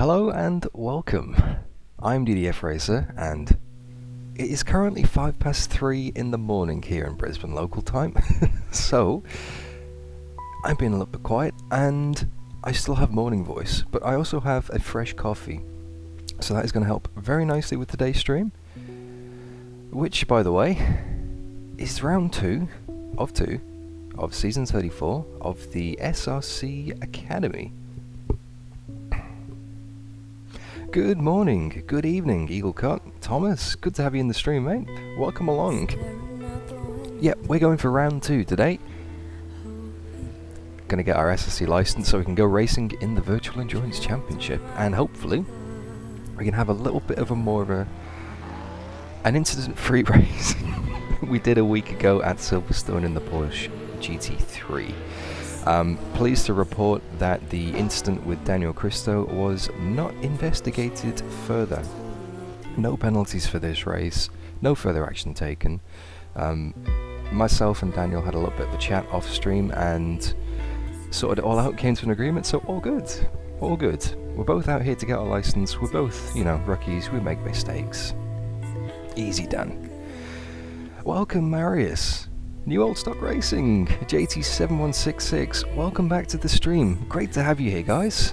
Hello and welcome. I'm DDF Racer and it is currently 3:05 in the morning here in Brisbane local time. So I'm being a little bit quiet and I still have morning voice, but I also have a fresh coffee. So that is going to help very nicely with today's stream, which by the way is round 2 of season 34 of the SRC Academy. Good morning, good evening, Eaglecut. Thomas, good to have you in the stream, mate. Welcome along. Yep, we're going for round 2 today. Gonna get our SRC license so we can go racing in the Virtual Endurance Championship, and hopefully we can have a little bit of an incident-free race we did a week ago at Silverstone in the Porsche GT3. Pleased to report that the incident with Daniel Christo was not investigated further. No penalties for this race, no further action taken. Myself and Daniel had a little bit of a chat off stream and sorted it all out, came to an agreement, so all good. All good. We're both out here to get our license, we're both, rookies, we make mistakes. Easy done. Welcome Marius. New Old Stock Racing, JT7166, welcome back to the stream. Great to have you here, guys.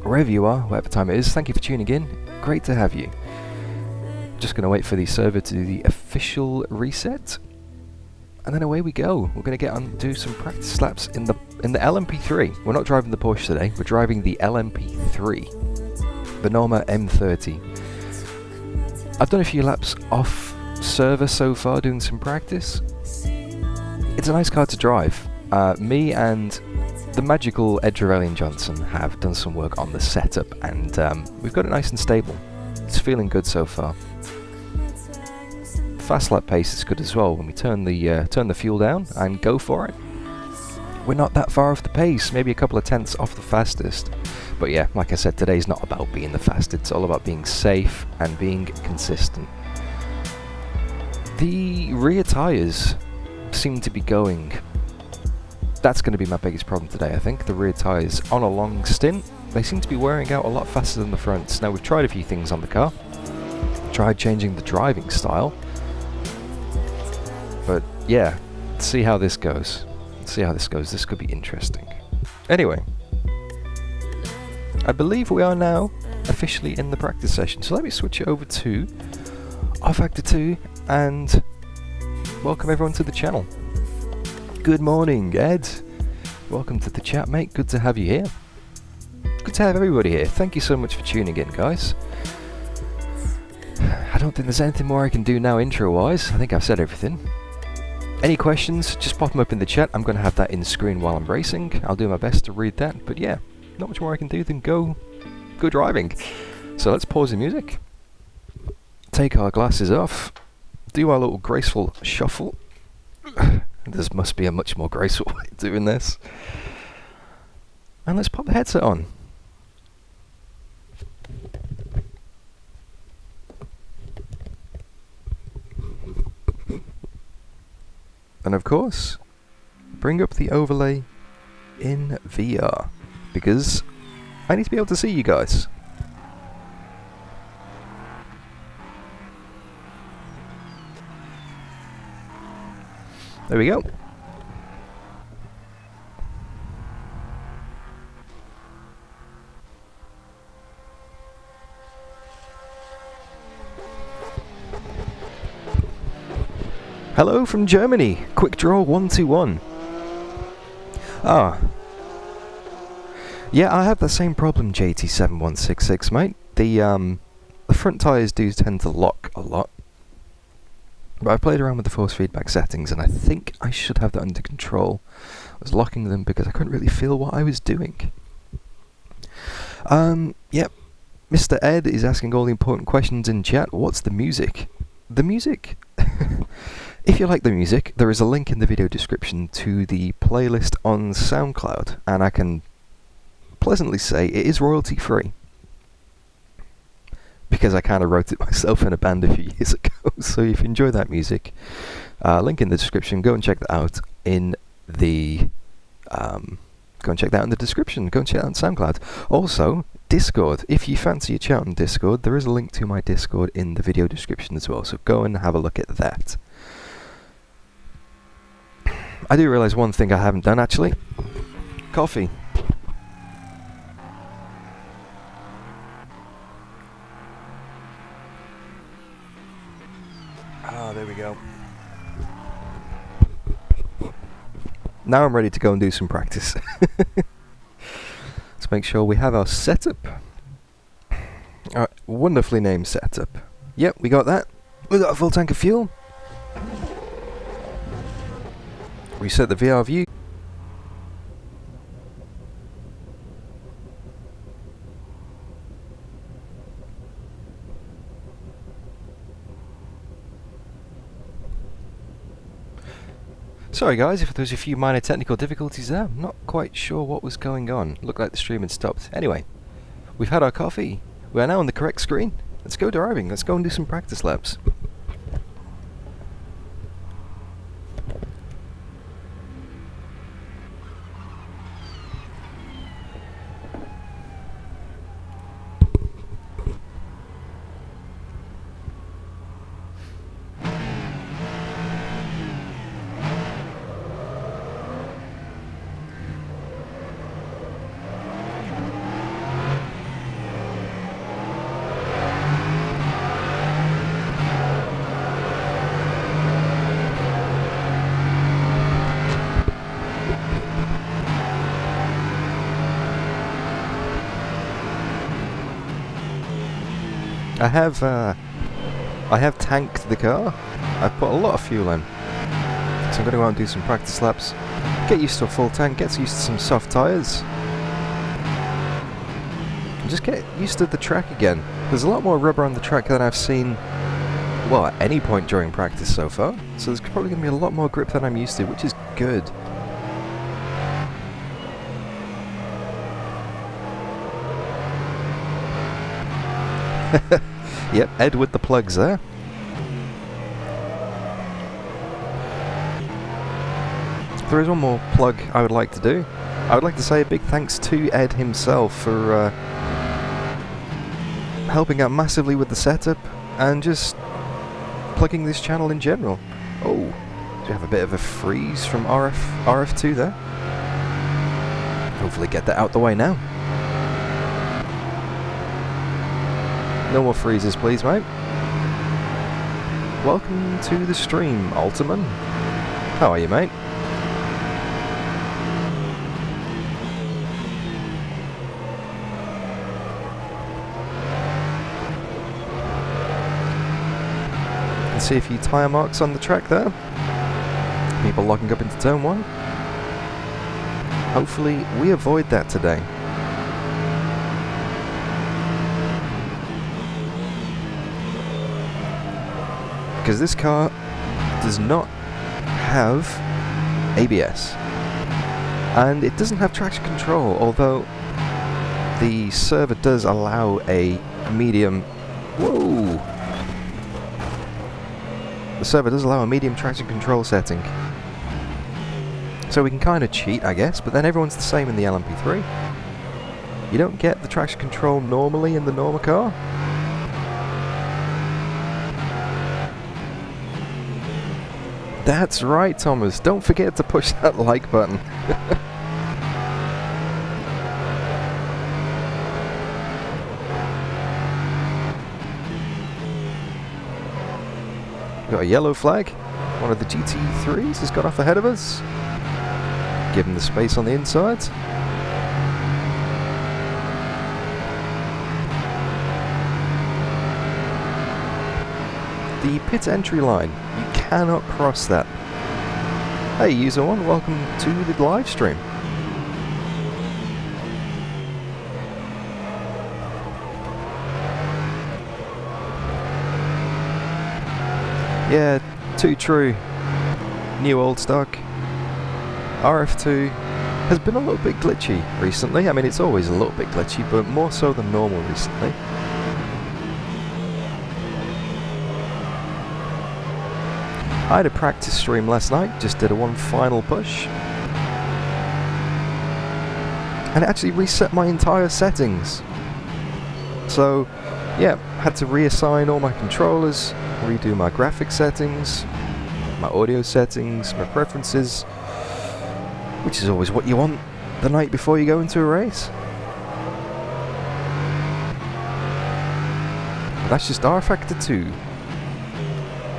Wherever you are, whatever time it is, thank you for tuning in. Great to have you. Just going to wait for the server to do the official reset, and then away we go. We're going to get on do some practice laps in the LMP3. We're not driving the Porsche today. We're driving the LMP3, the Norma M30. I've done a few laps off server so far, doing some practice. It's a nice car to drive. Me and the magical Ed Trevelyan Johnson have done some work on the setup, and we've got it nice and stable. It's feeling good so far. Fast lap pace is good as well when we turn the fuel down and go for it. We're not that far off the pace, maybe a couple of tenths off the fastest. But yeah, like I said, today's not about being the fastest, it's all about being safe and being consistent. The rear tyres seem to be going. That's going to be my biggest problem today, I think. The rear tyres on a long stint, they seem to be wearing out a lot faster than the fronts. Now we've tried a few things on the car. Tried changing the driving style. But yeah, let's see how this goes. This could be interesting. Anyway, I believe we are now officially in the practice session. So let me switch it over to rFactor 2 and welcome everyone to the channel. Good morning, Ed. Welcome to the chat, mate. Good to have you here. Good to have everybody here. Thank you so much for tuning in, guys. I don't think there's anything more I can do now intro-wise. I think I've said everything. Any questions, just pop them up in the chat. I'm going to have that in screen while I'm racing. I'll do my best to read that, but yeah, not much more I can do than go driving. So let's pause the music, take our glasses off, do our little graceful shuffle. There must be a much more graceful way of doing this. And let's pop the headset on. And of course, bring up the overlay in VR, because I need to be able to see you guys. There we go. Hello from Germany. Quick draw 121. Yeah, I have the same problem, JT7166, mate. The front tyres do tend to lock a lot. But I played around with the force feedback settings and I think I should have that under control. I was locking them because I couldn't really feel what I was doing. Yep. Mr. Ed is asking all the important questions in chat. What's the music? The music? If you like the music, there is a link in the video description to the playlist on SoundCloud, and I can pleasantly say it is royalty free. Because I kind of wrote it myself in a band a few years ago. So if you enjoy that music, link in the description, go and check that out in the Go and check that in the description. Go and check that on SoundCloud. Also, Discord. If you fancy a chat on Discord, there is a link to my Discord in the video description as well, so go and have a look at that. I do realise one thing I haven't done actually. Coffee. Ah, there we go. Now I'm ready to go and do some practice. Let's make sure we have our setup. Alright, wonderfully named setup. Yep, we got that. We got a full tank of fuel. Reset the VR view. Sorry guys if there's a few minor technical difficulties there. I'm not quite sure what was going on. Looked like the stream had stopped. Anyway, we've had our coffee. We are now on the correct screen. Let's go driving. Let's go and do some practice laps. I have tanked the car. I've put a lot of fuel in. So I'm going to go out and do some practice laps. Get used to a full tank, get used to some soft tyres. And just get used to the track again. There's a lot more rubber on the track than I've seen, well, at any point during practice so far. So there's probably going to be a lot more grip than I'm used to, which is good. Yep, Ed with the plugs there. There is one more plug I would like to do. I would like to say a big thanks to Ed himself for helping out massively with the setup and just plugging this channel in general. Oh, do you have a bit of a freeze from rF2 there? Hopefully get that out the way now. No more freezes, please, mate. Welcome to the stream, Alderman. How are you, mate? You can see a few tyre marks on the track there. People locking up into turn 1. Hopefully, we avoid that today. Because this car does not have ABS and it doesn't have traction control, although the server does allow a medium the server does allow a medium traction control setting, so we can kind of cheat, I guess, but then everyone's the same in the LMP3. You don't get the traction control normally in the normal car. That's right, Thomas. Don't forget to push that like button. Got a yellow flag. One of the GT3s has got off ahead of us. Give him the space on the inside. The pit entry line. You cannot cross that. Hey, user one, welcome to the live stream. Yeah, too true. New old stock. rF2 has been a little bit glitchy recently. I mean, it's always a little bit glitchy, but more so than normal recently. I had a practice stream last night, just did a one final push. And it actually reset my entire settings. So, yeah, had to reassign all my controllers, redo my graphics settings, my audio settings, my preferences, which is always what you want the night before you go into a race. But that's just rFactor 2.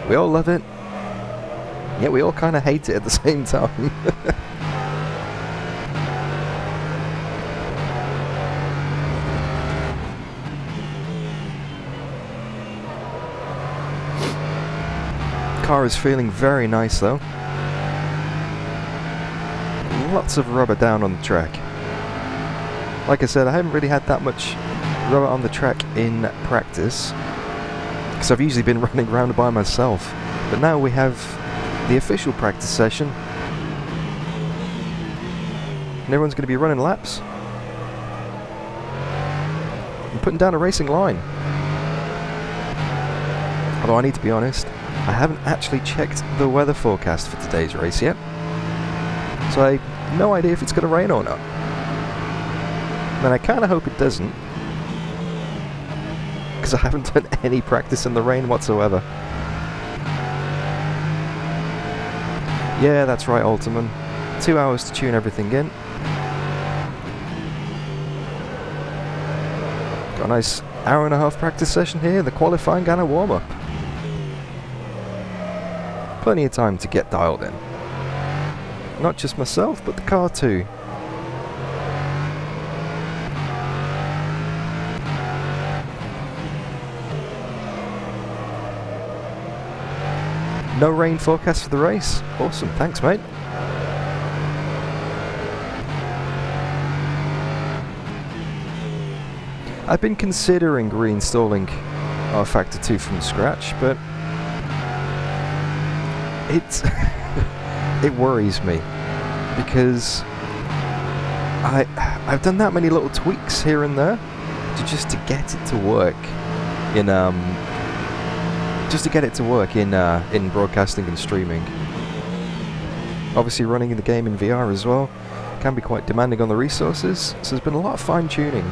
We all love it, yet we all kind of hate it at the same time. Car is feeling very nice though. Lots of rubber down on the track. Like I said, I haven't really had that much rubber on the track in practice, because I've usually been running around by myself. But now we have the official practice session, and everyone's going to be running laps and putting down a racing line. Although I need to be honest, I haven't actually checked the weather forecast for today's race yet, so I have no idea if it's going to rain or not. And I kind of hope it doesn't, because I haven't done any practice in the rain whatsoever. Yeah, that's right, Ultiman. 2 hours to tune everything in. Got a nice hour-and-a-half practice session here, the qualifying and a warm-up. Plenty of time to get dialed in. Not just myself, but the car too. No rain forecast for the race. Awesome, thanks mate. I've been considering reinstalling rFactor 2 from scratch, but it worries me, because I've done that many little tweaks here and there just to get it to work in in broadcasting and streaming. Obviously running the game in VR as well can be quite demanding on the resources, so there's been a lot of fine tuning.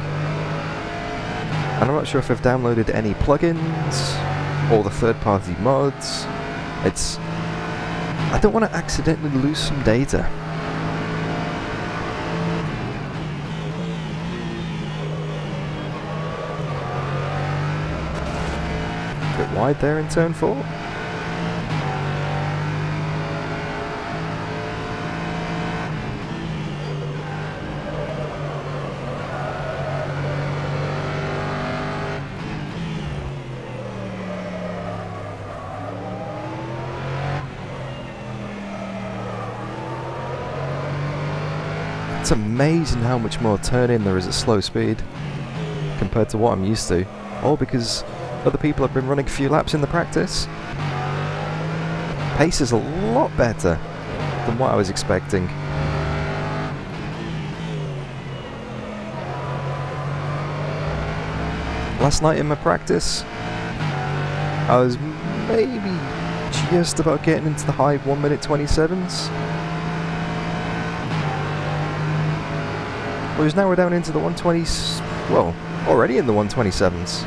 And I'm not sure if I've downloaded any plugins or the third-party mods. I don't want to accidentally lose some data. A bit wide there in turn 4. It's amazing how much more turn-in there is at slow speed compared to what I'm used to. All because other people have been running a few laps in the practice. Pace is a lot better than what I was expecting. Last night in my practice, I was maybe just about getting into the high 1:27s. Whereas now we're down into the 120s, well, already in the 127s.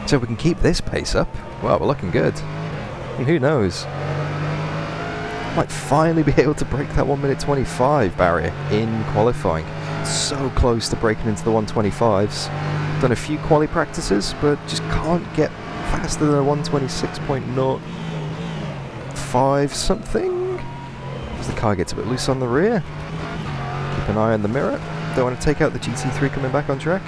So if we can keep this pace up, well, we're looking good. And who knows? Might finally be able to break that 1:25 barrier in qualifying. So close to breaking into the 125s. Done a few quali practices, but just can't get faster than a 126.05 something. As the car gets a bit loose on the rear. Keep an eye on the mirror. Don't want to take out the GT3 coming back on track.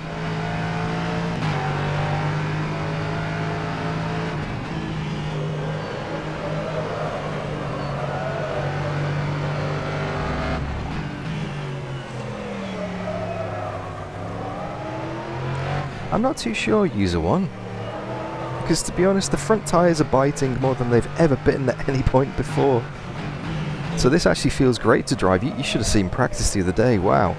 I'm not too sure, user one, because to be honest the front tyres are biting more than they've ever bitten at any point before. So this actually feels great to drive. You should have seen practice the other day, wow.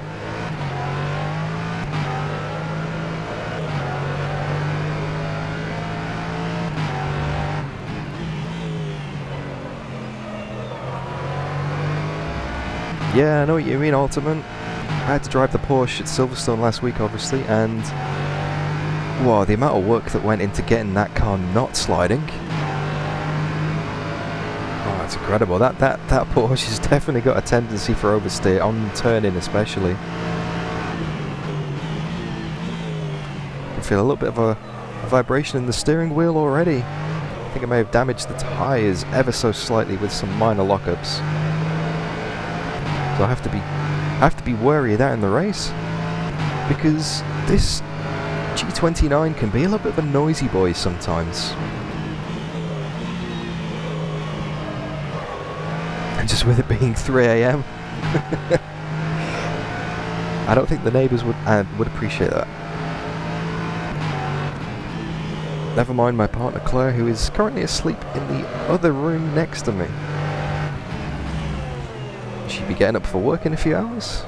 Yeah, I know what you mean, Ultimate. I had to drive the Porsche at Silverstone last week, obviously, and wow, the amount of work that went into getting that car not sliding. Oh, that's incredible. That Porsche has definitely got a tendency for oversteer, on turning especially. I feel a little bit of a vibration in the steering wheel already. I think I may have damaged the tyres ever so slightly with some minor lockups. So I have to be wary of that in the race, because this G29 can be a little bit of a noisy boy sometimes. And just with it being 3 AM, I don't think the neighbours would appreciate that. Never mind my partner Claire, who is currently asleep in the other room next to me. She'll be getting up for work in a few hours.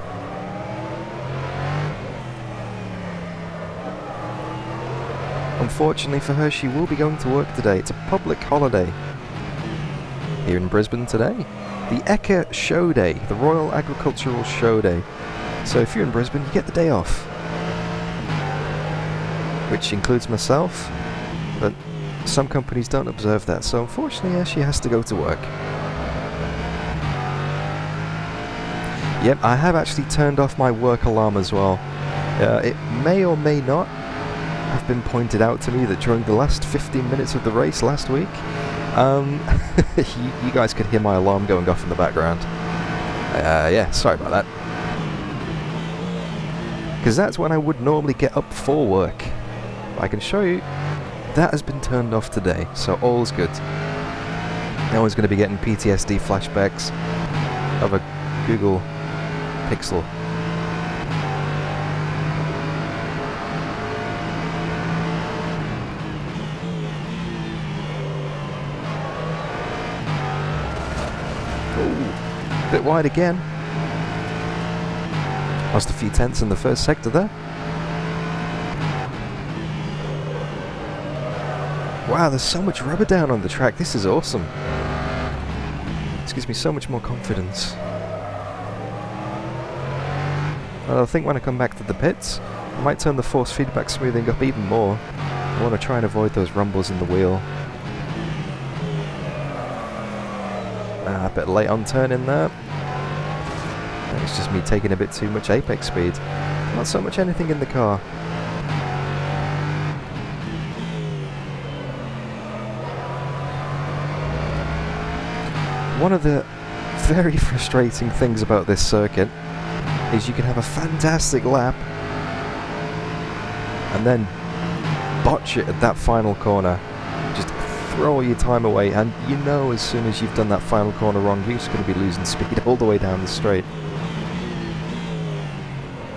Unfortunately for her, she will be going to work today. It's a public holiday here in Brisbane today. The Eka Show Day, the Royal Agricultural Show Day. So if you're in Brisbane, you get the day off. Which includes myself, but some companies don't observe that. So unfortunately, yeah, she has to go to work. Yep, I have actually turned off my work alarm as well. It may or may not have been pointed out to me that during the last 15 minutes of the race last week, you guys could hear my alarm going off in the background. Yeah, sorry about that. Because that's when I would normally get up for work. I can show you, that has been turned off today, so all's good. No one's going to be getting PTSD flashbacks of a Google Pixel. Ooh, bit wide again. Lost a few tenths in the first sector there. Wow, there's so much rubber down on the track. This is awesome. This gives me so much more confidence. Well, I think when I come back to the pits, I might turn the force feedback smoothing up even more. I want to try and avoid those rumbles in the wheel. A bit late on turning there. It's just me taking a bit too much apex speed. Not so much anything in the car. One of the very frustrating things about this circuit is you can have a fantastic lap and then botch it at that final corner. Just throw all your time away, and you know as soon as you've done that final corner wrong, you're just going to be losing speed all the way down the straight.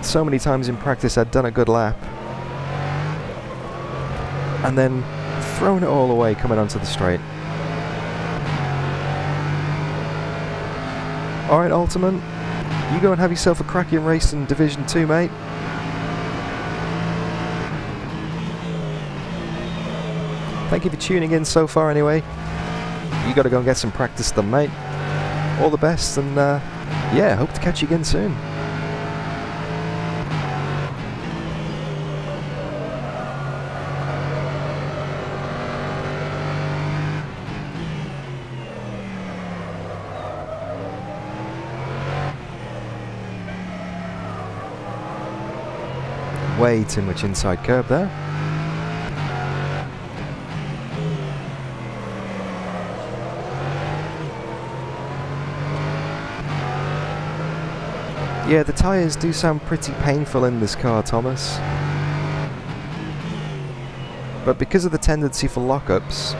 So many times in practice I'd done a good lap and then thrown it all away coming onto the straight. Alright, Ultimate, you go and have yourself a cracking race in Division 2, mate. Thank you for tuning in so far anyway. You gotta go and get some practice done, mate. All the best, and yeah, hope to catch you again soon. Way too much inside curb there. Yeah, the tyres do sound pretty painful in this car, Thomas. But because of the tendency for lockups,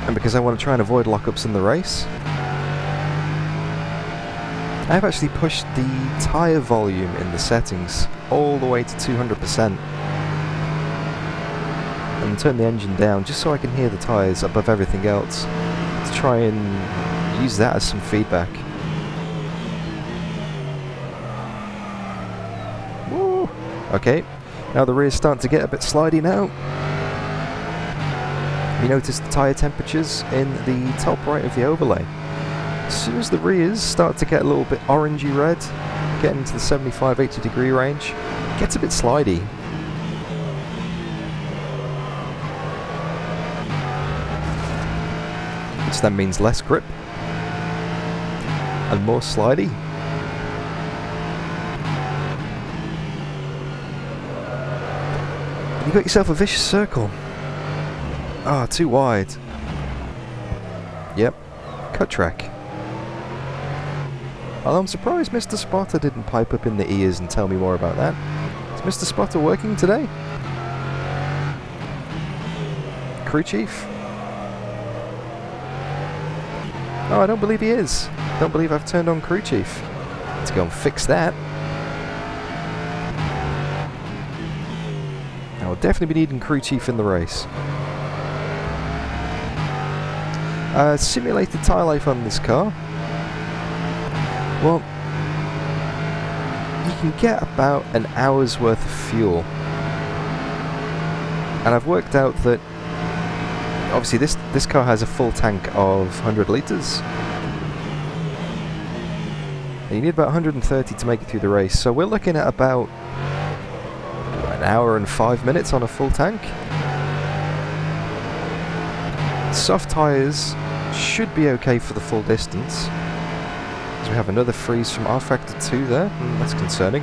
and because I want to try and avoid lockups in the race, I've actually pushed the tyre volume in the settings all the way to 200% and turn the engine down just so I can hear the tyres above everything else, to try and use that as some feedback. Woo! Okay, now the rear's starting to get a bit slidey now. You notice the tyre temperatures in the top right of the overlay. As soon as the rears start to get a little bit orangey red, getting into the 75-80 degree range, it gets a bit slidey. Which then means less grip and more slidey. You got yourself a vicious circle. Ah, too wide. Yep, cut track. Although I'm surprised Mr. Spotter didn't pipe up in the ears and tell me more about that. Is Mr. Spotter working today? Crew chief? Oh, I don't believe he is. Don't believe I've turned on crew chief. Let's go and fix that. I'll definitely be needing crew chief in the race. Simulated tyre life on this car. Well, you can get about an hour's worth of fuel. And I've worked out that obviously this car has a full tank of 100 litres. You need about 130 to make it through the race, so we're looking at about an hour and 5 minutes on a full tank. Soft tyres should be okay for the full distance. So we have another freeze from rFactor 2 there. That's concerning.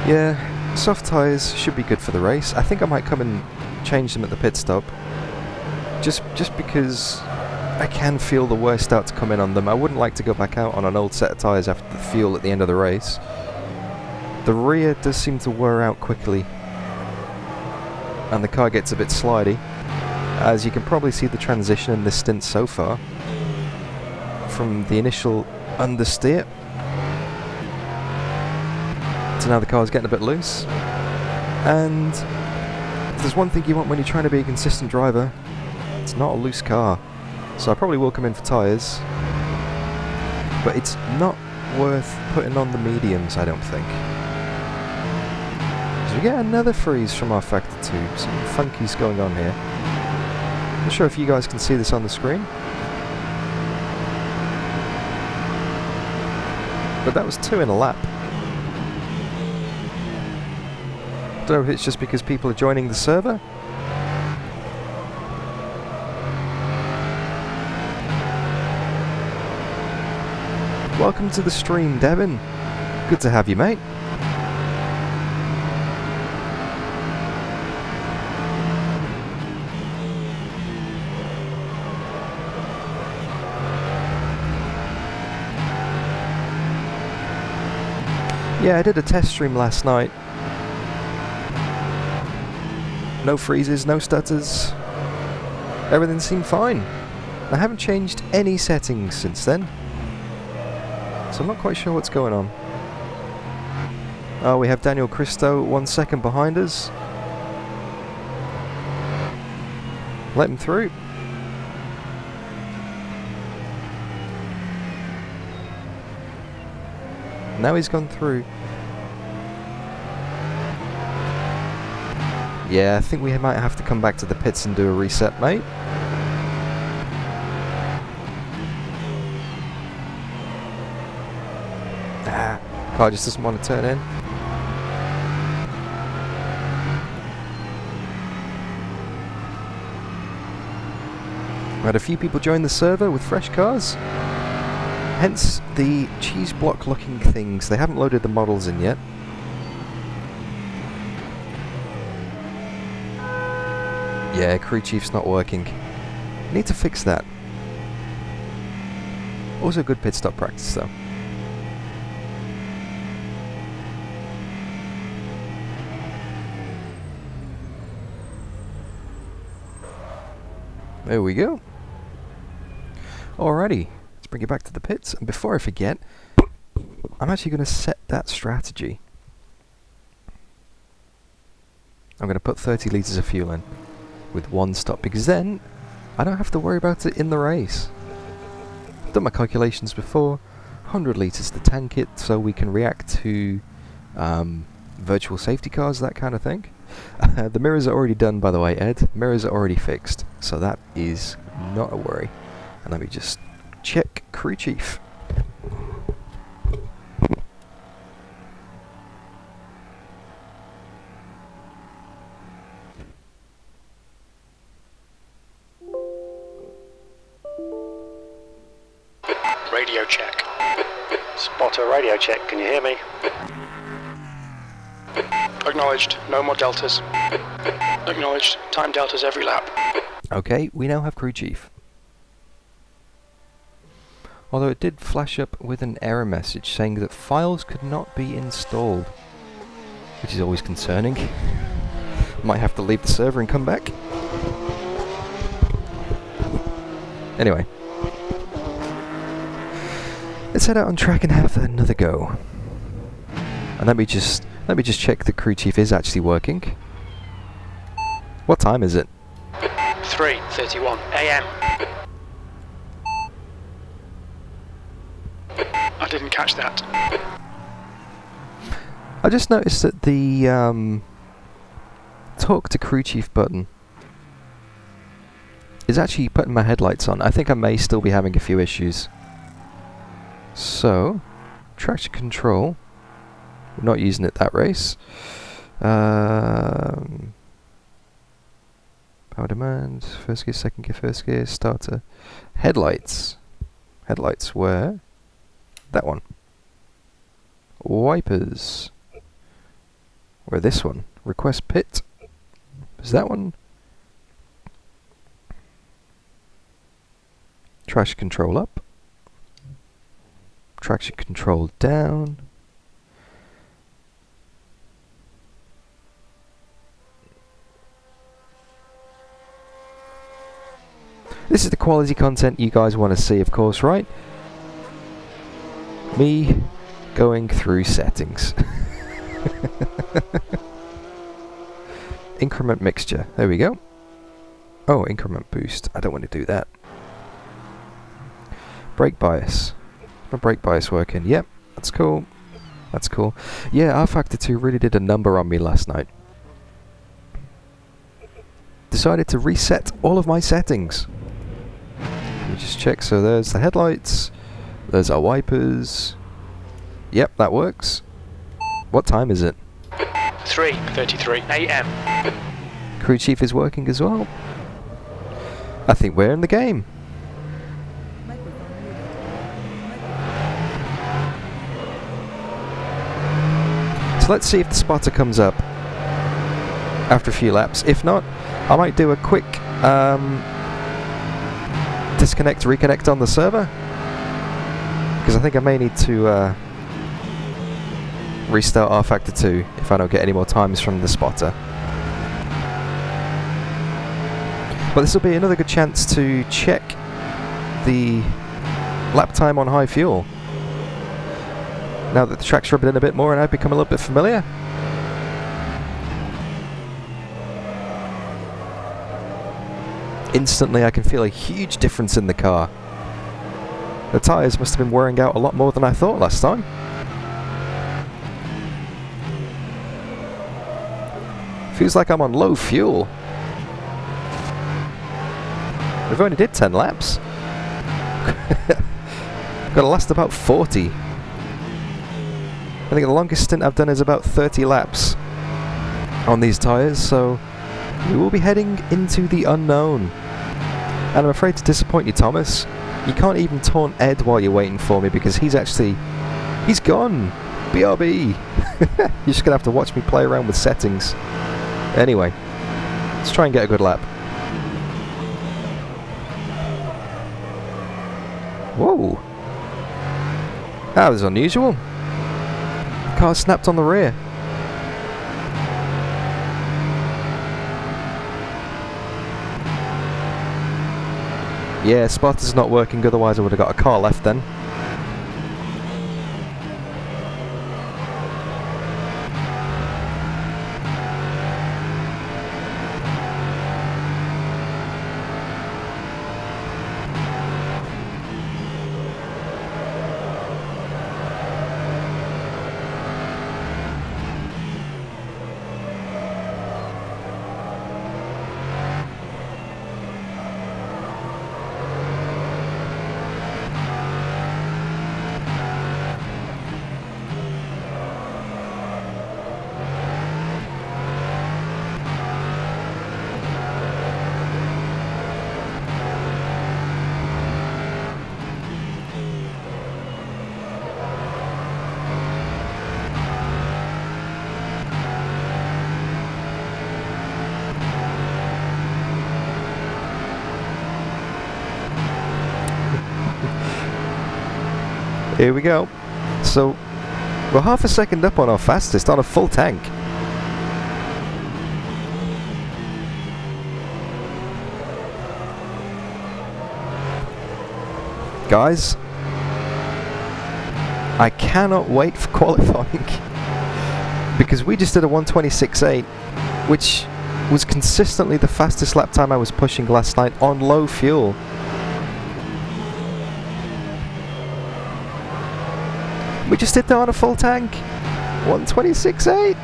Yeah, soft tyres should be good for the race. I think I might come and change them at the pit stop. Just because I can feel the wear start to come in on them. I wouldn't like to go back out on an old set of tyres after the fuel at the end of the race. The rear does seem to wear out quickly, and the car gets a bit slidey. As you can probably see the transition in this stint so far, from the initial understeer to now the car's getting a bit loose. And if there's one thing you want when you're trying to be a consistent driver, it's not a loose car. So I probably will come in for tyres, but it's not worth putting on the mediums, I don't think. So we get another freeze from rFactor 2. Some funky's going on here. Not sure if you guys can see this on the screen, but that was 2 in a lap. Don't know if it's just because people are joining the server. Welcome to the stream, Devin. Good to have you, mate. Yeah, I did a test stream last night. No freezes, no stutters. Everything seemed fine. I haven't changed any settings since then, so I'm not quite sure what's going on. Oh, we have Daniel Christo 1 second behind us. Let him through. Now he's gone through. Yeah, I think we might have to come back to the pits and do a reset, mate. Car just doesn't want to turn in. We had a few people join the server with fresh cars. Hence the cheese block looking things. They haven't loaded the models in yet. Yeah, crew chief's not working. Need to fix that. Also good pit stop practice though. There we go. Alrighty, let's bring it back to the pits. And before I forget, I'm actually going to set that strategy. I'm going to put 30 litres of fuel in with 1 stop, because then I don't have to worry about it in the race. I've done my calculations before. 100 litres to tank it, so we can react to virtual safety cars, that kind of thing. The mirrors are already done, by the way, Ed. Mirrors are already fixed, so that is not a worry. And let me just check crew chief. Radio check. Spotter, radio check. Can you hear me? Acknowledged. No more deltas. Acknowledged. Time deltas every lap. Okay, we now have crew chief. Although it did flash up with an error message saying that files could not be installed, which is always concerning. Might have to leave the server and come back. Anyway. Let's head out on track and have another go. And let me just check the crew chief is actually working. What time is it? 3:31 AM. I didn't catch that. I just noticed that the talk to crew chief button is actually putting my headlights on. I think I may still be having a few issues. So, traction control. We're not using it that race. Power demand, first gear, second gear, first gear, starter. Headlights. Headlights where? That one. Wipers. Where this one? Request pit. Is that one? Traction control up. Traction control down. This is the quality content you guys want to see, of course, right? Me going through settings. Increment mixture. There we go. Oh, increment boost. I don't want to do that. Brake bias. My brake bias working. Yep, that's cool. That's cool. Yeah, rFactor 2 really did a number on me last night. Decided to reset all of my settings. Let me just check. So there's the headlights. There's our wipers. Yep, that works. What time is it? 3:33 AM. Crew chief is working as well. I think we're in the game. So let's see if the spotter comes up after a few laps. If not, I might do a quick disconnect, reconnect on the server, because I think I may need to restart rFactor 2 if I don't get any more times from the spotter. But this will be another good chance to check the lap time on high fuel. Now that the track's rubbing in a bit more and I've become a little bit familiar. Instantly I can feel a huge difference in the car. The tyres must have been wearing out a lot more than I thought last time. Feels like I'm on low fuel. We've only did 10 laps. Got to last about 40. I think the longest stint I've done is about 30 laps on these tyres, so we will be heading into the unknown. And I'm afraid to disappoint you, Thomas. You can't even taunt Ed while you're waiting for me, because he's gone. BRB. You're just going to have to watch me play around with settings. Anyway, let's try and get a good lap. Whoa. That was unusual. The car snapped on the rear. Yeah, spotter's not working, otherwise I would have got a car left then. Here we go. So, we're half a second up on our fastest on a full tank. Guys, I cannot wait for qualifying because we just did a 1:26.8, which was consistently the fastest lap time I was pushing last night on low fuel. We just did that on a full tank. 1:26.8.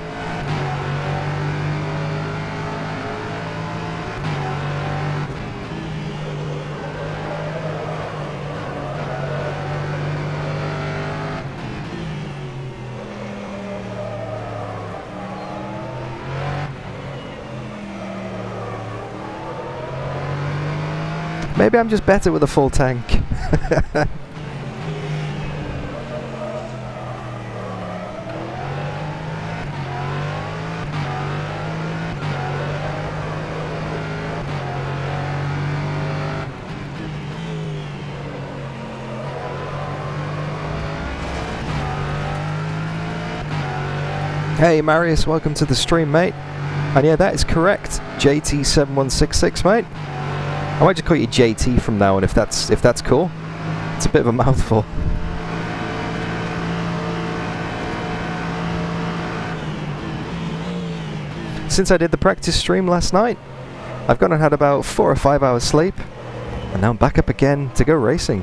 Maybe I'm just better with a full tank. Hey Marius, welcome to the stream, mate. And yeah, that is correct. JT7166, mate. I might just call you JT from now on if that's cool. It's a bit of a mouthful. Since I did the practice stream last night, I've gone and had about 4 or 5 hours sleep, and now I'm back up again to go racing.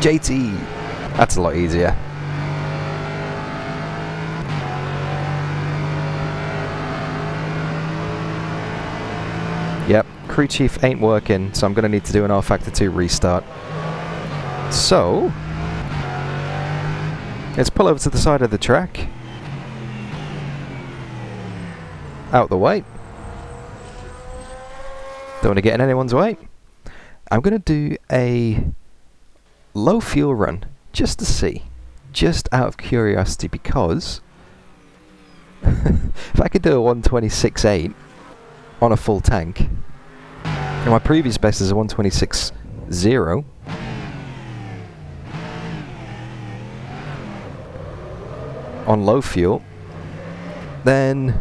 JT, that's a lot easier. Yep, crew chief ain't working, so I'm going to need to do an rFactor 2 restart. So, let's pull over to the side of the track. Out the way. Don't want to get in anyone's way. I'm going to do a low fuel run, just to see. Just out of curiosity, because if I could do a 1:26.8 on a full tank, and my previous best is a 1:26.0, on low fuel, then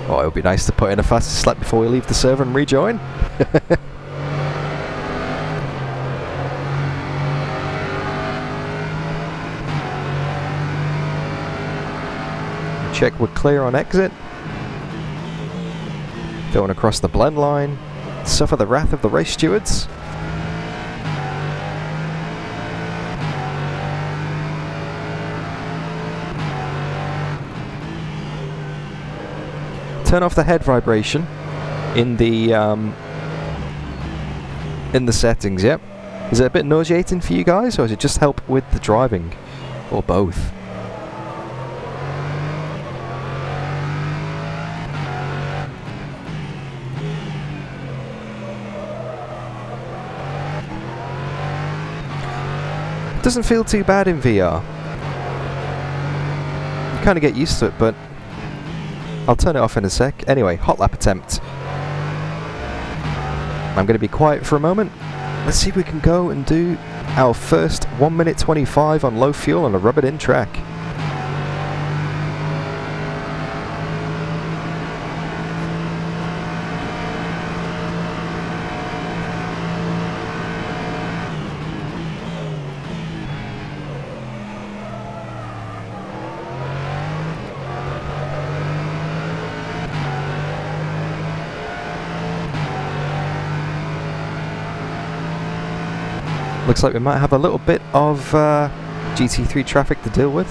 oh, it would be nice to put in a fastest lap before we leave the server and rejoin. Check we're clear on exit. Don't want to cross the blend line. Suffer the wrath of the race stewards. Turn off the head vibration in the settings. Yep. Is it a bit nauseating for you guys, or does it just help with the driving, or both? Doesn't feel too bad in VR. You kind of get used to it, but I'll turn it off in a sec. Anyway, hot lap attempt. I'm going to be quiet for a moment. Let's see if we can go and do our first 1:25 on low fuel on a rubbered-in track. Looks like we might have a little bit of GT3 traffic to deal with.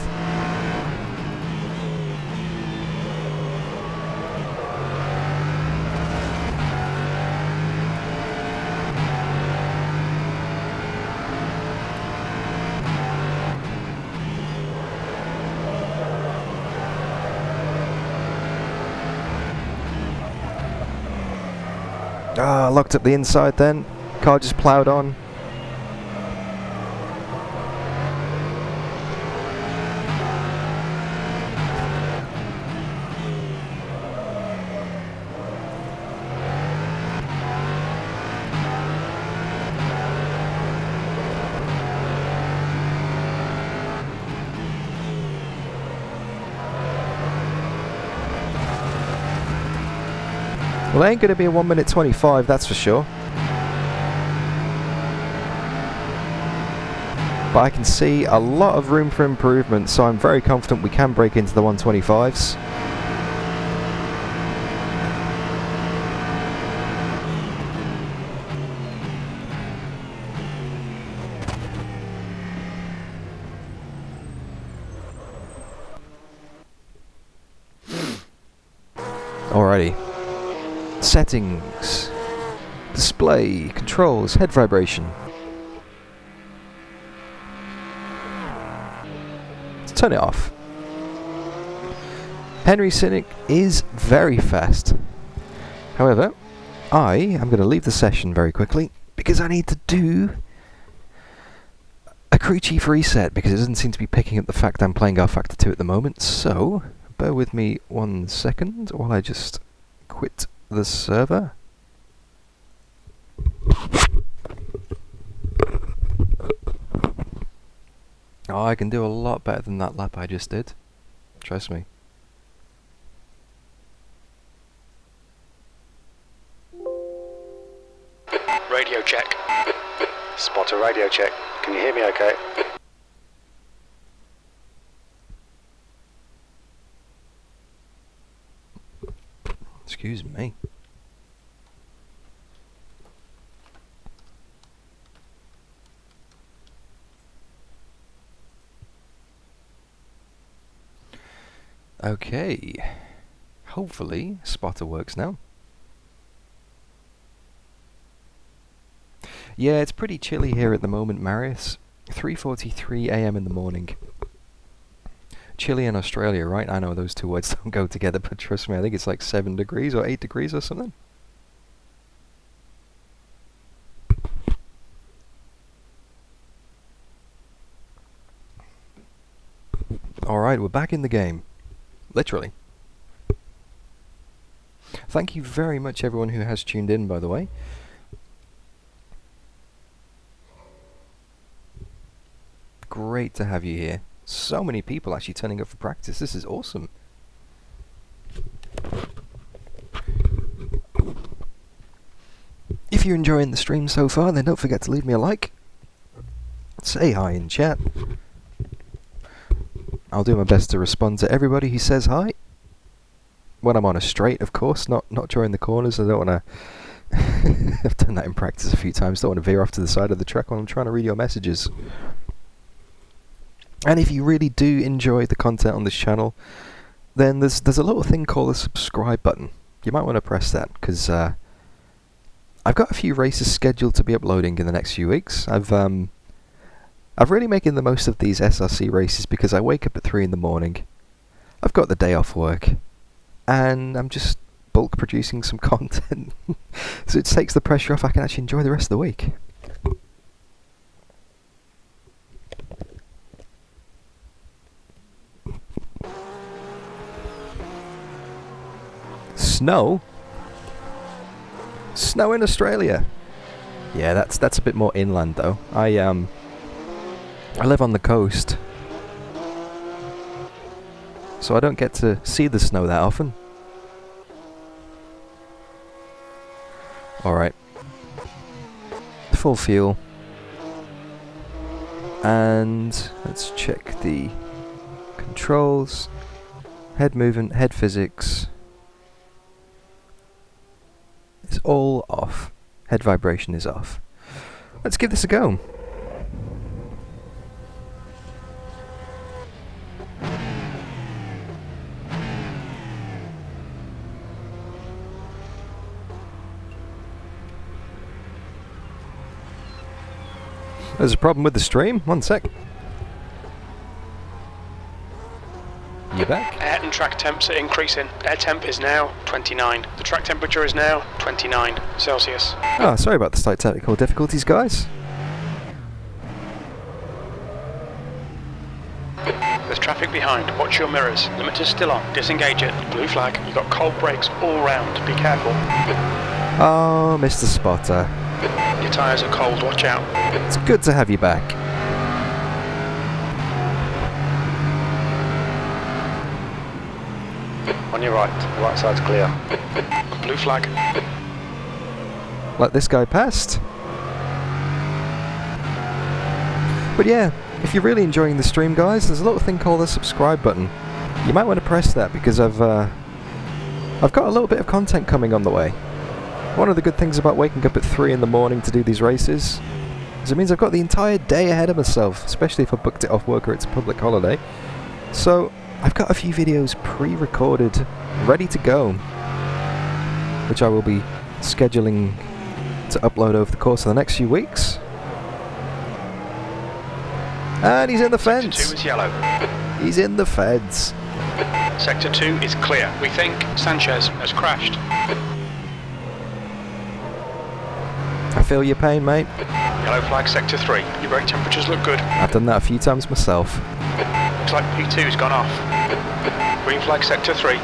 Ah, locked up the inside then. Car just ploughed on. Well, it ain't going to be a 1 minute 25, that's for sure. But I can see a lot of room for improvement, so I'm very confident we can break into the 125s. Alrighty. Settings. Display. Controls. Head vibration. Let's turn it off. Henry Cynic is very fast. However, I am going to leave the session very quickly because I need to do a crew chief reset because it doesn't seem to be picking up the fact I'm playing rFactor 2 at the moment, so bear with me 1 second while I just quit the server. Oh, I can do a lot better than that lap I just did. Trust me. Radio check. Spotter radio check. Can you hear me okay? Excuse me. Okay. Hopefully, spotter works now. Yeah, it's pretty chilly here at the moment, Marius. 3:43 AM in the morning. Chile and Australia, right? I know those two words don't go together, but trust me, I think it's like 7 degrees or 8 degrees or something. Alright, we're back in the game. Literally. Thank you very much everyone who has tuned in, by the way. Great to have you here. So many people actually turning up for practice. This is awesome. If you're enjoying the stream so far, then don't forget to leave me a like. Say hi in chat. I'll do my best to respond to everybody who says hi. When I'm on a straight, of course, not during the corners. I don't want to... I've done that in practice a few times. Don't want to veer off to the side of the track when I'm trying to read your messages. And if you really do enjoy the content on this channel, then there's a little thing called the subscribe button. You might want to press that, because I've got a few races scheduled to be uploading in the next few weeks. I'm really making the most of these SRC races because I wake up at 3 in the morning. I've got the day off work, and I'm just bulk producing some content. So it takes the pressure off. I can actually enjoy the rest of the week. Snow? Snow in Australia? Yeah, that's a bit more inland though. I live on the coast, so I don't get to see the snow that often. Alright. Full fuel. And let's check the controls. Head movement, head physics. It's all off. Head vibration is off. Let's give this a go. There's a problem with the stream. 1 sec. You back? Air and track temps are increasing. Air temp is now 29. The track temperature is now 29 Celsius. Oh, sorry about the slight technical difficulties, guys. There's traffic behind. Watch your mirrors. Limiter's still on. Disengage it. Blue flag. You've got cold brakes all round. Be careful. Oh, Mr. Spotter. Your tyres are cold. Watch out. It's good to have you back. On your right. The right side's clear. Blue flag. Let this guy past. But yeah, if you're really enjoying the stream, guys, there's a little thing called the subscribe button. You might want to press that because I've got a little bit of content coming on the way. One of the good things about waking up at 3 in the morning to do these races is it means I've got the entire day ahead of myself, especially if I booked it off work or it's a public holiday. So I've got a few videos pre-recorded, ready to go, which I will be scheduling to upload over the course of the next few weeks. And he's in the fence. Sector 2 is yellow. He's in the feds. Sector 2 is clear. We think Sanchez has crashed. I feel your pain, mate. Yellow flag, Sector 3. Your brake temperatures look good. I've done that a few times myself. Looks like P2's gone off. Green flag, Sector 3.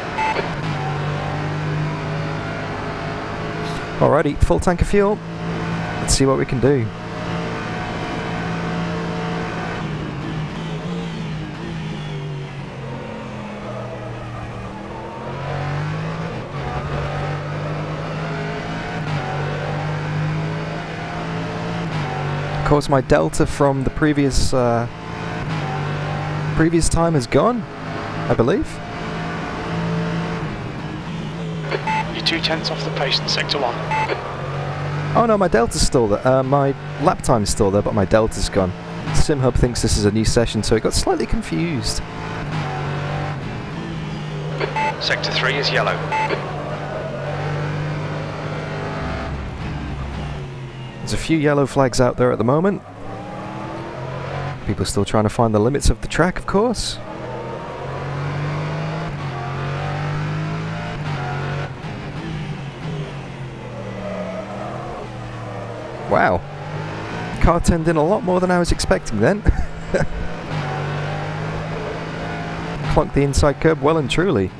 Alrighty, full tank of fuel. Let's see what we can do. Of course, my delta from the previous time has gone, I believe. You're 2/10 off the pace in Sector 1. Oh no, my delta's still there. My lap time's still there, but my delta's gone. SimHub thinks this is a new session, so it got slightly confused. Sector 3 is yellow. There's a few yellow flags out there at the moment. People still trying to find the limits of the track, of course. Wow. The car turned in a lot more than I was expecting then. Clunked the inside curb well and truly.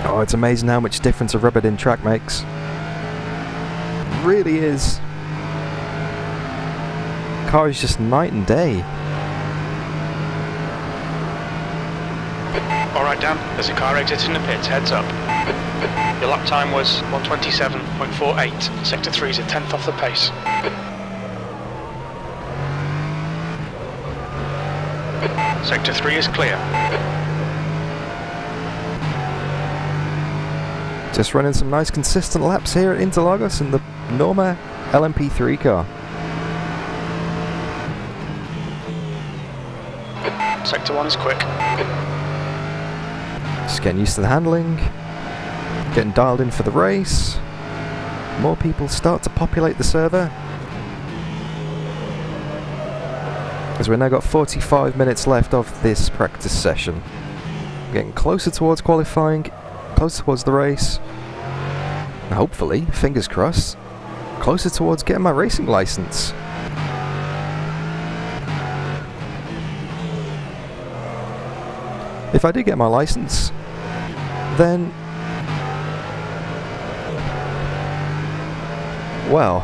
Oh, it's amazing how much difference a rubbered-in track makes. It really is. The car is just night and day. Alright Dan, there's a car exiting the pits, heads up. Your lap time was 1:27.48. Sector 3 is a 10th off the pace. Sector 3 is clear. Just running some nice consistent laps here at Interlagos in the Norma LMP3 car. Sector 1 is quick. Just getting used to the handling, getting dialed in for the race. More people start to populate the server. As we've now got 45 minutes left of this practice session. Getting closer towards qualifying, closer towards the race. And hopefully, fingers crossed, closer towards getting my racing license. If I do get my license, then, well,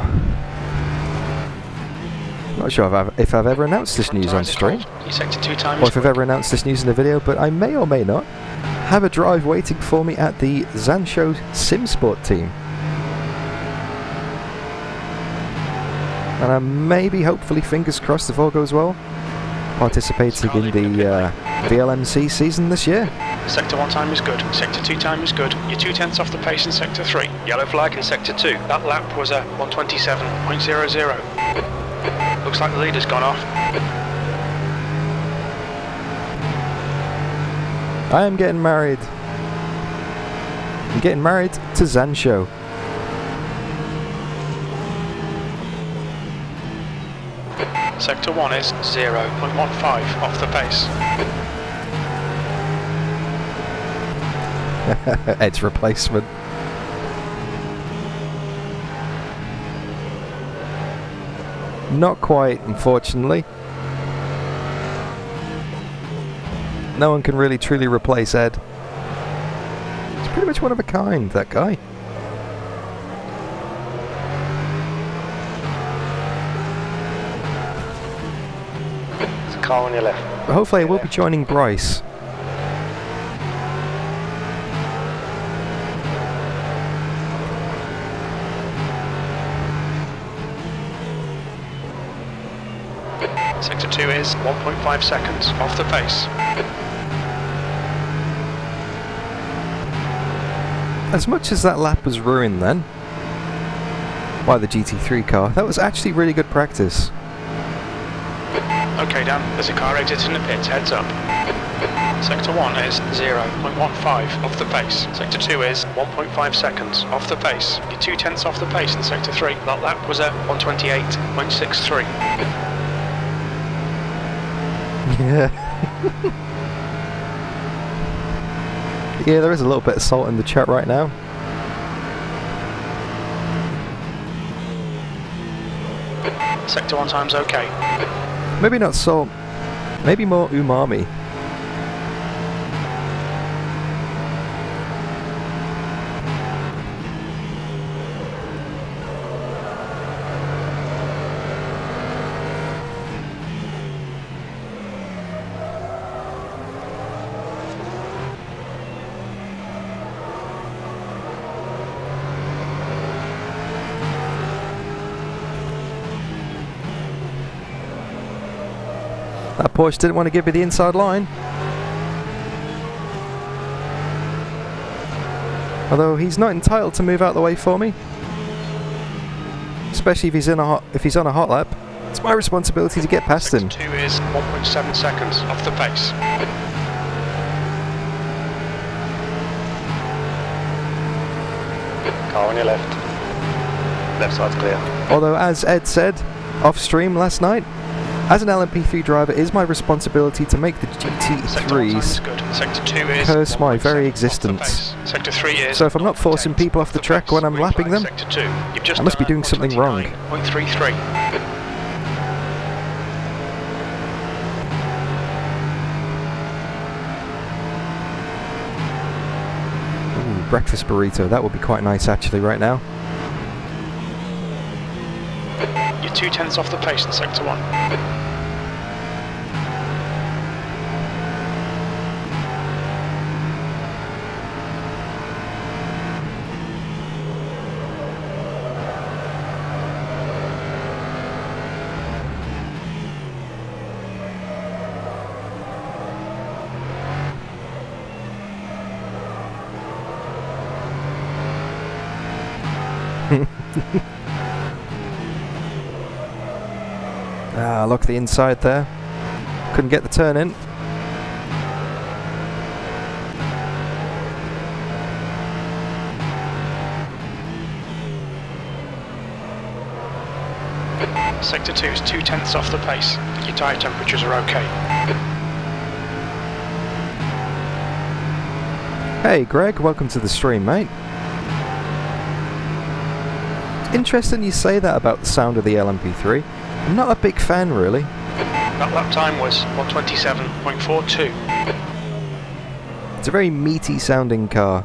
not sure if I've ever announced this news on stream, Sector 2 time or if I've ever announced this news in a video, but I may or may not have a drive waiting for me at the Zansho SimSport team. And I may be, hopefully, fingers crossed if all goes well, participating in the VLMC season this year. Sector 1 time is good. Sector 2 time is good. You're 2/10 off the pace in Sector 3. Yellow flag in Sector 2. That lap was a 1:27.00. Looks like the leader's gone off. I am getting married. I'm getting married to Zansho. Sector 1 is 0.15 off the pace. Ed's replacement. Not quite, unfortunately. No one can really truly replace Ed. He's pretty much one of a kind, that guy. There's a Car on your left. But hopefully I will be joining Bryce. Sector 2 is 1.5 seconds off the pace. As much as that lap was ruined then by the GT3 car, that was actually really good practice. Okay, Dan, there's a car exiting the pits, heads up. Sector 1 is 0.15 off the pace. Sector 2 is 1.5 seconds off the pace. You're 2/10 off the pace in Sector 3. That lap was at 128.63. Yeah. Yeah, there is a little bit of salt in the chat right now. Sector 1 time's okay. Maybe not salt, maybe more umami. That Porsche didn't want to give me the inside line. Although he's not entitled to move out the way for me. Especially if he's on a hot lap. It's my responsibility to get past him. Sector 2 is 1.7 seconds off the pace. Car on your left. Left side's clear. Although, as Ed said off stream last night, as an LMP3 driver, it is my responsibility to make the GT3s curse my very existence. Sector 3 is So if I'm not forcing people off the track when I'm lapping them, Sector 2. You've just I must be doing something wrong. 129.33. Ooh, breakfast burrito, that would be quite nice actually right now. You're 2/10 off the pace in Sector 1. Ah, look, the inside there. Couldn't get the turn in. Sector 2 is 2/10 off the pace. Your tyre temperatures are okay. Hey Greg, welcome to the stream, mate. It's interesting you say that about the sound of the LMP3. I'm not a big fan, really. That lap time was 127.42. It's a very meaty sounding car.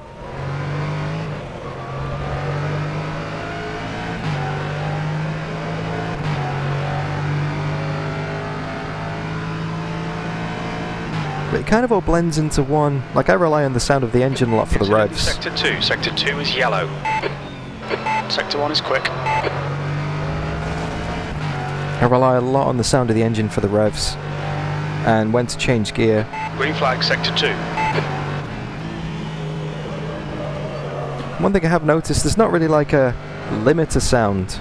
But it kind of all blends into one. Like, I rely on the sound of the engine a lot for the revs. Sector 2. Sector 2 is yellow. Sector 1 is quick. I rely a lot on the sound of the engine for the revs and when to change gear. Green flag, Sector 2. One thing I have noticed, there's not really like a limiter sound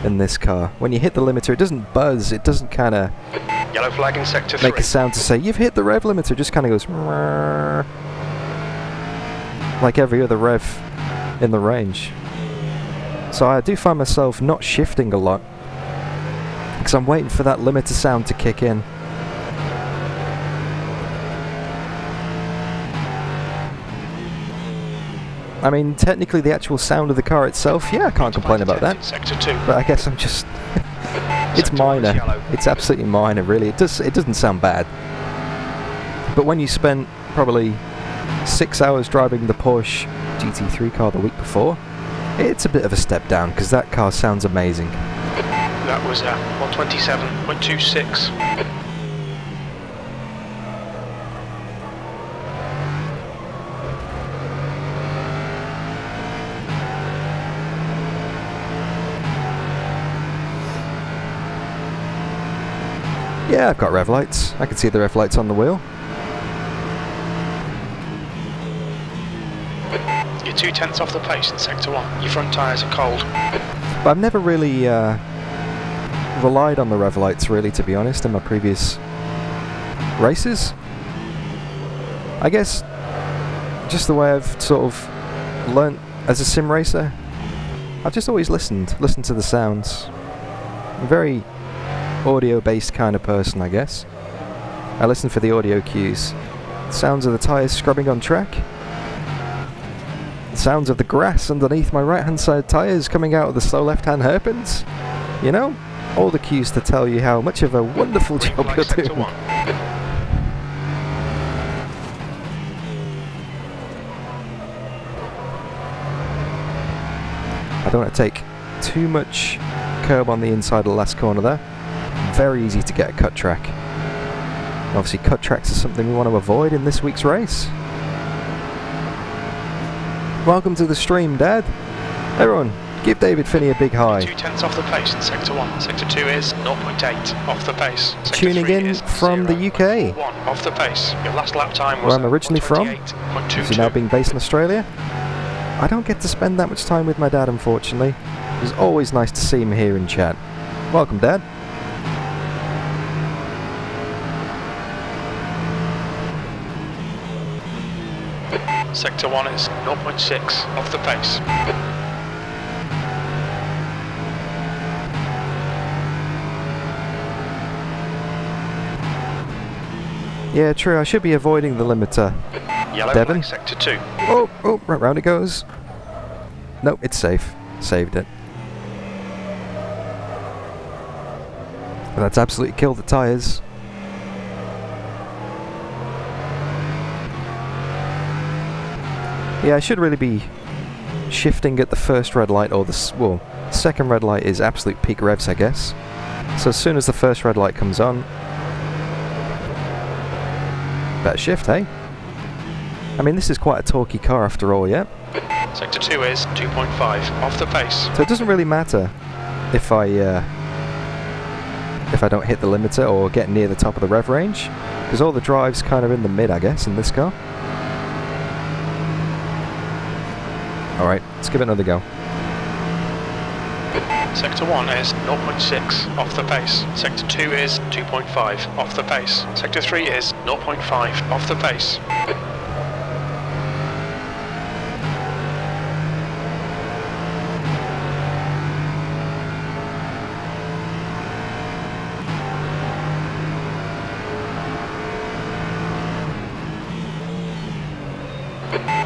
in this car. When you hit the limiter, it doesn't buzz, it doesn't kind of Yellow flag in Sector 3. make a sound to say, you've hit the rev limiter, it just kind of goes like every other rev in the range. So I do find myself not shifting a lot, because I'm waiting for that limiter sound to kick in. I mean, technically the actual sound of the car itself, yeah, I can't complain about that. Sector 2. But I guess I'm just... it's minor. It's absolutely minor, really. It doesn't sound bad. But when you spent probably 6 hours driving the Porsche GT3 car the week before, it's a bit of a step down, because that car sounds amazing. That was 127.26. Yeah, I've got rev lights. I can see the rev lights on the wheel. You're 2/10 off the pace in sector 1. Your front tyres are cold. But I've never really relied on the rev lights, really, to be honest, in my previous races. I guess just the way I've sort of learnt as a sim racer, I've just always listened to the sounds. I'm a very audio-based kind of person, I guess. I listen for the audio cues. The sounds of the tyres scrubbing on track. The sounds of the grass underneath my right-hand side tyres coming out of the slow left-hand hairpins. You know, all the cues to tell you how much of a wonderful job you're doing. I don't want to take too much curb on the inside of the last corner there. Very easy to get a cut track. Obviously cut tracks are something we want to avoid in this week's race. Welcome to the stream, Dad. Everyone, give David Finney a big hi. 2/10 off the pace in sector 1. Sector 2 is 0.8 off the pace. Sector Tuning 3 in is from the UK. 1 off the pace. Your last lap time was Where I'm originally from, 128.22. which is now being based in Australia. I don't get to spend that much time with my dad, unfortunately. It's always nice to see him here in chat. Welcome, Dad. Sector 1 is 0.6 off the pace. Yeah, true, I should be avoiding the limiter. Yellow Devon. flag, sector 2. Oh, right round it goes. Nope, it's safe. Saved it. But that's absolutely killed the tyres. Yeah, I should really be shifting at the first red light, or the well, second red light is absolute peak revs, I guess. So as soon as the first red light comes on, better shift, hey? I mean, this is quite a torquey car after all, yeah? Sector 2 is 2.5 off the pace. So it doesn't really matter if I don't hit the limiter or get near the top of the rev range, because all the drive's kind of in the mid, I guess, in this car. Alright, let's give it another go. Sector 1 is 0.6 off the pace. Sector 2 is 2.5 off the pace. Sector 3 is 0.5 off the pace.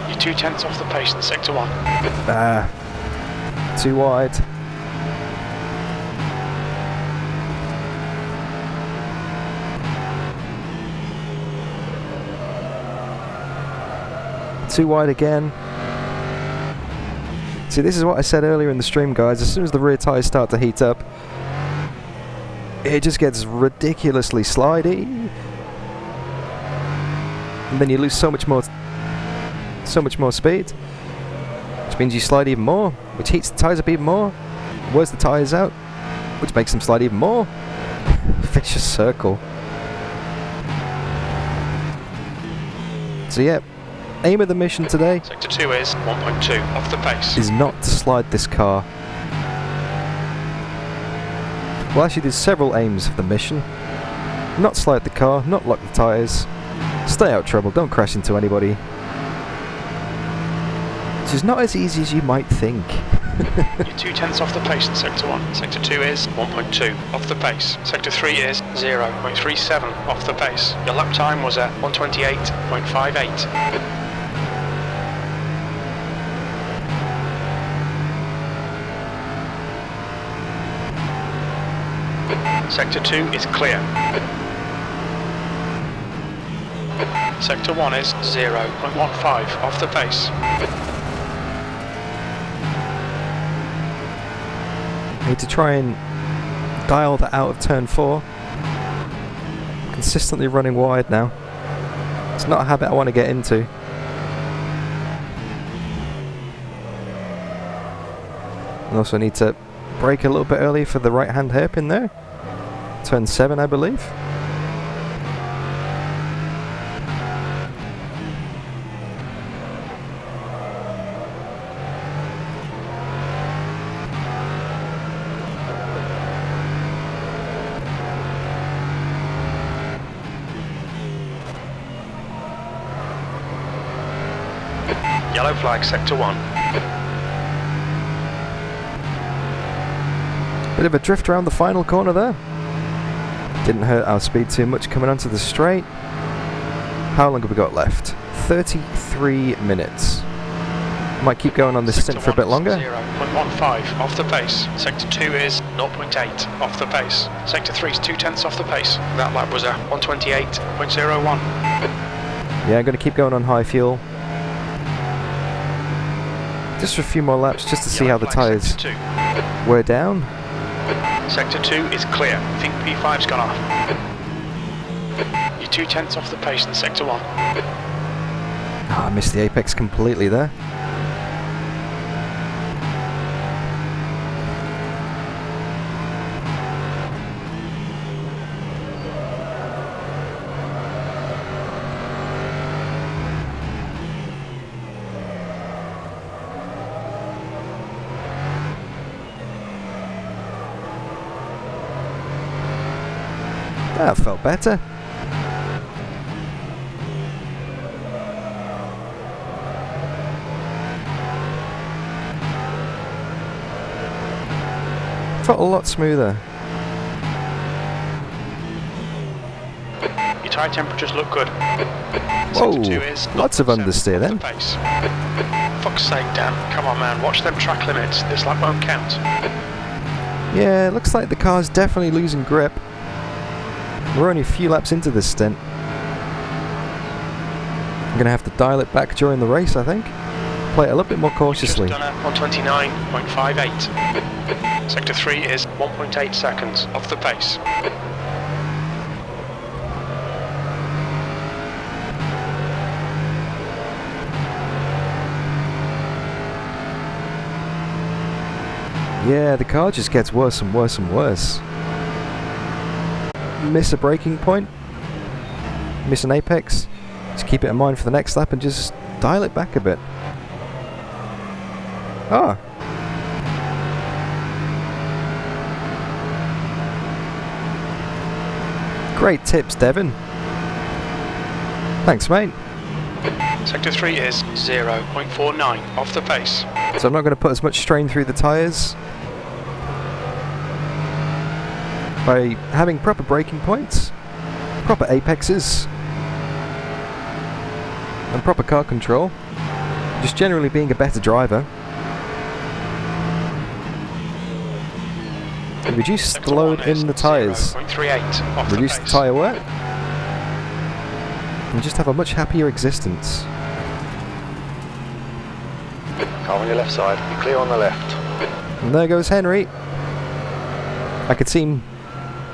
You're 2/10 off the pace in sector 1. Too wide. Too wide again. See, this is what I said earlier in the stream, guys. As soon as the rear tyres start to heat up, it just gets ridiculously slidey. And then you lose so much more speed, which means you slide even more, which heats the tyres up even more, wears the tyres out, which makes them slide even more. Vicious circle. So yeah, aim of the mission today Sector 2 is 1.2 off the pace. is not to slide this car. Well, actually there's several aims of the mission. Not slide the car, not lock the tyres, stay out of trouble, don't crash into anybody. Which is not as easy as you might think. You're 2/10 off the pace in sector 1. Sector 2 is 1.2 off the pace. Sector 3 is 0.37 off the pace. Your lap time was at 128.58. Sector 2 is clear. Sector 1 is 0.15 off the pace. I need to try and dial that out of turn 4. Consistently running wide now. It's not a habit I want to get into. And also need to brake a little bit early for the right hand hairpin there. Turn 7, I believe. Yellow flag, sector 1. Bit of a drift around the final corner there. Didn't hurt our speed too much coming onto the straight. How long have we got left? 33 minutes. Might keep going on this stint for a bit longer. 0.15 off the pace. Sector 2 is 0.8 off the pace. Sector 3 is 2/10 off the pace. That lap was a 128.01. Yeah, I'm going to keep going on high fuel. Just for a few more laps, just to see how the tyres wear down. Sector 2 is clear. I think P5's gone off. You're 2/10 off the pace in sector 1. I missed the apex completely there. That felt better. Felt a lot smoother. Your tyre temperatures look good. Whoa, Sector 2 is lots of understeer then. Pace. Fuck's sake, Dan. Come on, man. Watch them track limits. This lap won't count. Yeah, it looks like the car's definitely losing grip. We're only a few laps into this stint. I'm going to have to dial it back during the race, I think. Play it a little bit more cautiously. Just done a 129.58. Sector 3 is 1.8 seconds off the pace. Yeah, the car just gets worse and worse and worse. Miss a braking point, miss an apex, just keep it in mind for the next lap and just dial it back a bit. Ah. Great tips, Devon. Thanks, mate. Sector 3 is 0.49 off the pace. So I'm not going to put as much strain through the tyres. By having proper braking points, proper apexes, and proper car control, just generally being a better driver. And reduce the load in the tyres, reduce the tyre wear, and just have a much happier existence. Car on your left side, you're clear on the left. And there goes Henry. I could see him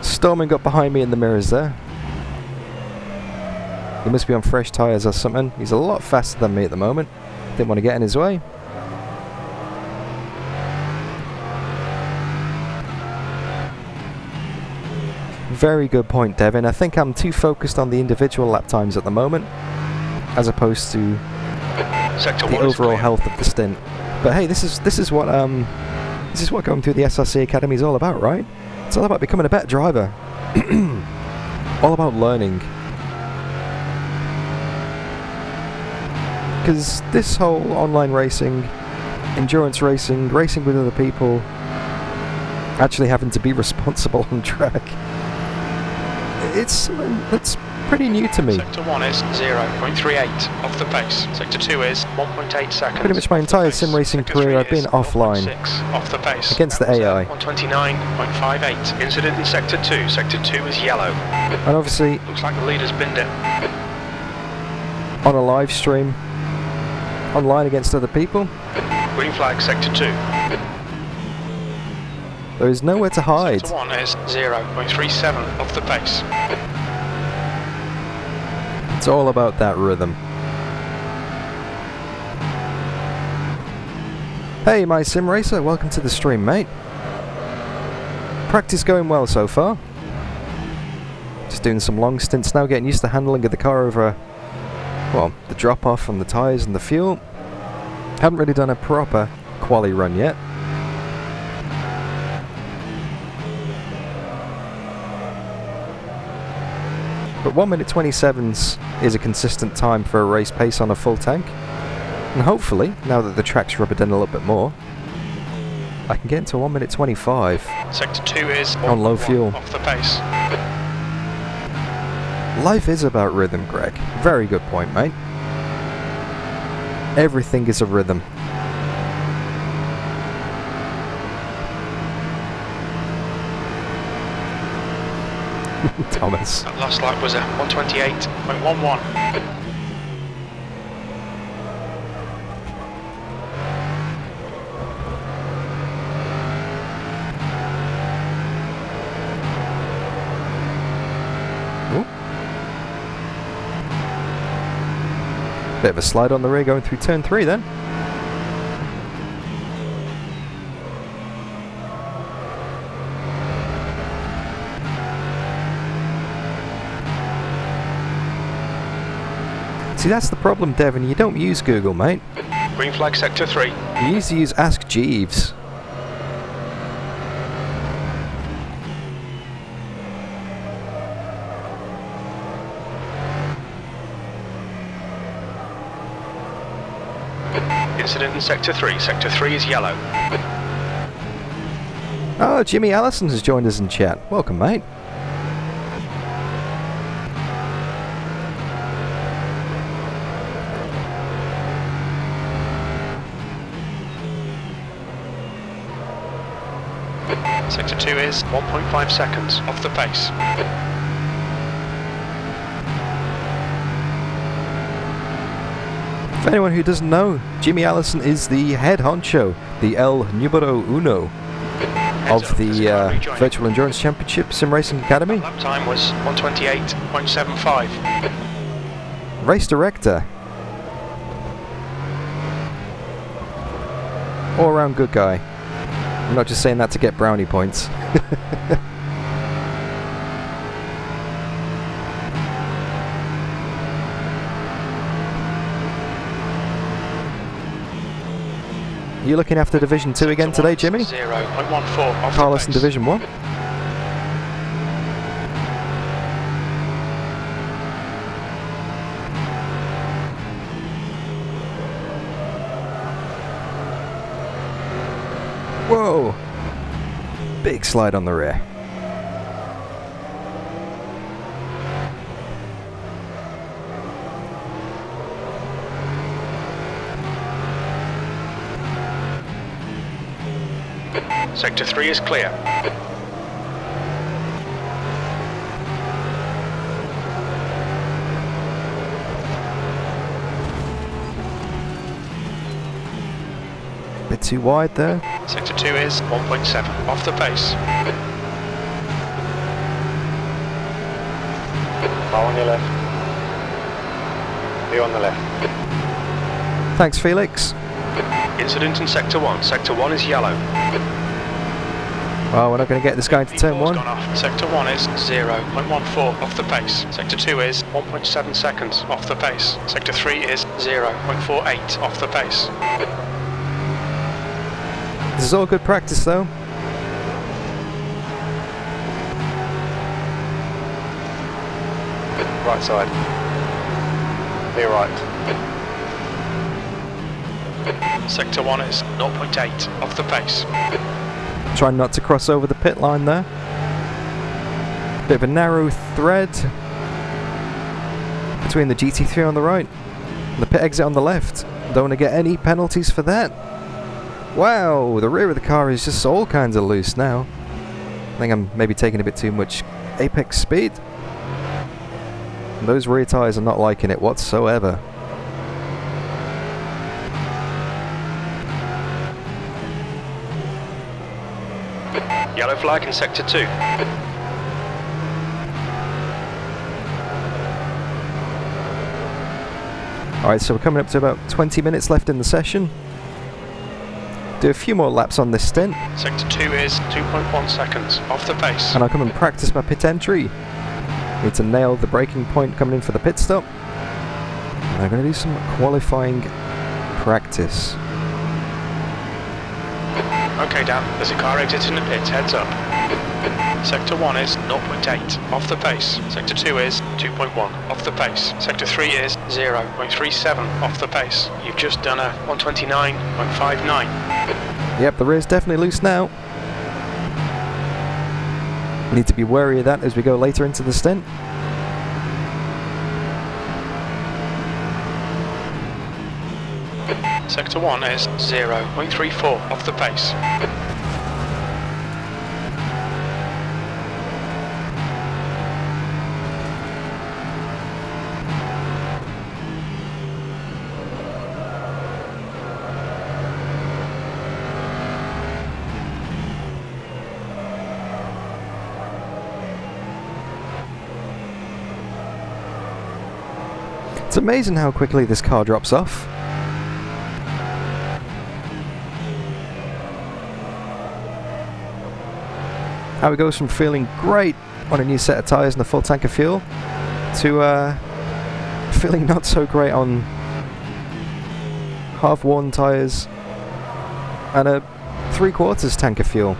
storming up behind me in the mirrors there. He must be on fresh tyres or something. He's a lot faster than me at the moment. Didn't want to get in his way. Very good point, Devin. I think I'm too focused on the individual lap times at the moment, as opposed to the overall health of the stint. But hey, this is what going through the SRC Academy is all about, right? It's all about becoming a better driver. All about learning. Because this whole online racing, endurance racing, racing with other people, actually having to be responsible on track, it's pretty new to me. Sector 1 is 0.38 off the pace. Sector 2 is 1.8 seconds. Pretty much my entire sim racing career I've been offline off the pace. against the AI. 129.58. Incident in Sector 2. Sector 2 is yellow. And obviously, Looks like the leader's binned it. on a live stream, online against other people, Green flag, Sector 2. there is nowhere to hide. Sector 1 is 0.37 off the pace. It's all about that rhythm. Hey, my sim racer, welcome to the stream, mate. Practice going well so far. Just doing some long stints now, getting used to handling of the car over, well, the drop off from the tyres and the fuel. Haven't really done a proper quali run yet. But 1 minute 27s is a consistent time for a race pace on a full tank. And hopefully, now that the track's rubbered in a little bit more, I can get into 1 minute 25 Sector 2 is on low fuel. off the pace. Life is about rhythm, Greg. Very good point, mate. Everything is a rhythm. Thomas. That last lap was a 128.11. Bit of a slide on the rear going through turn 3 then. See, that's the problem, Devon. You don't use Google, mate. Green flag sector 3. You used to use Ask Jeeves. Incident in sector 3. Sector 3 is yellow. Oh, Jimmy Allison has joined us in chat. Welcome, mate. Sector 2 is 1.5 seconds off the pace. For anyone who doesn't know, Jimmy Allison is the head honcho, the El Numero Uno of the Virtual Endurance Championship Sim Racing Academy. Lap time was 128.75. Race director. All around good guy. I'm not just saying that to get brownie points. You looking after Division 2 again today, Jimmy? 0.14 Carlos in Division 1? Whoa! Big slide on the rear. Sector 3 is clear. Bit too wide there. Sector 2 is 1.7 off the pace. Bar on your left. Be on the left. Thanks, Felix. Incident in Sector 1. Sector 1 is yellow. Well, we're not going to get this guy into turn 1. Gone off. Sector 1 is 0.14 off the pace. Sector 2 is 1.7 seconds off the pace. Sector 3 is 0.48 off the pace. This is all good practice, though. Right side. Be right. Sector 1 is 0.8 off the pace. Trying not to cross over the pit line there. Bit of a narrow thread between the GT3 on the right and the pit exit on the left. Don't want to get any penalties for that. Wow, the rear of the car is just all kinds of loose now. I think I'm maybe taking a bit too much apex speed. And those rear tyres are not liking it whatsoever. Yellow flag in Sector 2. Alright, so we're coming up to about 20 minutes left in the session. Do a few more laps on this stint. Sector 2 is 2.1 seconds off the pace. And I'll come and practice my pit entry. Need to nail the braking point coming in for the pit stop. And I'm going to do some qualifying practice. Okay, Dan, there's a car exiting the pits, heads up. Sector 1 is 0.8 off the pace. Sector 2 is 2.1 off the pace. Sector 3 is 0.37 off the pace. You've just done a 129.59. Yep, the rear's definitely loose now. We need to be wary of that as we go later into the stint. Sector 1 is 0.34 off the pace. It's amazing how quickly this car drops off. How it goes from feeling great on a new set of tyres and a full tank of fuel to feeling not so great on half-worn tyres and a 3/4 tank of fuel.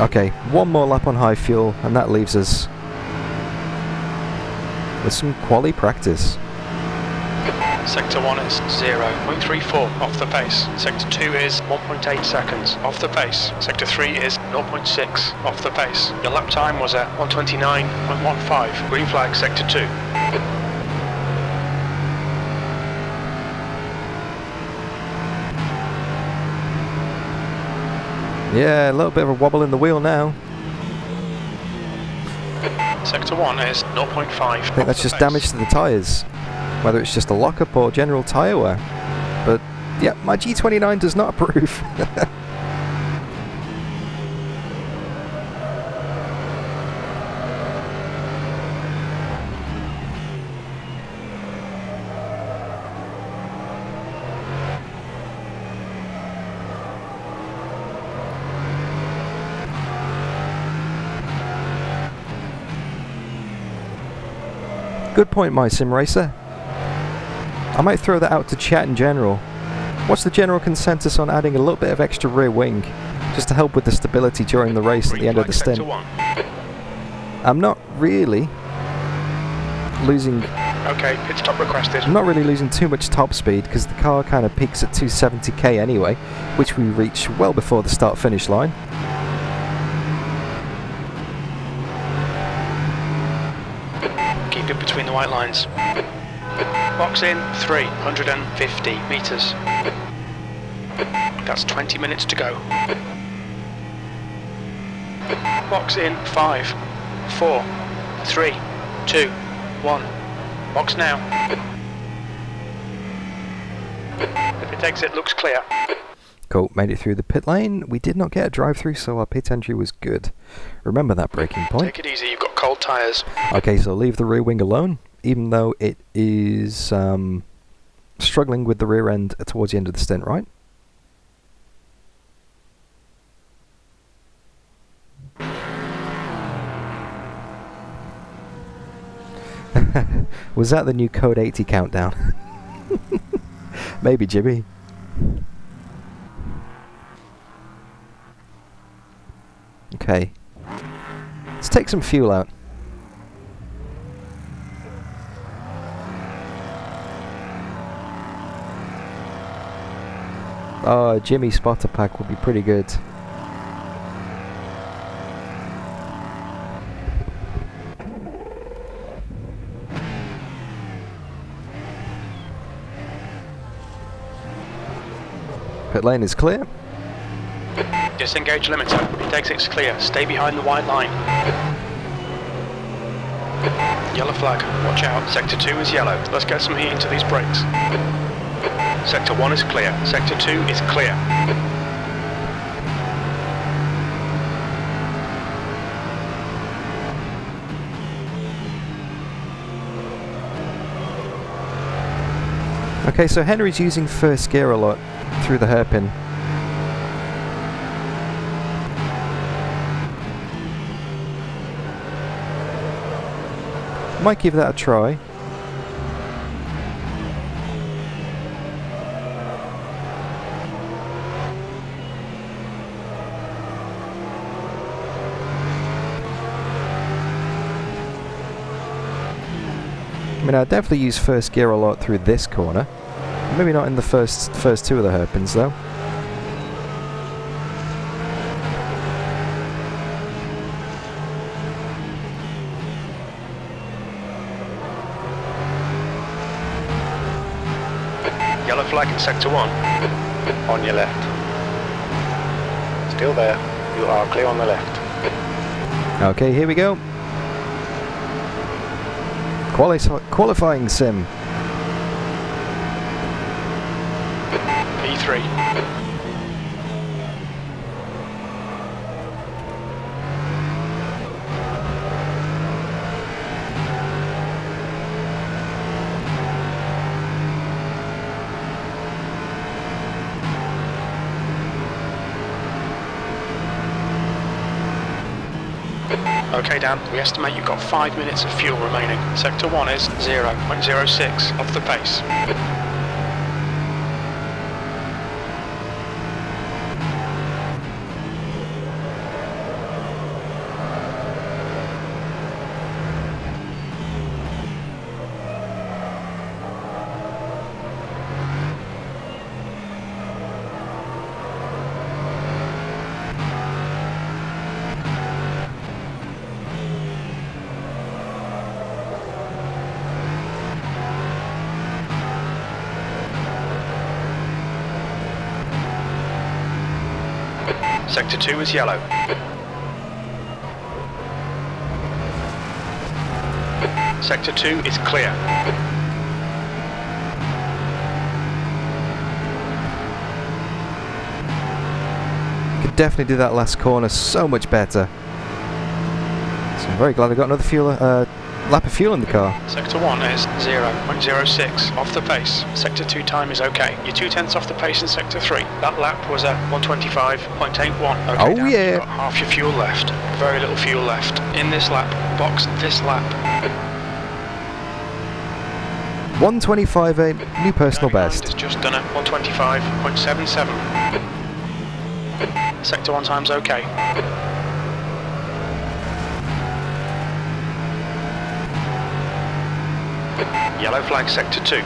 Okay, one more lap on high fuel and that leaves us with some quali practice. Sector 1 is 0.34 off the pace. Sector 2 is 1.8 seconds off the pace. Sector 3 is 0.6 off the pace. Your lap time was at 129.15. Green flag, Sector 2. Yeah, a little bit of a wobble in the wheel now. Sector 1 is 0.5. I think that's just damage to the tyres, whether it's just a lockup or general tyre wear. But yeah, my G29 does not approve. Good point, my sim racer. I might throw that out to chat in general. What's the general consensus on adding a little bit of extra rear wing, just to help with the stability during the race at the end of the stint? I'm not really losing... Okay, pit stop requested. I'm not really losing too much top speed, because the car kind of peaks at 270k anyway, which we reach well before the start-finish line. Keep it between the white lines. Box in 350 metres. That's 20 minutes to go. Box in 5, 4, 3, 2, 1. Box now. The pit exit looks clear. Cool, made it through the pit lane. We did not get a drive-through, so our pit entry was good. Remember that braking point. Take it easy, you've got cold tyres. Okay, so leave the rear wing alone, even though it is struggling with the rear end towards the end of the stint, right? Was that the new Code 80 countdown? Maybe, Jimmy. Okay. Let's take some fuel out. Oh, a Jimmy spotter pack would be pretty good. Pit lane is clear. Disengage limiter. Pit exit's clear. Stay behind the white line. Yellow flag. Watch out. Sector 2 is yellow. Let's get some heat into these brakes. Sector 1 is clear. Sector 2 is clear. Okay, so Henry's using first gear a lot through the hairpin. Might give that a try. mean, I definitely use first gear a lot through this corner. Maybe not in the first two of the hairpins though. Yellow flag in sector 1. On your left. Still there. You are clear on the left. Okay, here we go. Qualifying sim. P3. Okay, Dan, we estimate you've got 5 minutes of fuel remaining. Sector 1 is 0.06 off the pace. Sector 2 is yellow. Sector 2 is clear. Could definitely do that last corner so much better. So I'm very glad I got another lap of fuel in the car. Sector 1 is 0.06 off the pace. Sector 2 time is okay. You're 2/10 off the pace in Sector 3. That lap was a 125.81. Okay, Oh, Dan, yeah. you've got half your fuel left. Very little fuel left. In this lap, box this lap. 125.8, new personal best. It's just done a 125.77. Sector 1 time's okay. Yellow flag sector 2.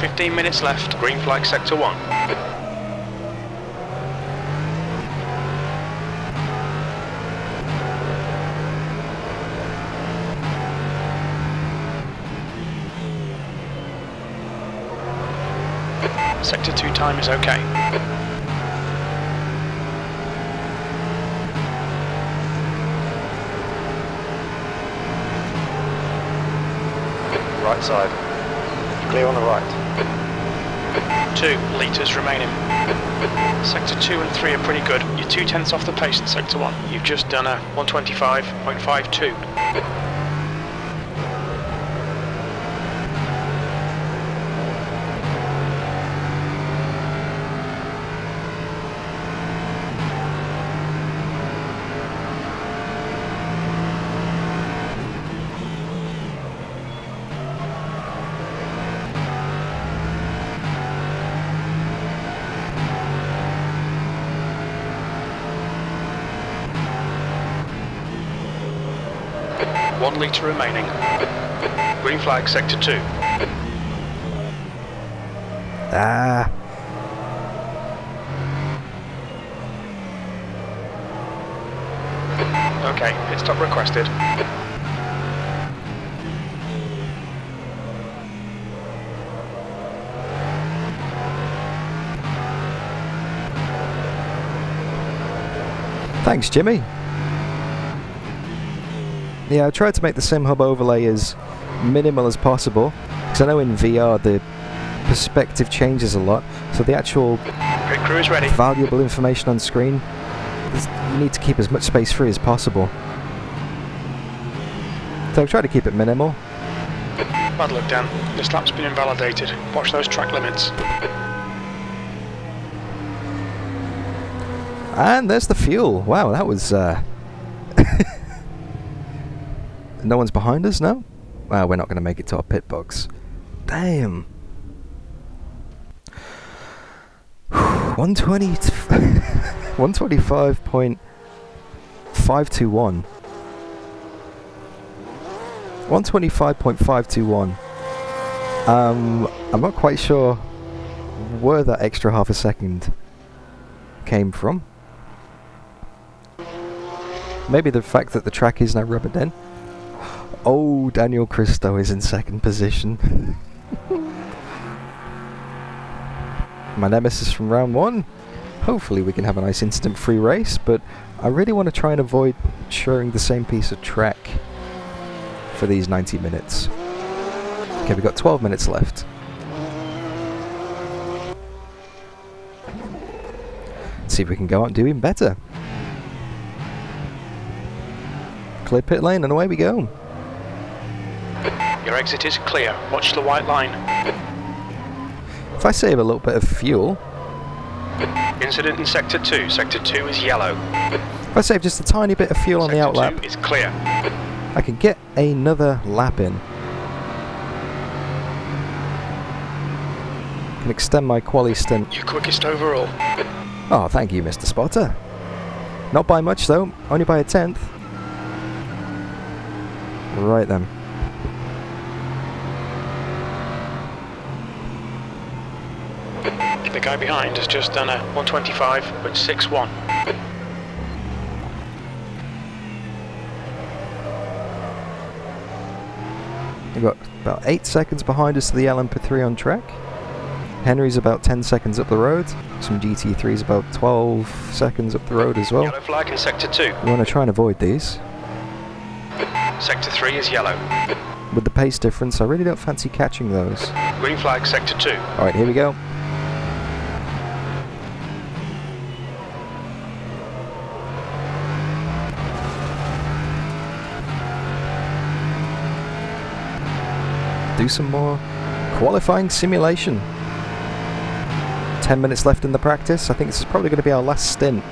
"15 minutes left, green flag sector 1. Sector 2 time is okay. Right side. Clear on the right. 2 litres remaining. Sector 2 and 3 are pretty good. You're 2/10 off the pace in sector 1. You've just done a 125.52. One litre remaining. Green flag sector 2. Ah. Okay, pit stop requested. Thanks, Jimmy. Yeah, I tried to make the sim hub overlay as minimal as possible, because I know in VR the perspective changes a lot, so the actual Pit crew is ready. valuable information on screen, you need to keep as much space free as possible. So I've tried to keep it minimal. Bad luck, Dan. This lap's been invalidated. Watch those track limits. And there's the fuel. Wow, that was No one's behind us, no? Well, we're not going to make it to our pit box. Damn. 125.521. 125.521. I'm not quite sure where that extra half a second came from. Maybe the fact that the track is now rubbered in. Oh, Daniel Christo is in second position. My nemesis from round 1. Hopefully we can have a nice incident-free race, but I really want to try and avoid sharing the same piece of track for these 90 minutes. Okay, we've got 12 minutes left. Let's see if we can go out and do even better. Clear pit lane and away we go. Your exit is clear. Watch the white line. If I save a little bit of fuel... Incident in Sector 2. Sector 2 is yellow. If I save just a tiny bit of fuel on the outlap... Sector 2 is clear. I can get another lap in. Can extend my quali stint. Your quickest overall. Oh, thank you, Mr. Spotter. Not by much though, only by a 10th. Right then. The guy behind has just done a 125.61. We've got about 8 seconds behind us to the LMP3 on track. Henry's about 10 seconds up the road. Some GT3's about 12 seconds up the road as well. Yellow flag in Sector 2. We want to try and avoid these. Sector 3 is yellow. With the pace difference, I really don't fancy catching those. Green flag, Sector 2. Alright, here we go. Do some more qualifying simulation. 10 minutes left in the practice. I think this is probably going to be our last stint.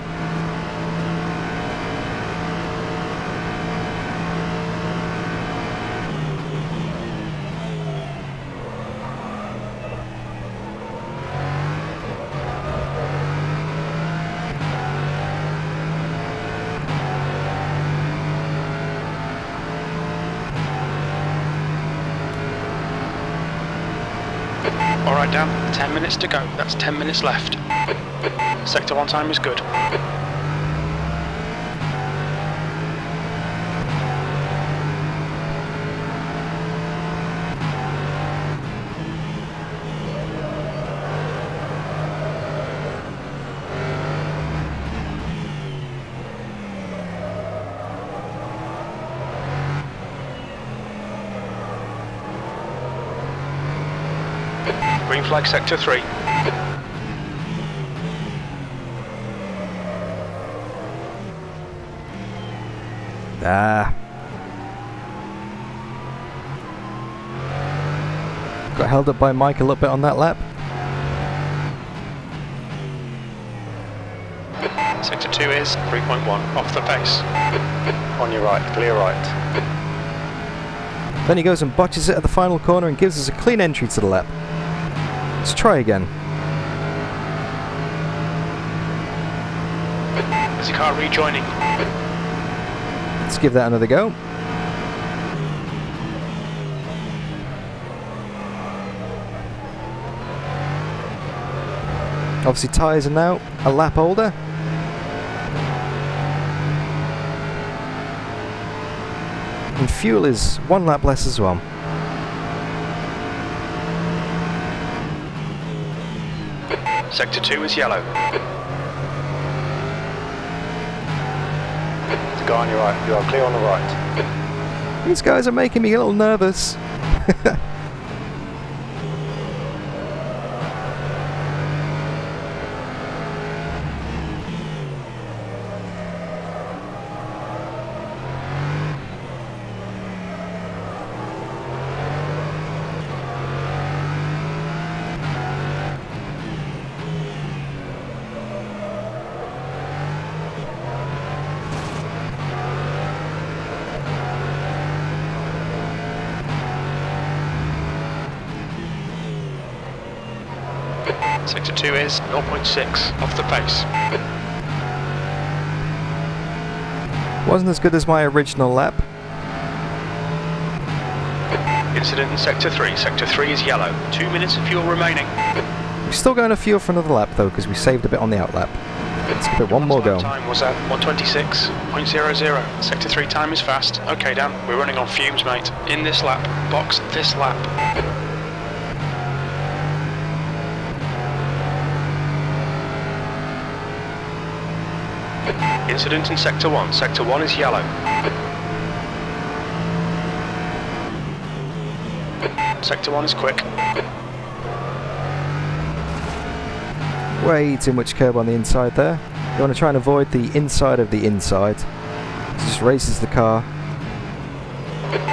Alright Dan, 10 minutes to go. That's 10 minutes left. Sector 1 time is good. Green flag, Sector 3. Got held up by Mike a little bit on that lap. Sector 2 is 3.1 off the pace. On your right, clear right. Then he goes and botches it at the final corner and gives us a clean entry to the lap. Let's try again. Is the car rejoining? Let's give that another go. Obviously tyres are now a lap older. And fuel is 1 lap less as well. Sector 2 is yellow. The guy on your right, you are clear on the right. These guys are making me a little nervous. Sector 2 is 0.6 off the pace. Wasn't as good as my original lap. Incident in Sector 3. Sector 3 is yellow. 2 minutes of fuel remaining. We're still going to fuel for another lap though, because we saved a bit on the outlap. Let's give it one more go. Time was at 126.00. Sector 3 time is fast. Okay, Dan, we're running on fumes, mate. In this lap, box this lap. Incident in Sector 1. Sector 1 is yellow. Sector 1 is quick. Way too much curb on the inside there. You want to try and avoid the inside of the inside. It just races the car.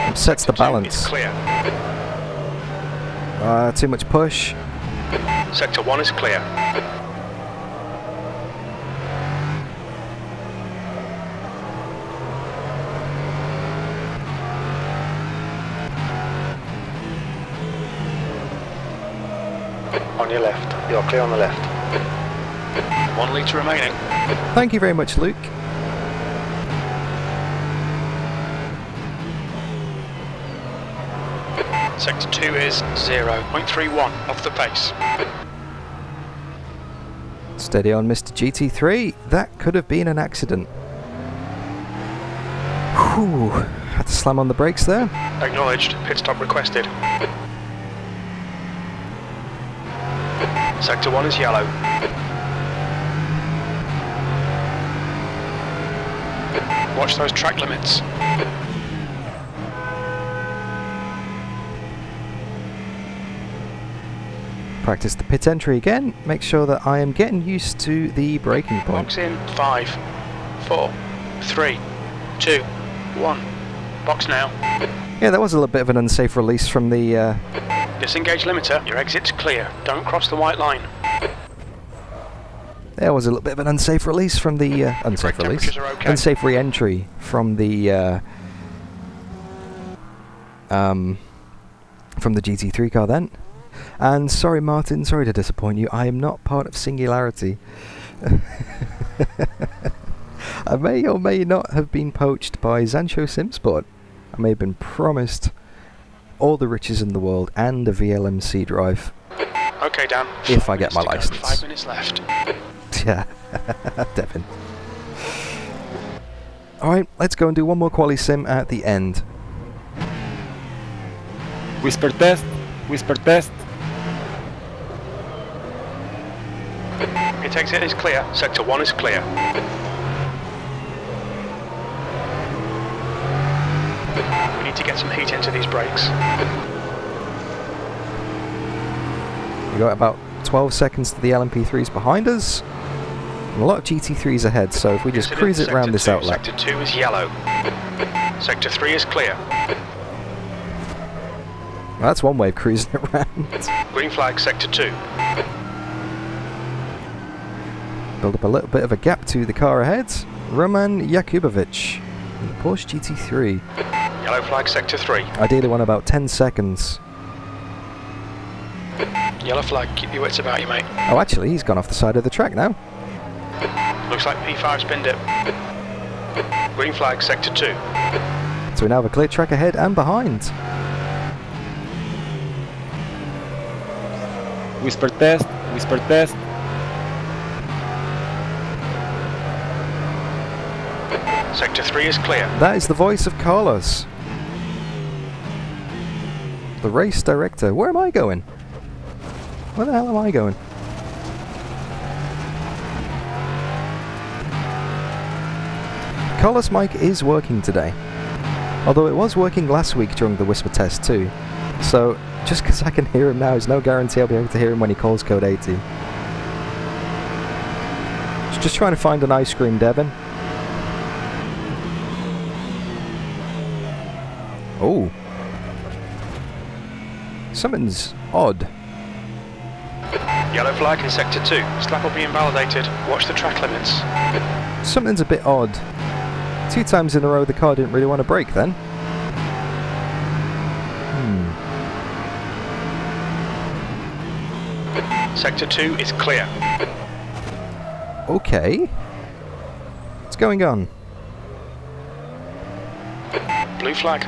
Upsets the balance. Clear. Too much push. Sector 1 is clear. On your left. You're clear on the left. 1 litre remaining. Thank you very much, Luke. Sector 2 is 0.31 off the pace. Steady on, Mr. GT3. That could have been an accident. Whew. Had to slam on the brakes there. Acknowledged. Pit stop requested. Sector 1 is yellow. Watch those track limits. Practice the pit entry again. Make sure that I am getting used to the braking point. Box in 5, 4, 3, 2, 1. Box now. Yeah, that was a little bit of an unsafe release from the... Disengage limiter. Your exit's clear. Don't cross the white line. There was a little bit of an unsafe release from the... unsafe Brake release? temperatures are okay. Unsafe re-entry from the... from the GT3 car then. And sorry Martin, sorry to disappoint you, I am not part of Singularity. I may or may not have been poached by Zancho Simsport. I may have been promised all the riches in the world and a VLMC drive. Okay, Dan. If I get my license. 5 minutes left. Yeah, Devin. Alright, let's go and do one more quali sim at the end. Whisper test. Whisper test. Pit exit is clear. Sector 1 is clear. We need to get some heat into these brakes. We got about 12 seconds to the LMP3s behind us. And a lot of GT3s ahead, so if we just cruise it around this outlap. Sector 2 is yellow. Sector 3 is clear. Well, that's one way of cruising it around. Green flag, Sector 2. Build up a little bit of a gap to the car ahead. Roman Jakubovic in the Porsche GT3. Yellow flag, Sector 3. Ideally want about 10 seconds. Yellow flag, keep your wits about you, mate. Oh, actually, he's gone off the side of the track now. Looks like P5 spinned it. Green flag, Sector 2. So we now have a clear track ahead and behind. Whisper test. Whisper test. Sector 3 is clear. That is the voice of Carlos, the race director. Where am I going? Where the hell am I going? Carlos' mic is working today, although it was working last week during the whisper test too. So just because I can hear him now is no guarantee I'll be able to hear him when he calls code 80. Just trying to find an ice cream, Devin. Oh. Something's odd. Yellow flag in Sector 2. Slap will be invalidated. Watch the track limits. Something's a bit odd. 2 times in a row the car didn't really want to brake then. Sector 2 is clear. Okay. What's going on? Blue flag.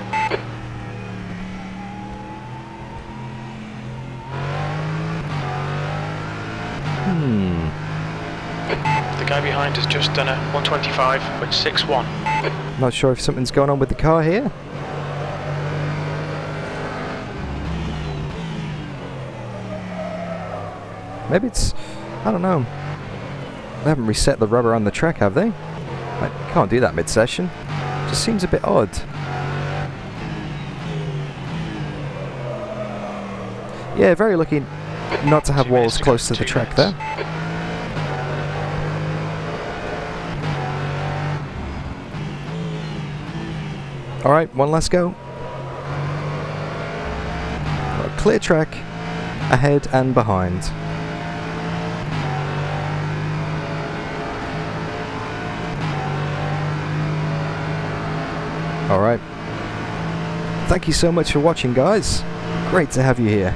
The guy behind has just done a 125.61. Not sure if something's going on with the car here. Maybe it's... I don't know. They haven't reset the rubber on the track, have they? I can't do that mid-session. Just seems a bit odd. Yeah, very lucky not to have walls close to the track there. Alright, one last go. Got a clear track ahead and behind. Alright. Thank you so much for watching, guys. Great to have you here.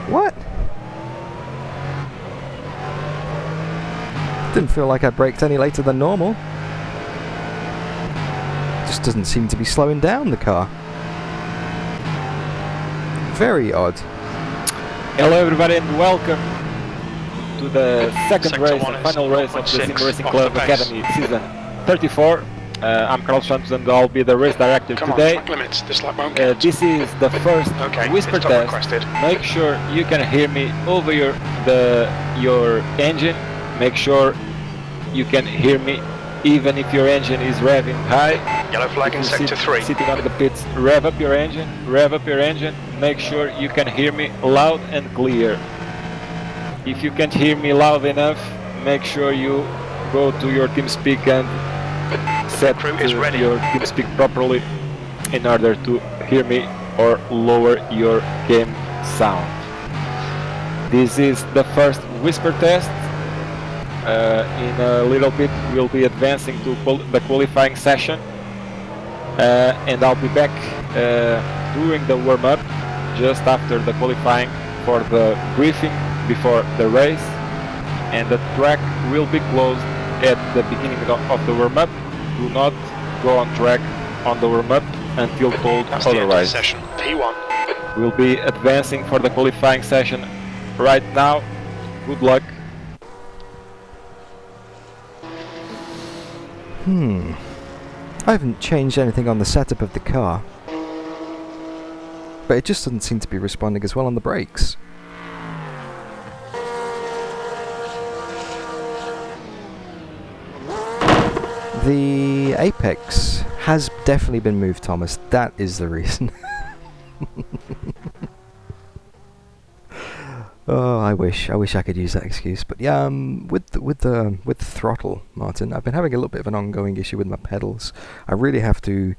What? Didn't feel like I braked any later than normal. Just doesn't seem to be slowing down the car. Very odd. Hello everybody and welcome to the second race and final race of the Sim Racing Club Academy season 34. I'm Carlos Santos and I'll be the race director today. Track limits. This lap won't count. This is the first whisper test. Requested. Make sure you can hear me over your engine. Make sure you can hear me even if your engine is revving high. Yellow flag in sector 3. Sitting on the pits, rev up your engine, make sure you can hear me loud and clear. If you can't hear me loud enough, make sure you go to your TeamSpeak and set your TeamSpeak properly in order to hear me or lower your game sound. This is the first whisper test. In a little bit we'll be advancing to the qualifying session, and I'll be back during the warm-up just after the qualifying for the briefing before the race, and the track will be closed at the beginning of the warm-up. Do not go on track on the warm-up until told otherwise. Session P1. We'll be advancing for the qualifying session right now. Good luck. I haven't changed anything on the setup of the car, but it just doesn't seem to be responding as well on the brakes. The apex has definitely been moved, Thomas. That is the reason. Oh, I wish I could use that excuse. But yeah, with the throttle, Martin, I've been having a little bit of an ongoing issue with my pedals. I really have to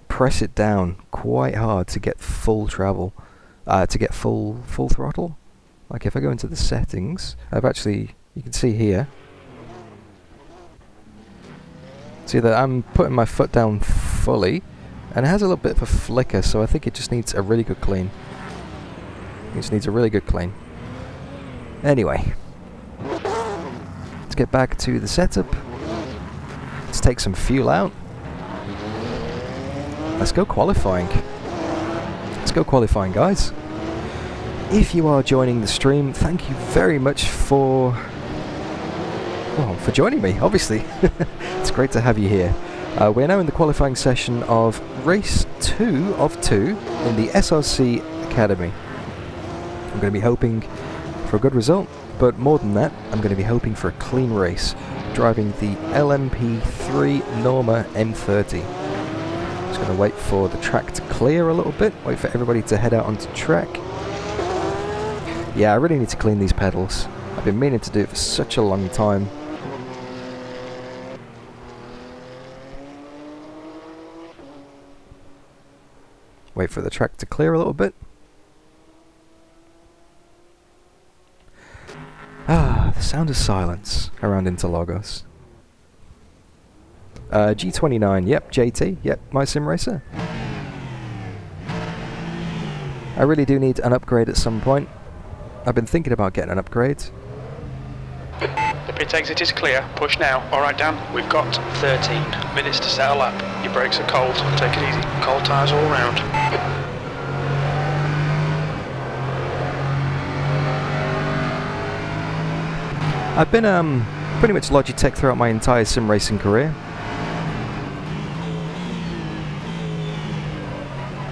press it down quite hard to get full travel, to get full throttle. Like if I go into the settings, you can see here. See that I'm putting my foot down fully, and it has a little bit of a flicker. So I think it just needs a really good clean. It just needs a really good clean. Anyway, let's get back to the setup. Let's take some fuel out. Let's go qualifying. Let's go qualifying, guys. If you are joining the stream, thank you very much for joining me, obviously. It's great to have you here. We're now in the qualifying session of race 2 of 2 in the SRC Academy. I'm going to be hoping for a good result, but more than that, I'm going to be hoping for a clean race, driving the LMP3 Norma M30. Just going to wait for the track to clear a little bit, wait for everybody to head out onto track. Yeah, I really need to clean these pedals. I've been meaning to do it for such a long time. Wait for the track to clear a little bit. Ah, the sound of silence around Interlagos. G29, yep, JT, yep, my sim racer. I really do need an upgrade at some point. I've been thinking about getting an upgrade. The pit exit is clear. Push now. Alright, Dan, we've got 13 minutes to set a lap. Your brakes are cold. Take it easy. Cold tyres all round. I've been pretty much Logitech throughout my entire sim racing career.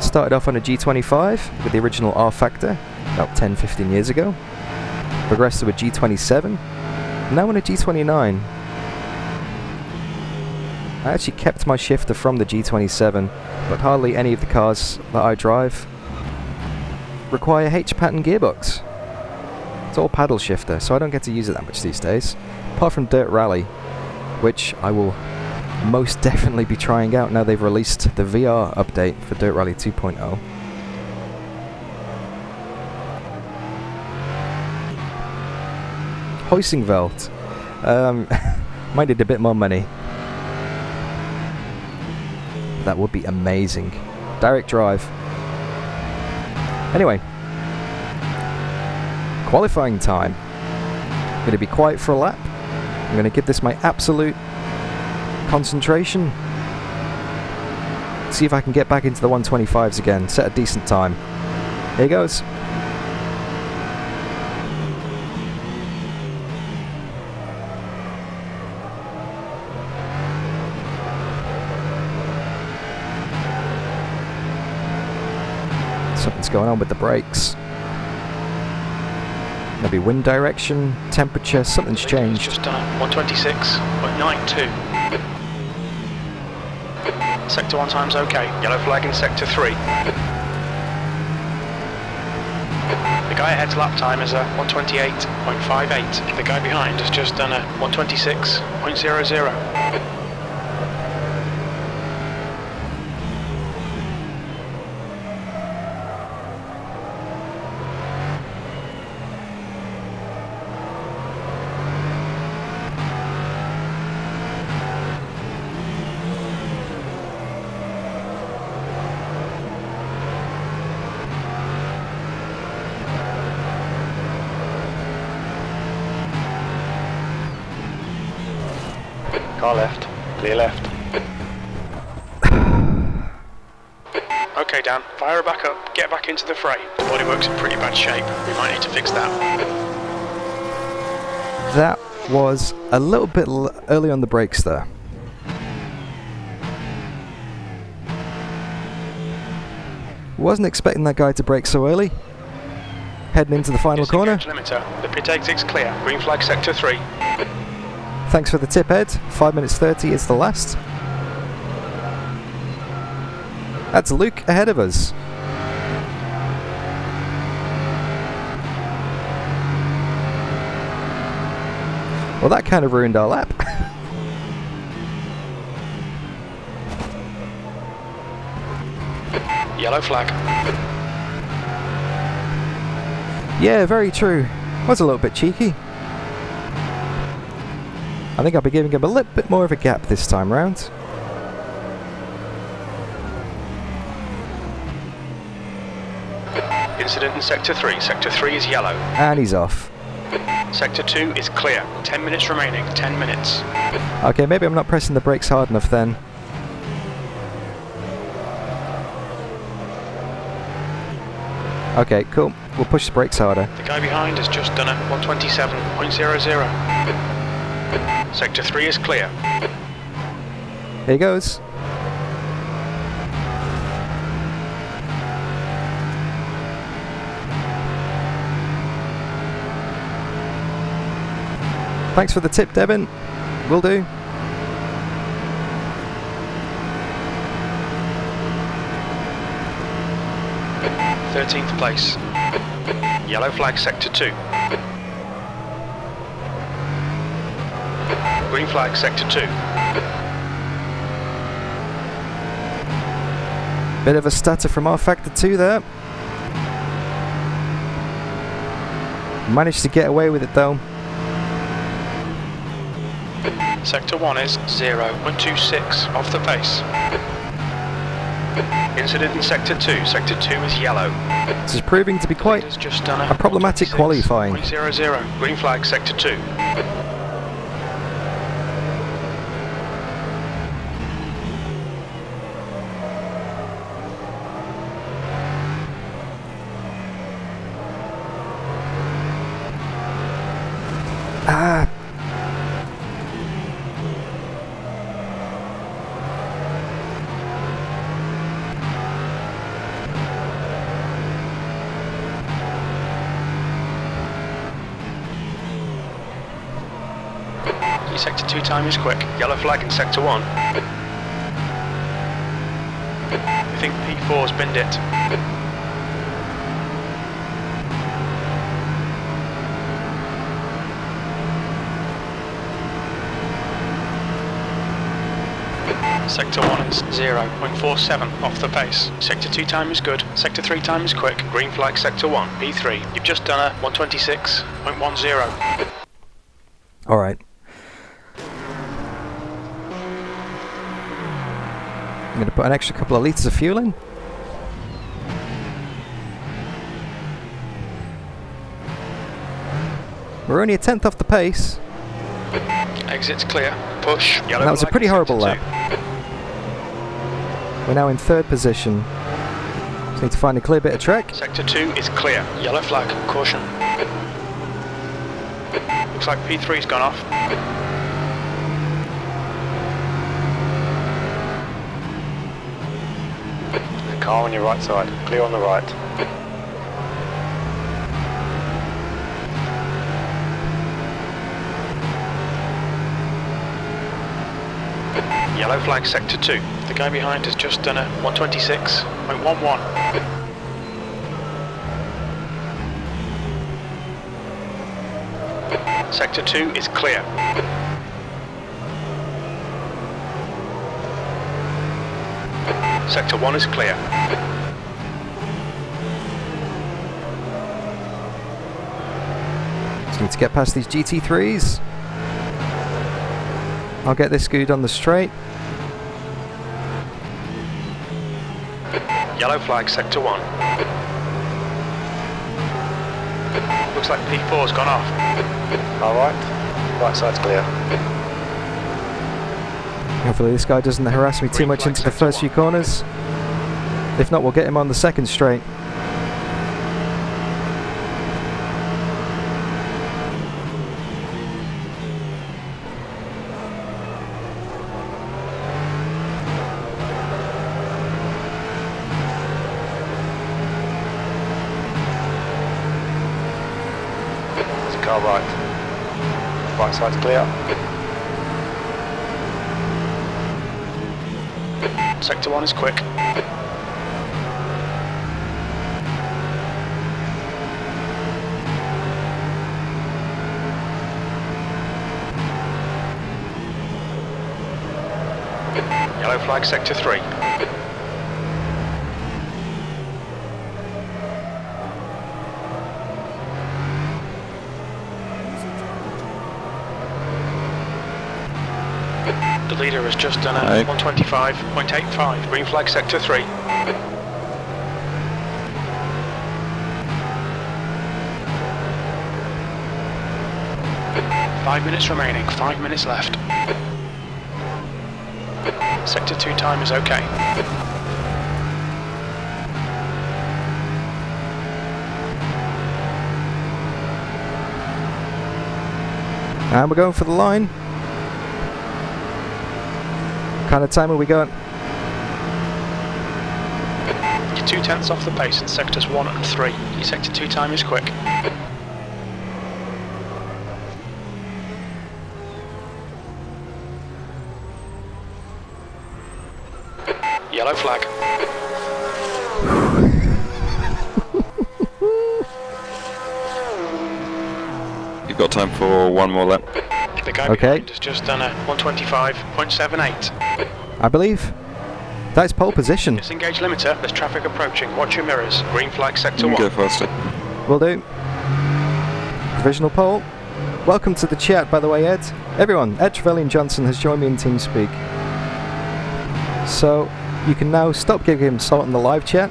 Started off on a G25 with the original rFactor about 10-15 years ago. Progressed to a G27, now on a G29. I actually kept my shifter from the G27, but hardly any of the cars that I drive require H-pattern gearbox. It's all paddle shifter, so I don't get to use it that much these days, apart from Dirt Rally, which I will most definitely be trying out now they've released the VR update for Dirt Rally 2.0. Hoisting Veld. Might need a bit more money. That would be amazing. Direct drive. Anyway. Qualifying time. I'm going to be quiet for a lap. I'm going to give this my absolute concentration. See if I can get back into the 125s again. Set a decent time. Here goes. Something's going on with the brakes. Maybe wind direction, temperature, something's changed. Just done 126.92. Sector 1 time's okay. Yellow flag in sector 3. The guy ahead's lap time is a 128.58. The guy behind has just done a 126.00. Car left. Clear left. Okay, Dan, fire her back up, get back into the fray. The bodywork's in pretty bad shape. We might need to fix that. That was a little bit early on the brakes there. Wasn't expecting that guy to brake so early. Heading into the final corner. Limiter. The pit exit's clear. Green flag sector 3. Thanks for the tip, Ed. 5 minutes 30 is the last. That's Luke ahead of us. Well, that kind of ruined our lap. Yellow flag. Yeah, very true. Was a little bit cheeky. I think I'll be giving him a little bit more of a gap this time round. Incident in sector 3. Sector 3 is yellow. And he's off. Sector 2 is clear. 10 minutes remaining. 10 minutes. Okay, maybe I'm not pressing the brakes hard enough then. Okay, cool. We'll push the brakes harder. The guy behind has just done a 127.00. Sector 3 is clear. Here he goes. Thanks for the tip, Devin. Will do. th place. Yellow flag sector 2. Green flag sector 2. Bit of a stutter from rFactor 2 there. Managed to get away with it though. Sector 1 is 0.26 off the pace. Incident in Sector 2. Sector 2 is yellow. This is proving to be quite Leader's just done a problematic qualifying. 126.00. Green flag, Sector 2. Ah. Your Sector 2 time is quick. Yellow flag in Sector 1. I think P4's binned it. Sector 1 is 0.47 off the pace. Sector 2 time is good. Sector 3 time is quick. Green flag Sector 1, P3. You've just done a 126.10. Alright. I'm going to put an extra couple of litres of fuel in. We're only a tenth off the pace. Exit's clear. Push. Yellow That was a flag pretty in horrible Sector lap. We're now in third position. Just need to find a clear bit of track. 2. Sector 2 is clear. Yellow flag. Caution. Looks like P3's gone off. The car on your right side. Clear on the right. Yellow flag Sector 2. The guy behind has just done a 126.11. Sector 2 is clear. Sector 1 is clear. Just need to get past these GT3s. I'll get this good on the straight. Yellow flag Sector 1. Looks like P4's gone off. Alright. Right side's clear. Hopefully this guy doesn't harass me too much into the first few corners. If not, we'll get him on the second straight. Car right. Right side's clear. Sector 1 is quick. Yellow flag Sector 3. The leader has just done a 125.85. Green flag Sector 3. Five minutes remaining, 5 minutes left. Sector 2 time is okay. And we're going for the line. What kind of time are we going? You're 2/10 off the pace in Sectors 1 and 3. Your Sector 2 time is quick. Yellow flag. You've got time for one more lap. The guy Okay. behind has just done a 125.78. I believe that's pole position. Disengage limiter, there's traffic approaching. Watch your mirrors. Green flag Sector 1. Go faster. Will do. Provisional pole. Welcome to the chat, by the way, Ed. Everyone, Ed Trevelyan Johnson has joined me in TeamSpeak. So, You can now stop giving him salt in the live chat.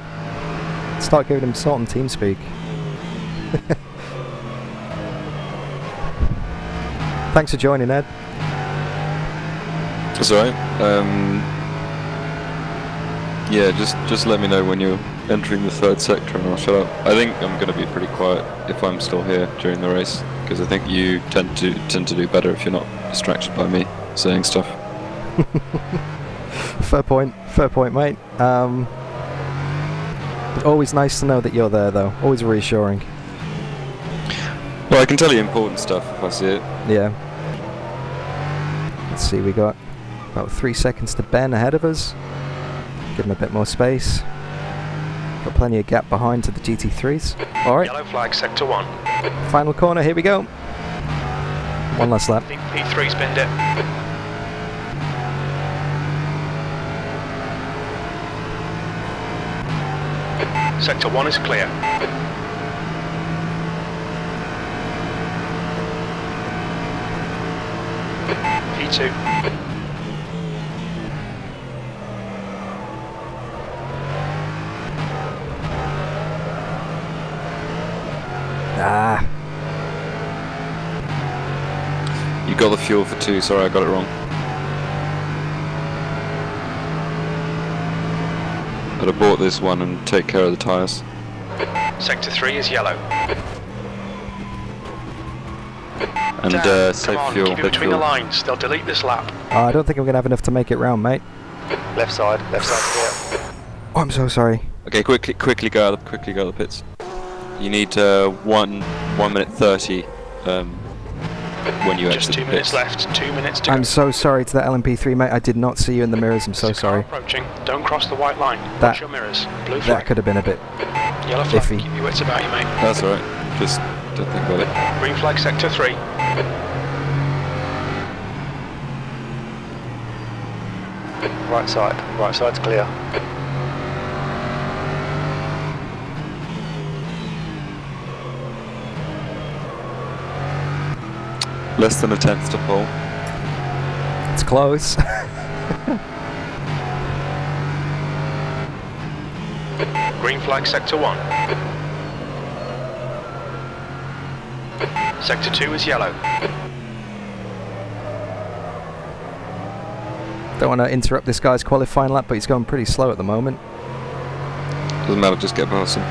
Start giving him salt in TeamSpeak. Thanks for joining, Ed. That's alright. Yeah, just let me know when you're entering the third sector and I'll shut up. I think I'm going to be pretty quiet if I'm still here during the race, because I think you tend to do better if you're not distracted by me saying stuff. Fair point, mate. Always nice to know that you're there, though. Always reassuring. Well, I can tell you important stuff if I see it. Yeah. Let's see, we got about 3 seconds to Ben ahead of us. Give him a bit more space. Got plenty of gap behind to the GT3s. Alright. Yellow flag, sector 1. Final corner, here we go. One last lap. P3 spinned it. Sector 1 is clear. P2. Ah. You got the fuel for 2, sorry I got it wrong. I'd have bought this one and take care of the tyres. Sector 3 is yellow. And Dan, save come on, fuel, keep it big between fuel. the lines. They'll delete this lap. I don't think I'm going to have enough to make it round, mate. Left side clear. Oh, I'm so sorry. Okay, quickly go out of the pits. You need 1 minute 30 when you Just exit 2 the minutes pits. left. 2 minutes to I'm go. so sorry to that LMP3, mate. I did not see you in the mirrors. I'm so There's a car sorry. approaching. Don't cross the white line. That- Watch your mirrors. Blue That flag. could have been a bit Yellow flag. iffy. Keep your wits about you, mate. That's alright, just don't think about it. Green flag, sector 3. Right side's clear. Less than a tenth to pole. It's close. Green flag, sector 1. Sector 2 is yellow. Don't want to interrupt this guy's qualifying lap, but he's going pretty slow at the moment. Doesn't matter, just get past him.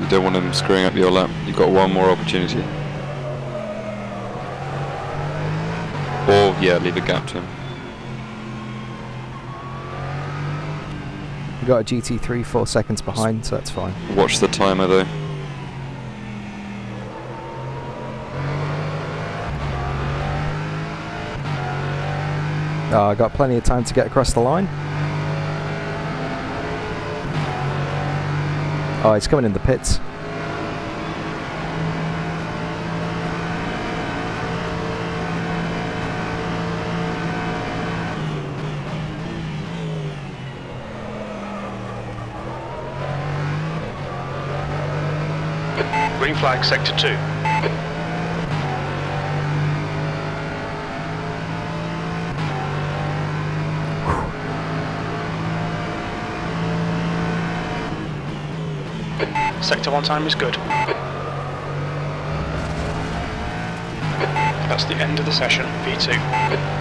You don't want him screwing up your lap. You've got one more opportunity. Or, yeah, leave a gap to him. We got a GT3 4 seconds behind, so that's fine. Watch the timer though. I got plenty of time to get across the line. Oh, he's coming in the pits. Green flag, sector 2. Sector 1 time is good. That's the end of the session, V2.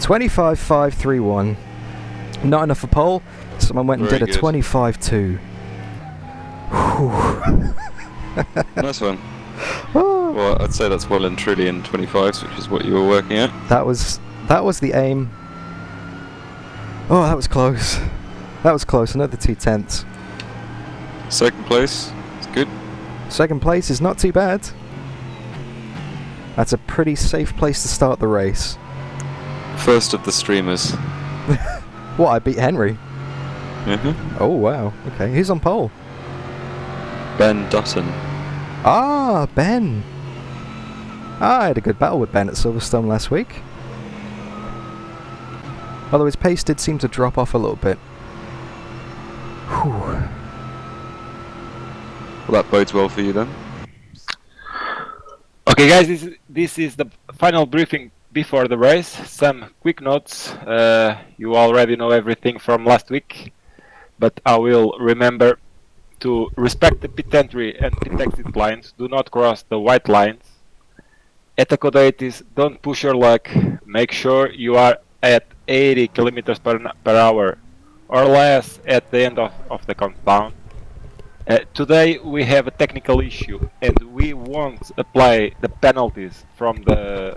$25,531. Not enough for pole. Someone went and Very did a good. 25.2. Nice one. Well, I'd say that's well and truly in 25s, which is what you were working at. That was the aim. Oh, that was close. That was close. Another 2/10. Second place, it's good. Second place is not too bad. That's a pretty safe place to start the race. First of the streamers. What, I beat Henry? Mm-hmm. Oh, wow. Okay, who's on pole? Ben Dutton. Ah, Ben. I had a good battle with Ben at Silverstone last week. Although his pace did seem to drop off a little bit. Whew. Well, that bodes well for you then. Okay, guys, this is the final briefing before the race. Some quick notes. You already know everything from last week, but I will remember to respect the pit entry and pit exit lines. Do not cross the white lines. At the Codeitis, don't push your luck. Make sure you are at 80 kilometers per hour or less at the end of the countdown. Today we have a technical issue and we won't apply the penalties from the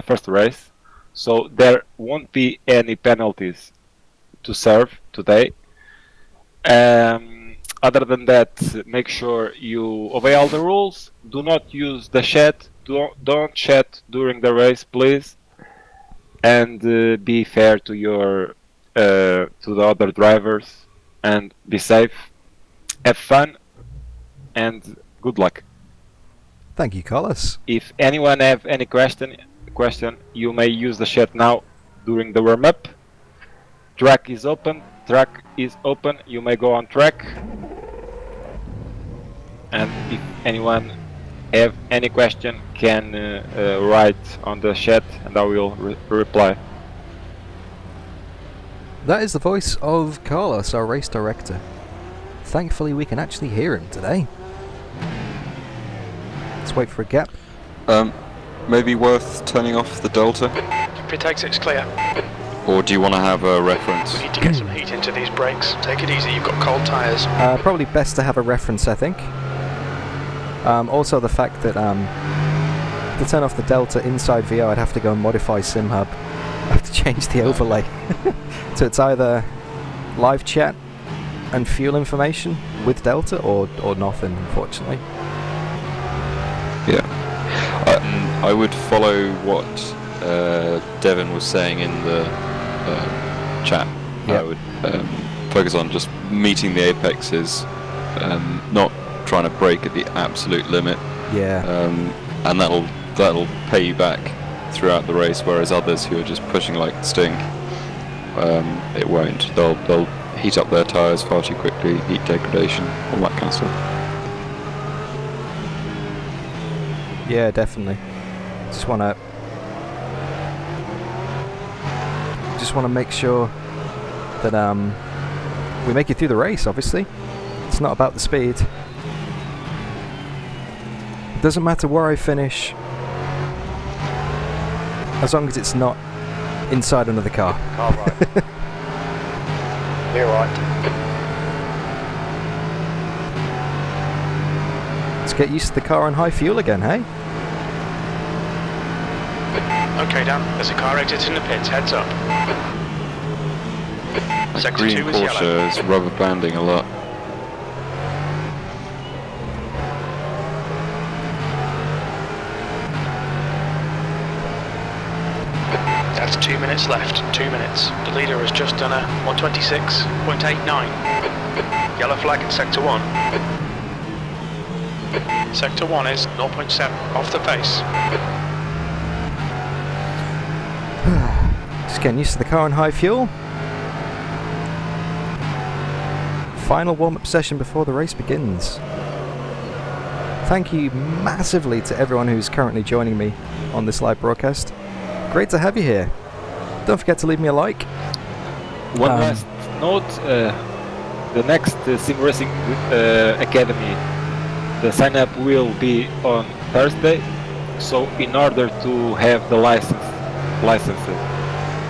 first race, so there won't be any penalties to serve today. Other than that, make sure you obey all the rules. Do not use the chat. Don't chat during the race, please, and be fair to your to the other drivers and be safe. Have fun and good luck. Thank you, Carlos. If anyone have any question, you may use the chat now during the warm-up. Track is open. You may go on track. And if anyone have any question, can write on the chat, and I will reply. That is the voice of Carlos, our race director. Thankfully, we can actually hear him today. Let's wait for a gap. Maybe worth turning off the Delta? Pit exit's clear. Or do you want to have a reference? We need to get some heat into these brakes. Take it easy, you've got cold tyres. Probably best to have a reference, I think. Also the fact that to turn off the Delta inside VO, I'd have to go and modify SimHub. I have to change the overlay. So it's either live chat and fuel information with Delta or nothing, unfortunately. Yeah. I would follow what Devin was saying in the chat. Yep. I would focus on just meeting the apexes, not trying to brake at the absolute limit. Yeah. And that'll pay you back throughout the race, whereas others who are just pushing like stink, it won't. They'll heat up their tyres far too quickly, heat degradation, all that kind of stuff. Yeah, definitely. Just want to make sure that we make it through the race. Obviously, it's not about the speed. It doesn't matter where I finish, as long as it's not inside another car. Car right. Clear right. Let's get used to the car on high fuel again, hey? Okay, Dan, there's a car exiting the pits, heads up. That Sector green 2 is yellow. Porsche is rubber banding a lot. That's 2 minutes left, 2 minutes. The leader has just done a 126.89. Yellow flag in Sector 1. Sector 1 is 0.7 off the pace. Just getting used to the car on high fuel. Final warm-up session before the race begins. Thank you massively to everyone who's currently joining me on this live broadcast. Great to have you here. Don't forget to leave me a like. One last note, the next Sim Racing Academy, the sign-up will be on Thursday, so in order to have the licenses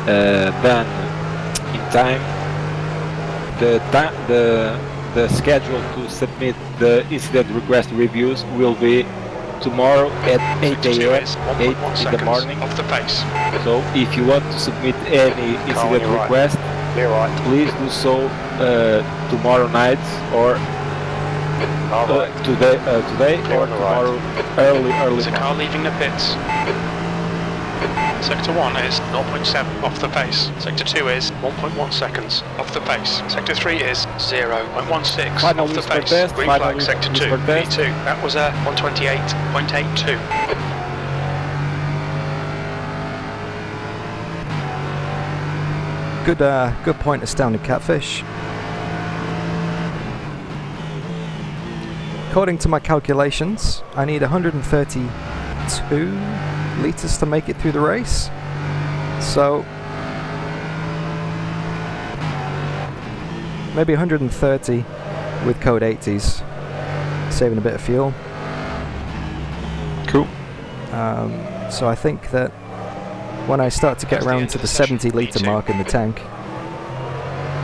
done in time. The schedule to submit the incident request reviews will be tomorrow at 8 Sector 2 a.m. is 8 1.1 in seconds the morning. off the pace. So if you want to submit any incident you're right. request, Clear right. please do so tomorrow night or Car right. today Clear or on the right. tomorrow early There's a morning. car leaving the pits. Sector 1 is 0.7 off the pace. Sector 2 is 1.1 seconds off the pace. Sector 3 is 0.16 Final off the whisper pace. test, Green final flag, Sector 2, whisper test. V2. That was a 128.82. Good point, Astounded Catfish. According to my calculations, I need 132 litres to make it through the race. So maybe 130 with code 80s, saving a bit of fuel. Cool. So I think that when I start to get That's the around end to of the the session. 70 litre V2. mark in the tank,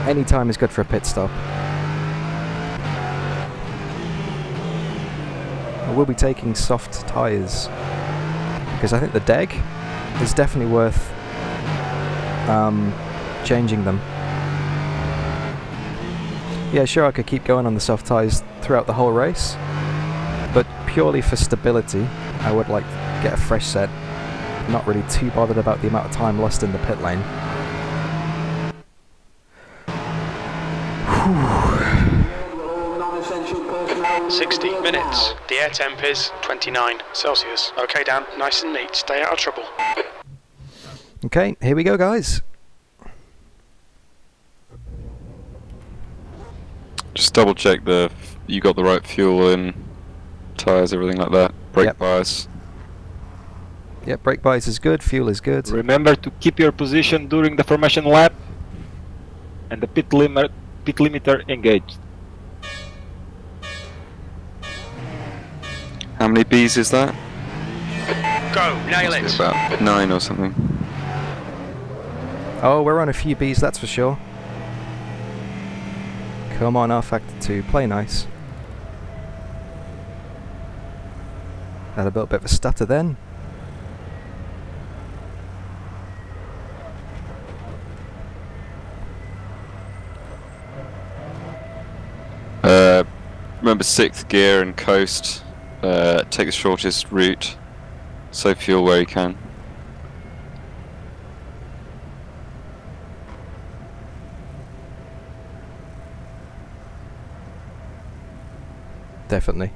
any time is good for a pit stop. I will be taking soft tyres because I think the DEG is definitely worth changing them. Yeah, sure, I could keep going on the soft tyres throughout the whole race, but purely for stability, I would like to get a fresh set. Not really too bothered about the amount of time lost in the pit lane. 60 minutes. The air temp is 29 Celsius. Okay, Dan, nice and neat. Stay out of trouble. Okay, here we go, guys. Just double check you got the right fuel in, tyres, everything like that. Brake Yep. bias. Yep, brake bias is good, fuel is good. Remember to keep your position during the formation lap and the pit limiter engaged. How many Bs is that? Go, nail Must it. be about 9 or something. Oh, we're on a few Bs, that's for sure. Come on, rFactor 2, play nice. Had a little bit of a stutter then. Remember 6th gear and coast. Take the shortest route. Save fuel where you can. Definitely.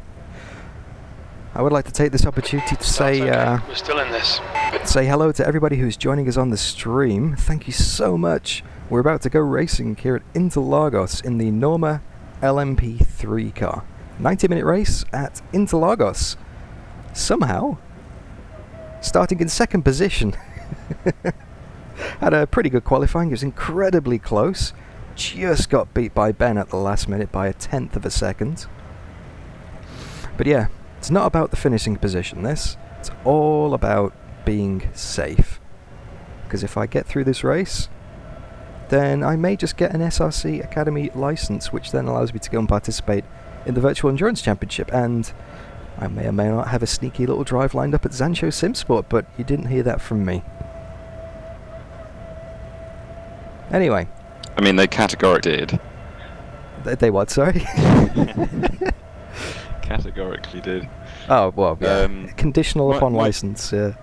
I would like to take this opportunity to say We're still in this. say hello to everybody who's joining us on the stream. Thank you so much. We're about to go racing here at Interlagos in the Norma LMP3 car. 90-minute race at Interlagos. Somehow, starting in second position. Had a pretty good qualifying. It was incredibly close. Just got beat by Ben at the last minute by 1/10 of a second. But yeah, it's not about the finishing position, this. It's all about being safe. Because if I get through this race, then I may just get an SRC Academy license, which then allows me to go and participate in the Virtual Endurance Championship, and I may or may not have a sneaky little drive lined up at Zancho Simsport, but you didn't hear that from me. Anyway. I mean, they categorically did. They what, sorry? Categorically did. Oh, well, yeah. Conditional my- upon my- license, yeah.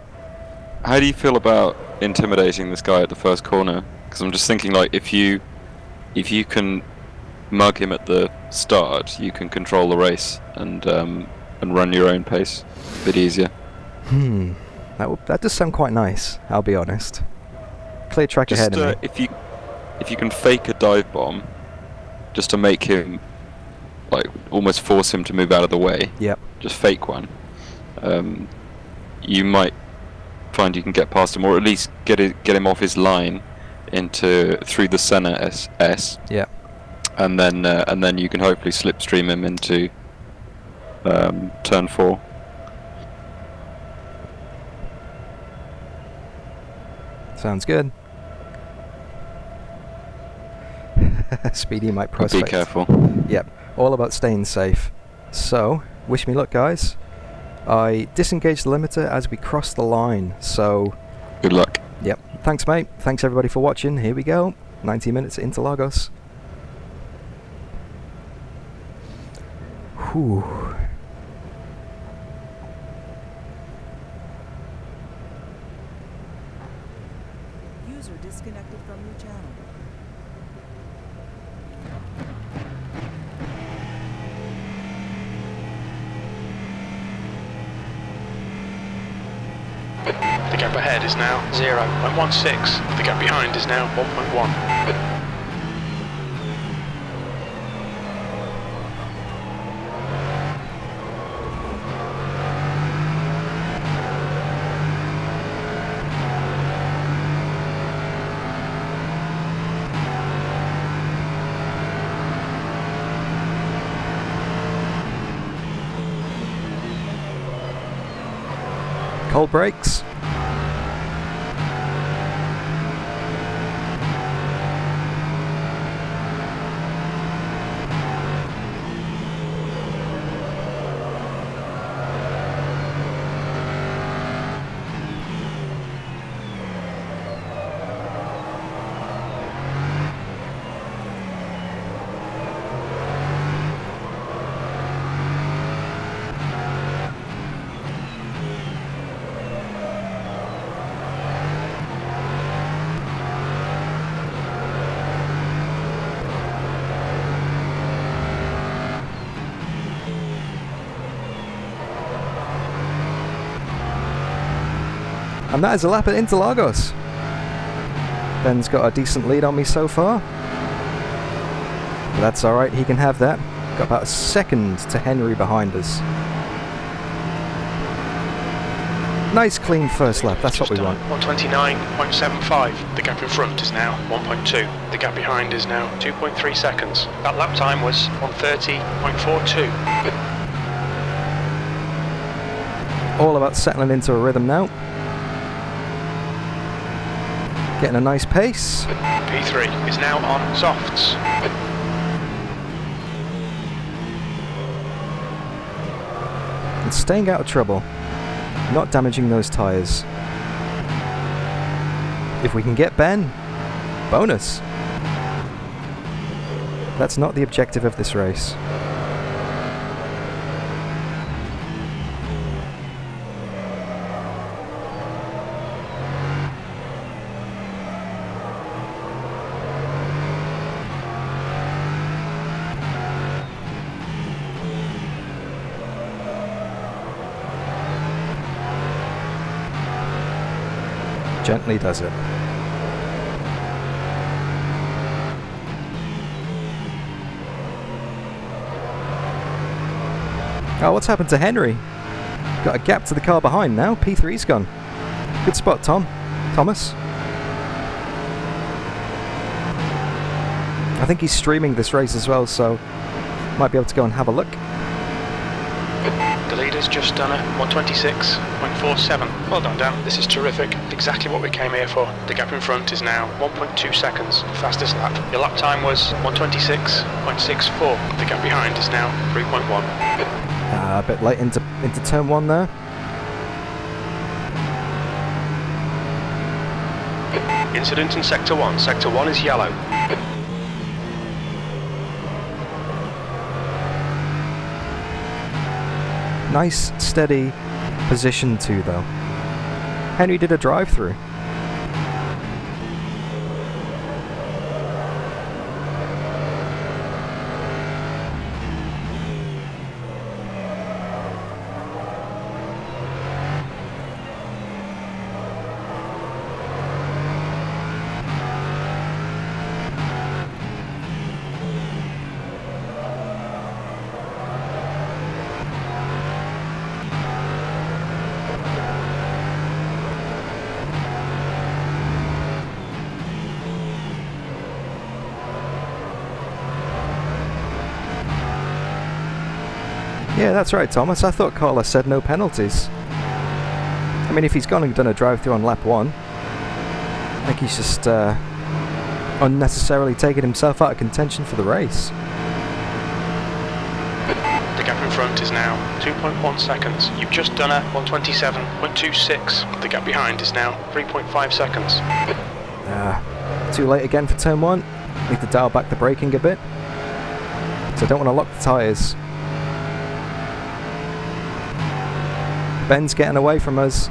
How do you feel about intimidating this guy at the first corner? Because I'm just thinking, like, if you can mug him at the start, you can control the race and run your own pace a bit easier. That does sound quite nice, I'll be honest. Clear track Just ahead of me. if you can fake a dive bomb, just to make him, like, almost force him to move out of the way. Yep. Just fake one. You might find you can get past him, or at least get him off his line through the Senna S. Yeah. And then you can hopefully slipstream him into turn 4. Sounds good. Speedy Mike But prospect. be careful. Yep, all about staying safe. So, wish me luck, guys. I disengaged the limiter as we crossed the line, so... Good luck. Yep, thanks mate. Thanks everybody for watching. Here we go. 90 minutes at Interlagos. Whew. User disconnected from your channel. The gap ahead is now 0.16. The gap behind is now 1.1. Cold brakes. And that is a lap at Interlagos. Ben's got a decent lead on me so far. But that's alright, he can have that. Got about a second to Henry behind us. Nice clean first lap, that's what we want. 129.75. The gap in front is now 1.2. The gap behind is now 2.3 seconds. That lap time was 130.42. All about settling into a rhythm now. Getting a nice pace. P3 is now on softs. And staying out of trouble. Not damaging those tyres. If we can get Ben, bonus. That's not the objective of this race. Gently does it. Oh, what's happened to Henry? Got a gap to the car behind now. P3's gone. Good spot, Thomas. I think he's streaming this race as well, so might be able to go and have a look. The leader's just done a 126.47. Well done, Dan. This is terrific. Exactly what we came here for. The gap in front is now 1.2 seconds. Fastest lap. Your lap time was 126.64. The gap behind is now 3.1. A bit late into turn one there. Incident in Sector 1. Sector 1 is yellow. Nice, steady position too, though. Henry did a drive-through. Yeah, that's right, Thomas. I thought Carlos said no penalties. I mean, if he's gone and done a drive-through on lap 1, I think he's just unnecessarily taking himself out of contention for the race. The gap in front is now 2.1 seconds. You've just done a 127.26. The gap behind is now 3.5 seconds. Too late again for turn 1. Need to dial back the braking a bit. So I don't want to lock the tyres. Ben's getting away from us.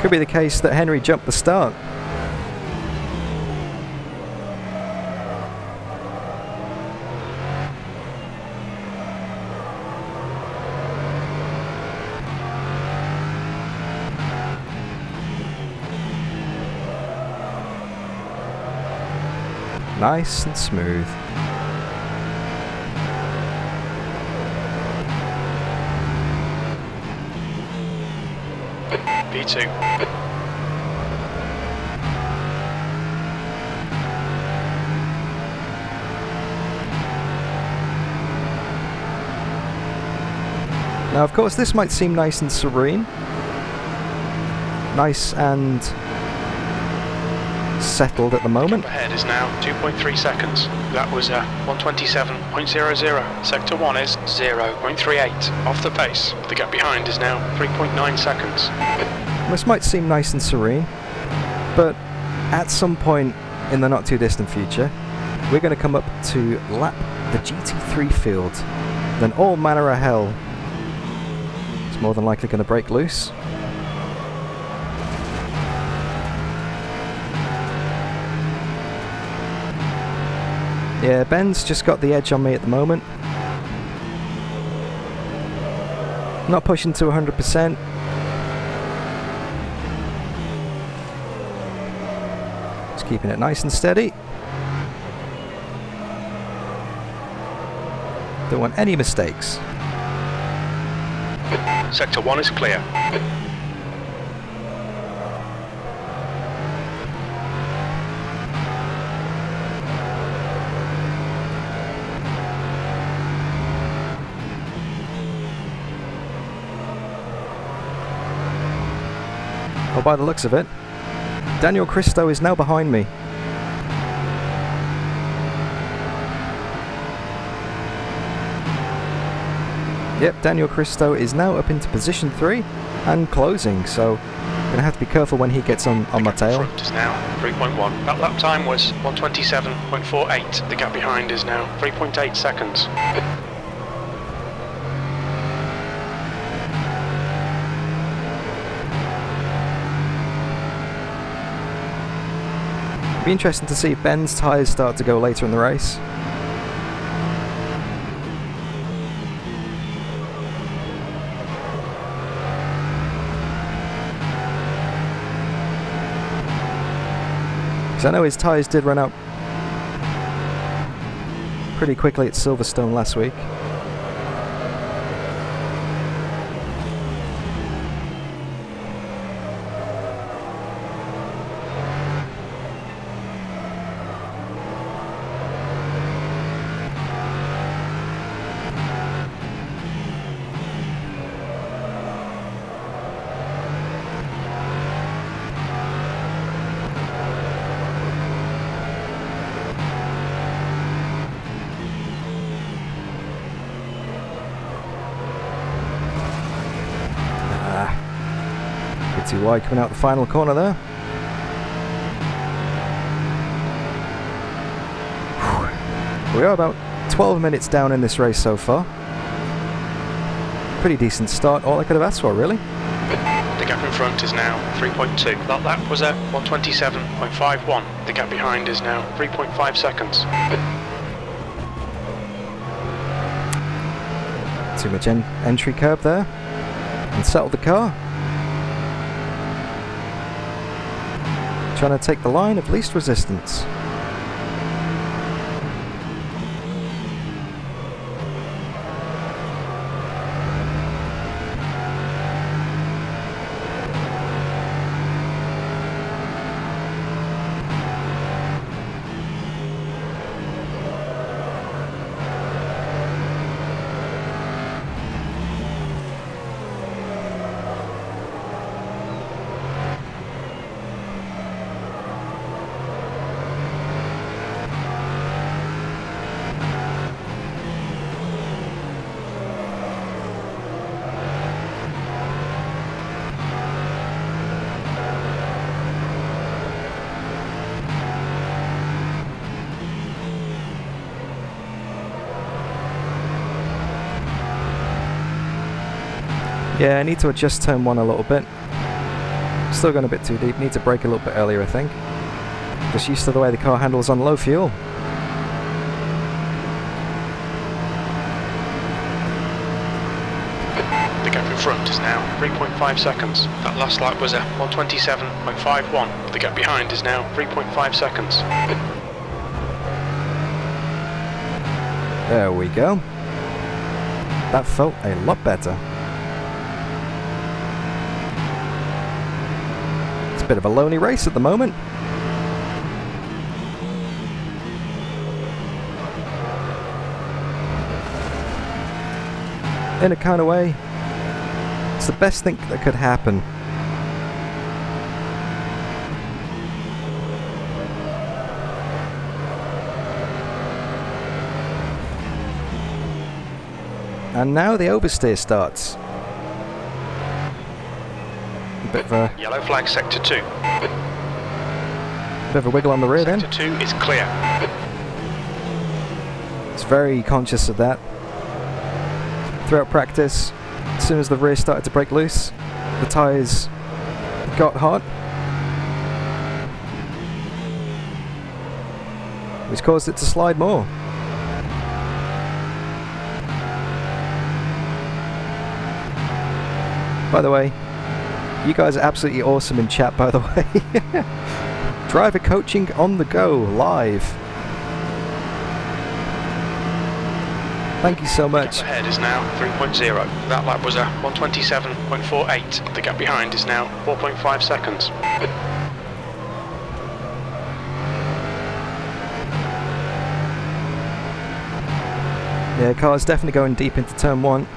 Could be the case that Henry jumped the start. Nice and smooth. P2. Now, of course, this might seem nice and serene. Nice and settled at the moment. Gap ahead is now 2.3 seconds. That was a 127.00. Sector 1 is 0.38 off the pace. The gap behind is now 3.9 seconds. This might seem nice and serene, but at some point in the not too distant future, we're going to come up to lap the GT3 field. Then all manner of hell is more than likely going to break loose. Yeah, Ben's just got the edge on me at the moment. Not pushing to 100%. Just keeping it nice and steady. Don't want any mistakes. Sector 1 is clear. Oh, by the looks of it, Daniel Christo is now behind me. Yep, Daniel Christo is now up into position 3 and closing, so I'm going to have to be careful when he gets on my tail. The gap in front is now 3.1. That lap time was 127.48. The gap behind is now 3.8 seconds. It'll be interesting to see if Ben's tyres start to go later in the race. Because I know his tyres did run out pretty quickly at Silverstone last week. Too wide coming out the final corner there. Whew. We are about 12 minutes down in this race so far. Pretty decent start, all I could have asked for, really. The gap in front is now 3.2. That lap was a 127.51. The gap behind is now 3.5 seconds. Too much entry curb there. And settle the car. Trying to take the line of least resistance. Yeah, I need to adjust turn 1 a little bit. Still going a bit too deep. Need to brake a little bit earlier, I think. Just used to the way the car handles on low fuel. The gap in front is now 3.5 seconds. That last lap was a 127.51. The gap behind is now 3.5 seconds. There we go. That felt a lot better. It's a bit of a lonely race at the moment. In a kind of way, it's the best thing that could happen. And now the oversteer starts. A bit of a Yellow flag sector 2. bit of a wiggle on the rear then. Sector 2 is clear. It's very conscious of that. Throughout practice, as soon as the rear started to break loose, the tyres got hot, which caused it to slide more. By the way, you guys are absolutely awesome in chat, by the way. Driver coaching on the go, live. Thank you so much. The gap ahead is now 3.0. That lap was a 127.48. The gap behind is now 4.5 seconds. Yeah, car's definitely going deep into turn 1.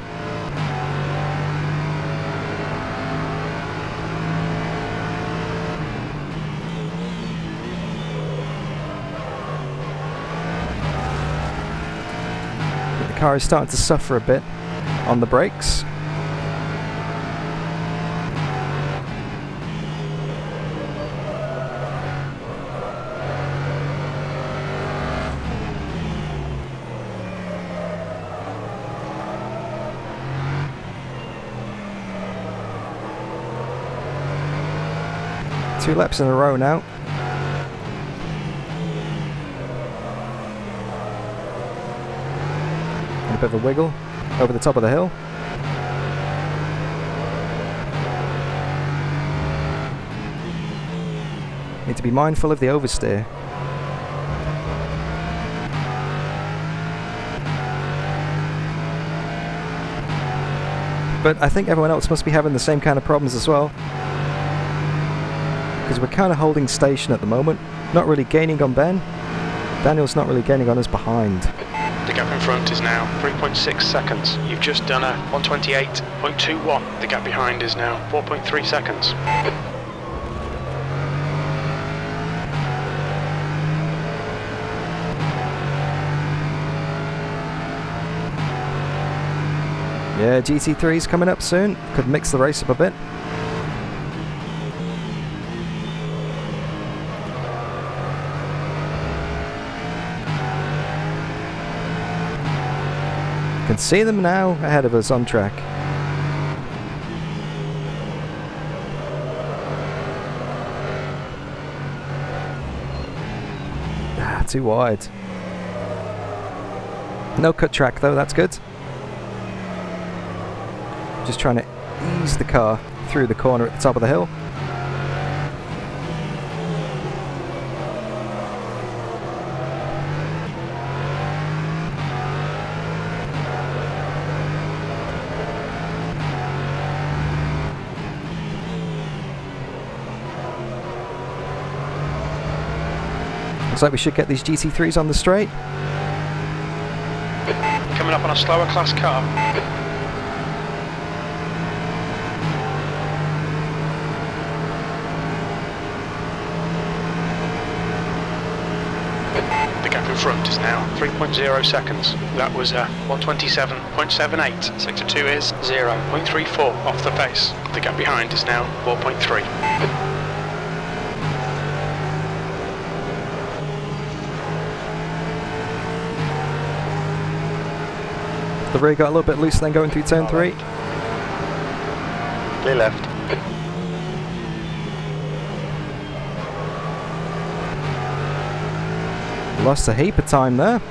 The car is starting to suffer a bit on the brakes. Two laps in a row now. And a bit of a wiggle over the top of the hill. Need to be mindful of the oversteer. But I think everyone else must be having the same kind of problems as well. Because we're kind of holding station at the moment. Not really gaining on Ben. Daniel's not really gaining on us behind. The gap in front is now 3.6 seconds. You've just done a 128.21. The gap behind is now 4.3 seconds. Yeah, GT3's coming up soon. Could mix the race up a bit. Can see them now ahead of us on track. Ah, too wide. No cut track though, that's good. Just trying to ease the car through the corner at the top of the hill. Looks like we should get these GT3s on the straight. Coming up on a slower class car. The gap in front is now 3.0 seconds. That was a 127.78. Sector 2 is 0.34 off the pace. The gap behind is now 4.3. The rear got a little bit loose then going through turn 3. Clear left. Lost a heap of time there.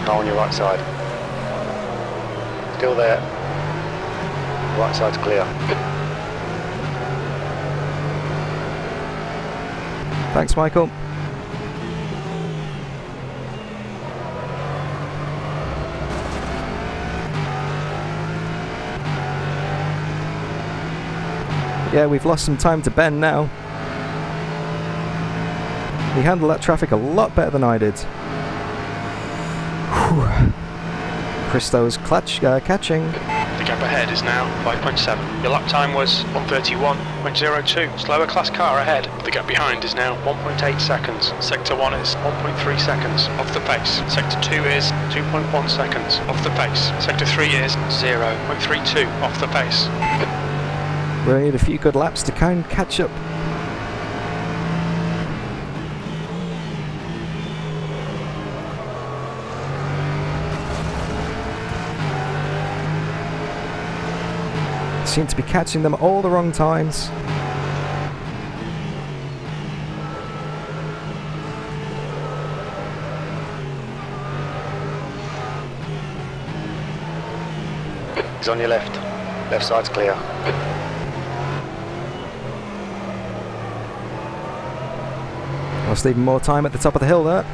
Car on your right side. Still there. Right side's clear. Thanks, Michael. Yeah, we've lost some time to Ben now. He handled that traffic a lot better than I did. Christo's catching. The gap ahead is now 5.7. Your lap time was 1:31.02. Slower class car ahead. The gap behind is now 1.8 seconds. Sector 1 is 1.3 seconds off the pace. Sector 2 is 2.1 seconds off the pace. Sector 3 is 0.32 off the pace. We need a few good laps to kind of catch up. Seem to be catching them all the wrong times. He's on your left. Left side's clear. Lost even more time at the top of the hill there.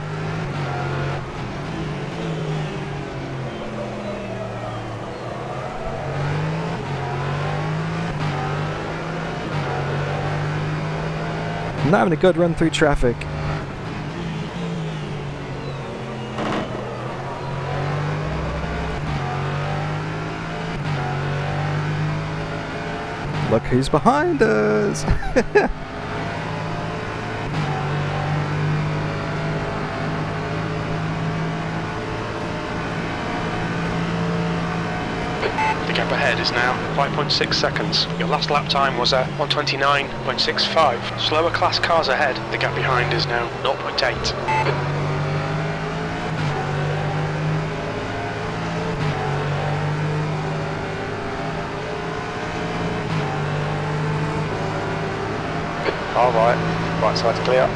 Not having a good run through traffic. Look who's behind us! The gap ahead is now 5.6 seconds. Your last lap time was at 1:29.65. Slower class cars ahead. The gap behind is now 0.8. All right. Right side's clear.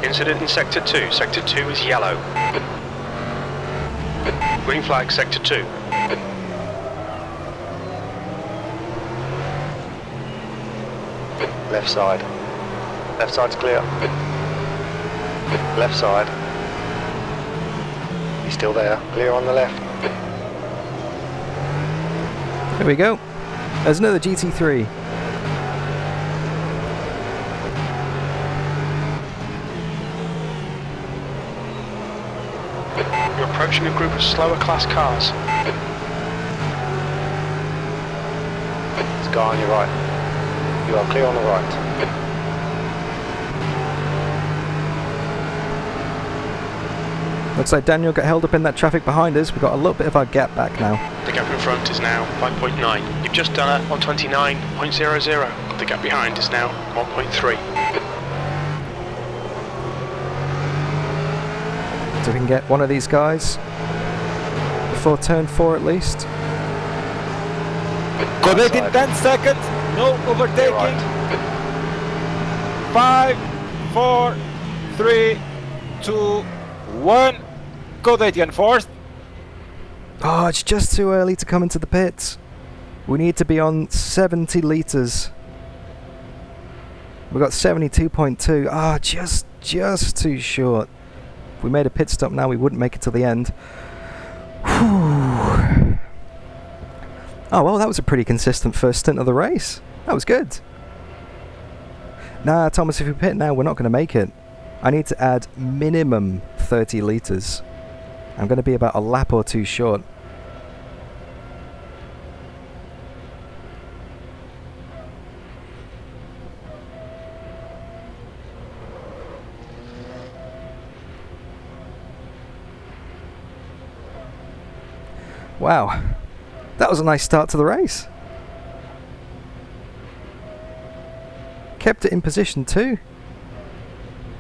Incident in Sector 2. Sector 2 is yellow. Green flag, Sector 2. Left side. Left side's clear. Left side. He's still there. Clear on the left. There we go. There's another GT3. You're approaching a group of slower class cars. There's a guy on your right. You are clear on the right. Looks like Daniel got held up in that traffic behind us. We've got a little bit of our gap back now. The gap in front is now 5.9. You've just done it on 29.00. The gap behind is now 1.3. So we can get one of these guys before turn 4 at least. Connect in 10 seconds, no overtaking. Right. 5, 4, 3, 2, 1. Code 80 enforced. Oh, it's just too early to come into the pits. We need to be on 70 litres. We've got 72.2. Ah, just too short. If we made a pit stop now, we wouldn't make it till the end. Whew. Oh, well, that was a pretty consistent first stint of the race. That was good. Nah, Thomas, if we pit now, we're not going to make it. I need to add minimum 30 litres. I'm going to be about a lap or two short. Wow, that was a nice start to the race. Kept it in position too.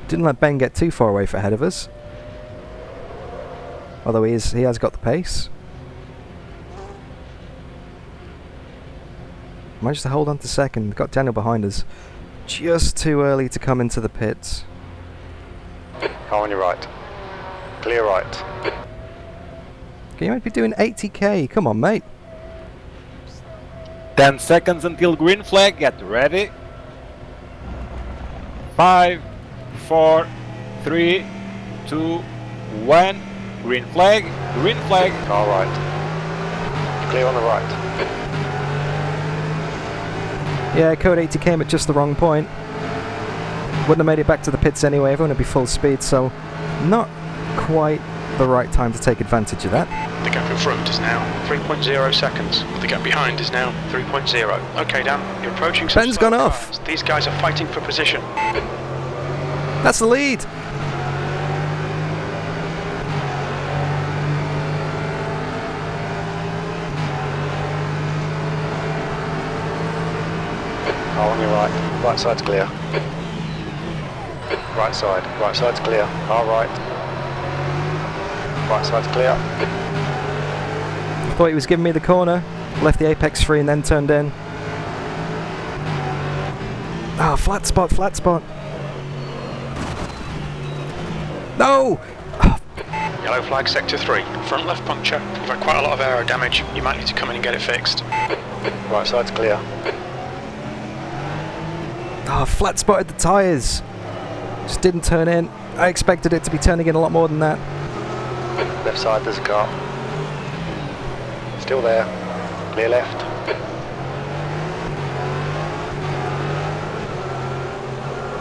Didn't let Ben get too far away for ahead of us. Although he has got the pace. Managed to hold on to second. Got Daniel behind us. Just too early to come into the pits. Car on your right. Clear right. You might be doing 80k. Come on, mate. 10 seconds until green flag. Get ready. 5, 4, 3, 2, 1. Green flag. Green flag. Car right. Clear on the right. Yeah, code 80 came at just the wrong point. Wouldn't have made it back to the pits anyway. Everyone would be full speed, so not quite the right time to take advantage of that. The gap in front is now 3.0 seconds. The gap behind is now 3.0. Okay, Dan, you're approaching some Ben's slow gone cars. off. These guys are fighting for position. That's the lead. Car on your right. Right side's clear. Right side. Right side's clear. Car right. Right side's clear. Thought he was giving me the corner. Left the apex free and then turned in. Ah, flat spot, flat spot. No! Yellow flag, sector 3. Front left puncture. You've had quite a lot of aero damage. You might need to come in and get it fixed. Right side's clear. Ah, flat spotted the tyres. Just didn't turn in. I expected it to be turning in a lot more than that. Left side there's a car. Still there. Clear left.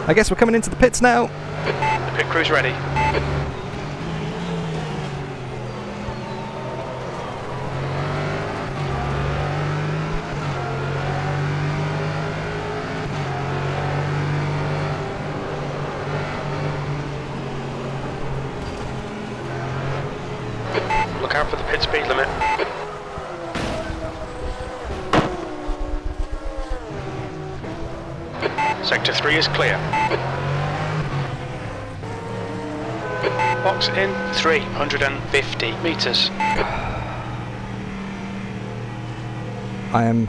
I guess we're coming into the pits now. The pit crew's ready. Look out for the pit speed limit. Sector 3 is clear. Box in 350 metres. I am...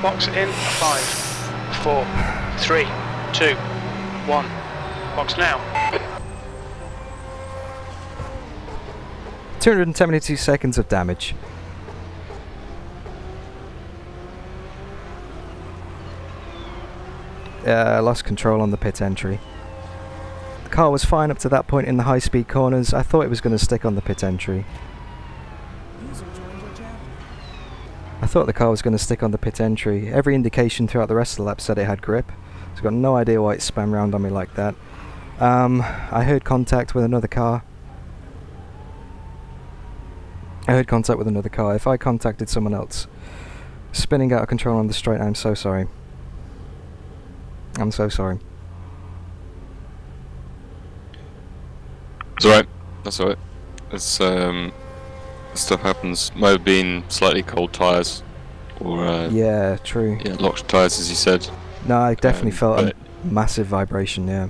Box in 5, 4, 3, 2, 1. Box now. 272 seconds of damage. Lost control on the pit entry. The car was fine up to that point in the high-speed corners. I thought it was going to stick on the pit entry. User joined your channel. I thought the car was going to stick on the pit entry. Every indication throughout the rest of the lap said it had grip. So I've got no idea why it spun round on me like that. I heard contact with another car. If I contacted someone else, spinning out of control on the straight, I'm so sorry. I'm so sorry. It's alright. That's alright. It's stuff happens. Might have been slightly cold tyres, or Yeah, true. yeah, locked tyres, as you said. No, I definitely felt a but- massive vibration, yeah.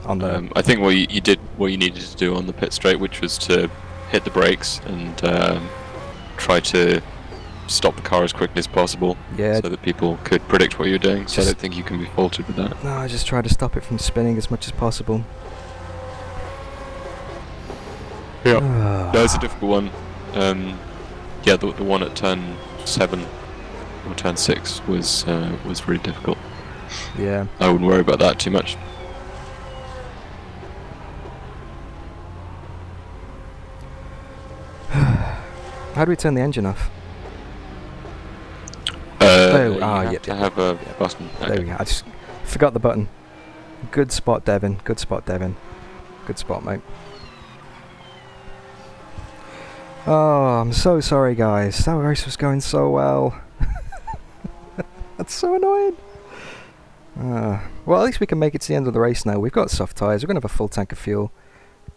On the... I think what you did, what you needed to do on the pit straight, which was to hit the brakes and try to stop the car as quickly as possible, Yeah. so that people could predict what you're doing. So I Just- don't think you can be faulted with that. No, I just tried to stop it from spinning as much as possible. Yeah. No, it's a difficult one. Yeah, the one at turn 7 or turn 6 was really difficult. Yeah. I wouldn't worry about that too much. How do we turn the engine off? You yep, have to yep, have a yep. button. There we go. I just forgot the button. Good spot, Devin. Good spot, Devin. Good spot, mate. Oh, I'm so sorry, guys. That race was going so well. That's so annoying. Well, at least we can make it to the end of the race now. We've got soft tyres. We're going to have a full tank of fuel.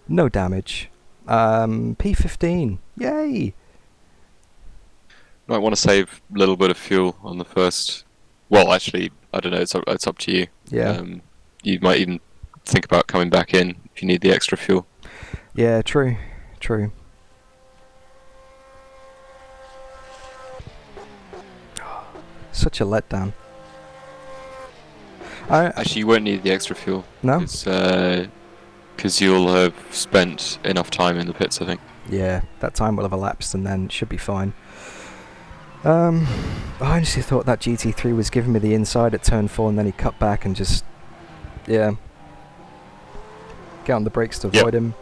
No damage. P15. Yay! Might want to save a little bit of fuel on the first. Well, actually, I don't know. It's up to you. Yeah. You might even think about coming back in if you need the extra fuel. Yeah, true. True. Such a letdown. Actually, you won't need the extra fuel. No? Because you'll have spent enough time in the pits, I think. Yeah, that time will have elapsed and then it should be fine. I honestly thought that GT3 was giving me the inside at turn 4 and then he cut back and just... Yeah. Get on the brakes to avoid him.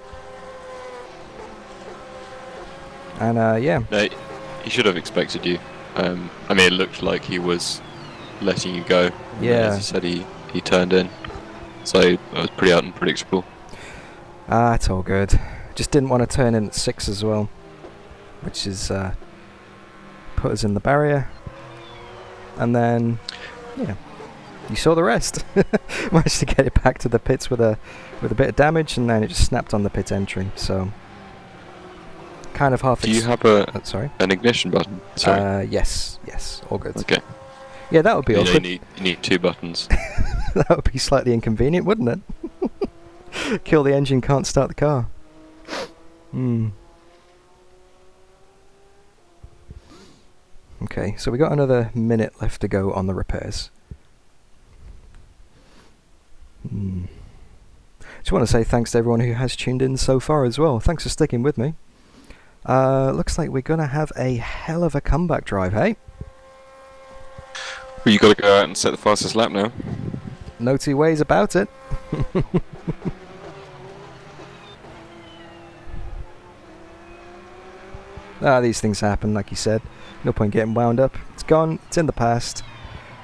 And, yeah. No, he should have expected you. I mean, it looked like he was letting you go. Yeah. As you said, he turned in. So it was pretty unpredictable. It's all good. Just didn't want to turn in at 6 as well. Which is, put us in the barrier. And then, yeah. You saw the rest. Managed to get it back to the pits with a bit of damage, and then it just snapped on the pit entry. So, kind of half. Do you have sorry? an ignition button? Sorry. Yes, all good. Okay. Yeah, that would be awkward. You need 2 buttons. That would be slightly inconvenient, wouldn't it? Kill the engine, can't start the car. Okay, so we got another minute left to go on the repairs. Just want to say thanks to everyone who has tuned in so far as well. Thanks for sticking with me. Looks like we're going to have a hell of a comeback drive, hey? Well, you got to go out and set the fastest lap now. No two ways about it. These things happen, like you said. No point getting wound up. It's gone. It's in the past.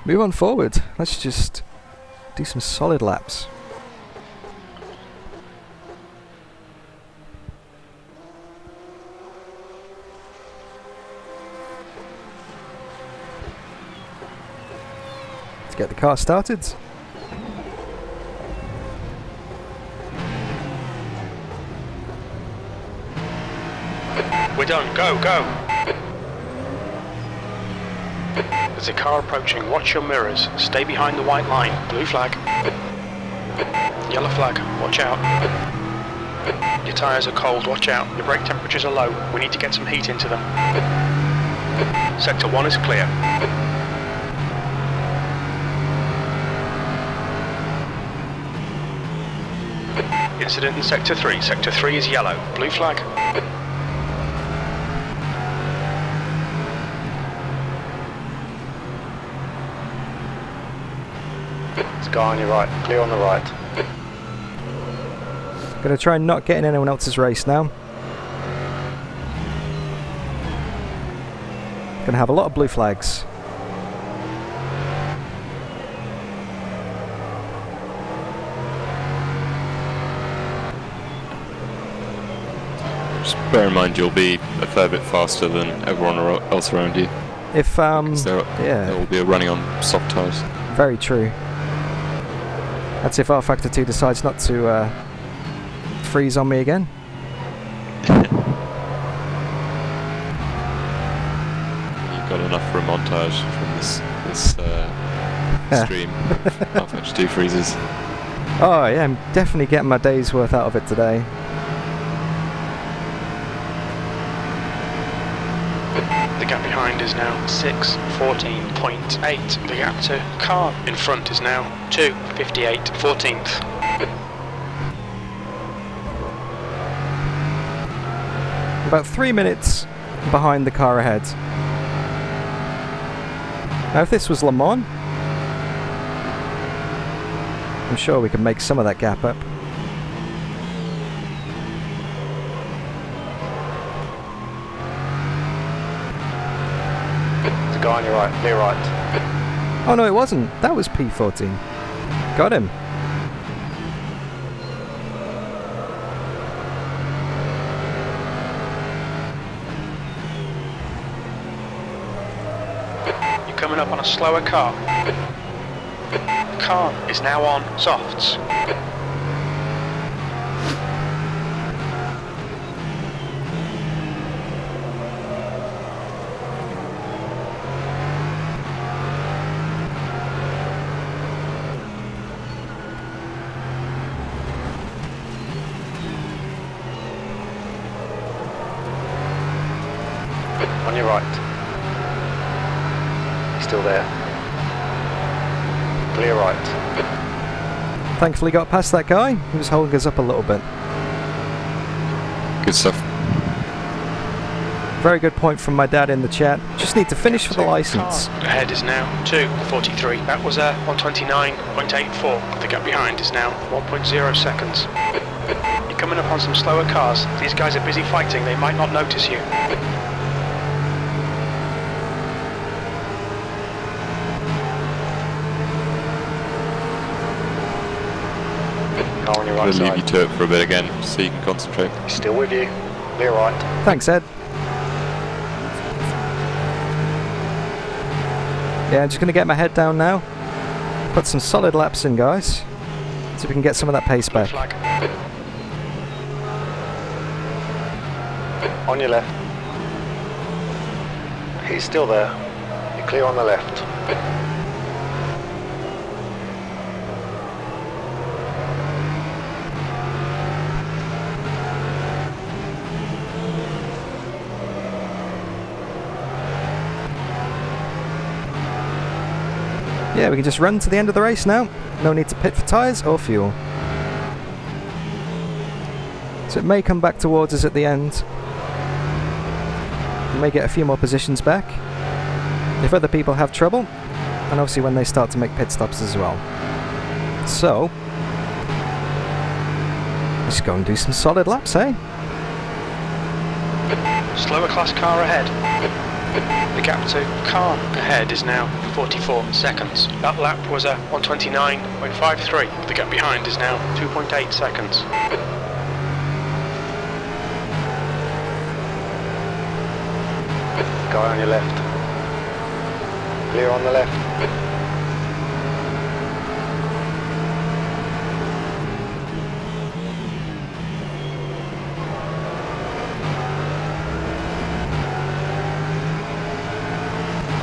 Move on forward. Let's just do some solid laps. Let's get the car started. We're done. Go, go. There's a car approaching. Watch your mirrors. Stay behind the white line. Blue flag. Yellow flag. Watch out. Your tyres are cold. Watch out. Your brake temperatures are low. We need to get some heat into them. Sector 1 is clear. Incident in Sector 3. Sector 3 is yellow. Blue flag. Guy on your right, clear on the right. Gonna try and not get in anyone else's race now. Gonna have a lot of blue flags. Just bear in mind you'll be a fair bit faster than everyone else around you. If There will be a running on soft tyres. Very true. That's if rFactor 2 decides not to freeze on me again. You've got enough for a montage from this stream. rFactor 2 freezes. Oh yeah, I'm definitely getting my day's worth out of it today. The gap behind is now 6:14.8. The gap to car in front is now 2:58.14. About 3 minutes behind the car ahead. Now if this was Le Mans, I'm sure we could make some of that gap up. There's a guy on your right, clear right. Oh no, it wasn't. That was P14. Got him. on a slower car. The car is now on softs. On your right. He's still there. Clear right. Thankfully got past that guy. He was holding us up a little bit. Good stuff. Very good point from my dad in the chat. Just need to finish for the license. Ahead is now 2:43. That was 1:29.84. The gap behind is now 1.0 seconds. You're coming up on some slower cars. These guys are busy fighting. They might not notice you. Car on your I'm right going to leave you side. to it for a bit again, so you can concentrate. He's still with you. Clear right. Thanks, Ed. Yeah, I'm just going to get my head down now. Put some solid laps in, guys. See if we can get some of that pace Blue back. flag. On your left. He's still there. You're clear on the left. Yeah, we can just run to the end of the race now. No need to pit for tyres or fuel. So it may come back towards us at the end. We may get a few more positions back if other people have trouble, and obviously when they start to make pit stops as well. So let's go and do some solid laps, eh? Slower class car ahead. The gap to car ahead is now 44 seconds. That lap was 1:29.53. The gap behind is now 2.8 seconds. Guy on your left. Clear on the left.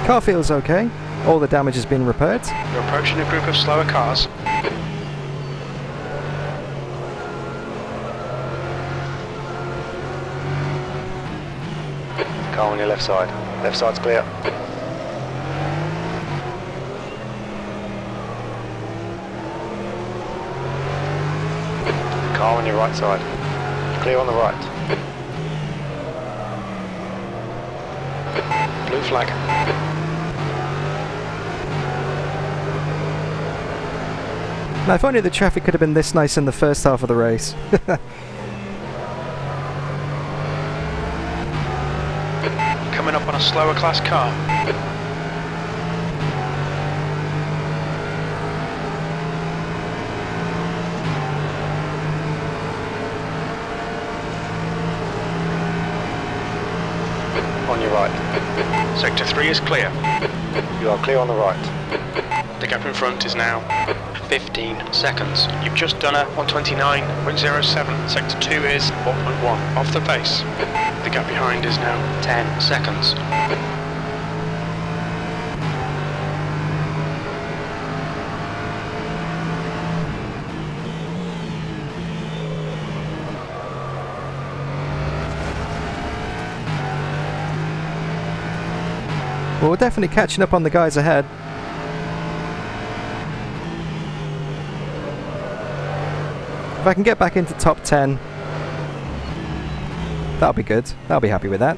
Car feels okay. All the damage has been repaired. You're approaching a group of slower cars. Car on your left side. Left side's clear. Car on your right side. Clear on the right. Blue flag. Now, if only the traffic could have been this nice in the first half of the race. Coming up on a slower class car. On your right. Sector 3 is clear. You are clear on the right. The gap in front is now 15 seconds. You've just done a 1:29.07. Sector 2 is 1.1 off the pace. The gap behind is now 10 seconds. Well, we're definitely catching up on the guys ahead. If I can get back into top 10, that'll be good. I'll be happy with that.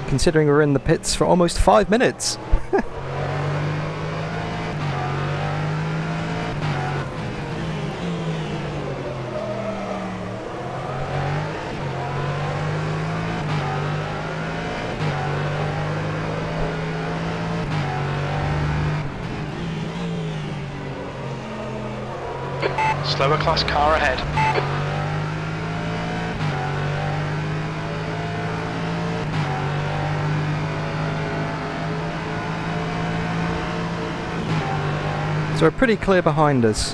Considering we're in the pits for almost 5 minutes. Slower class car ahead. So we're pretty clear behind us.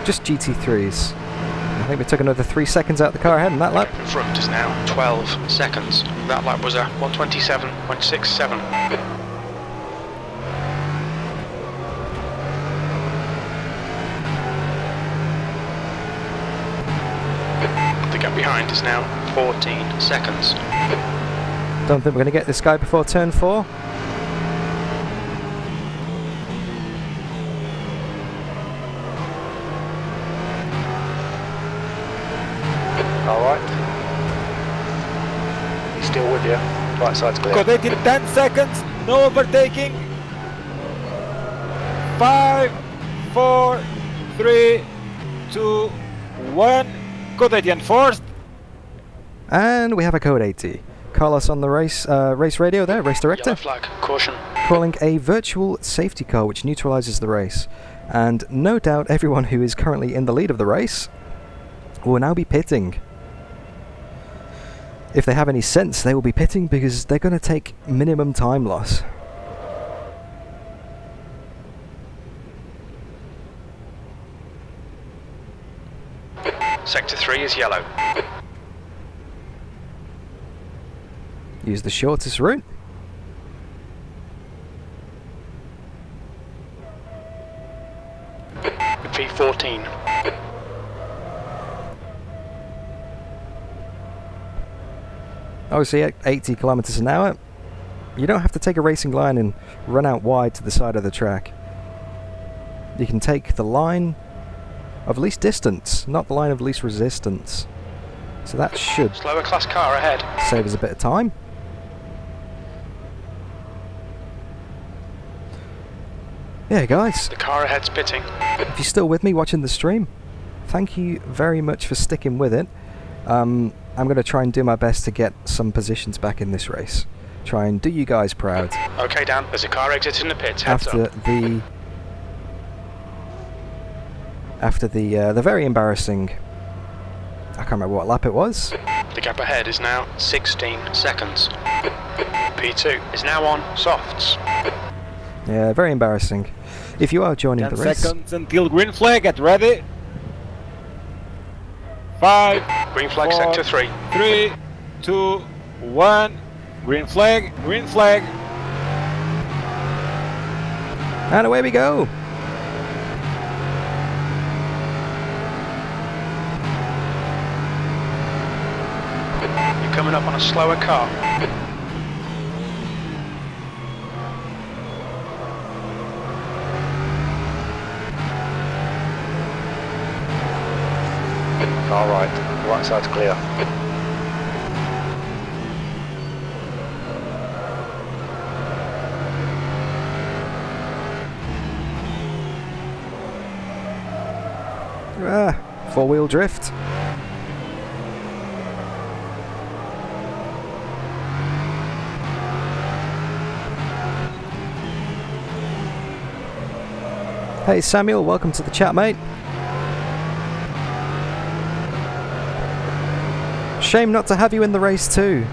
Just GT3s. I think we took another 3 seconds out of the car ahead in that lap. In front is now 12 seconds. That lap was a 127.67. The gap behind is now 14 seconds. Don't think we're going to get this guy before turn 4. Alright. He's still with you. Right side's clear. Got it in 10 seconds, no overtaking. 5, 4, 3, 2, 1. Code 80 enforced. And we have a code 80. Carlos on the race radio there, race director, Yellow flag, caution. calling a virtual safety car which neutralizes the race. And no doubt everyone who is currently in the lead of the race will now be pitting. If they have any sense, they will be pitting because they're going to take minimum time loss. Sector 3 is yellow. Use the shortest route. P14. Obviously at 80 kilometers an hour, you don't have to take a racing line and run out wide to the side of the track. You can take the line of least distance, not the line of least resistance. So that should Slower class car ahead. save us a bit of time. Yeah, guys, The car ahead's pitting. if you're still with me watching the stream, thank you very much for sticking with it. I'm going to try and do my best to get some positions back in this race. Try and do you guys proud. Okay, Dan, there's a car exiting the pits. Heads After up. the very embarrassing, I can't remember what lap it was. The gap ahead is now 16 seconds. P2 is now on softs. Yeah, very embarrassing. If you are joining 10 the race, seconds until green flag, get ready. 5, Green flag, 4, sector 3. 3, 2, 1. Green flag, green flag. and away we go. You're coming up on a slower car. Alright. Right side's clear. Four-wheel drift. Hey Samuel, welcome to the chat, mate. Shame not to have you in the race too.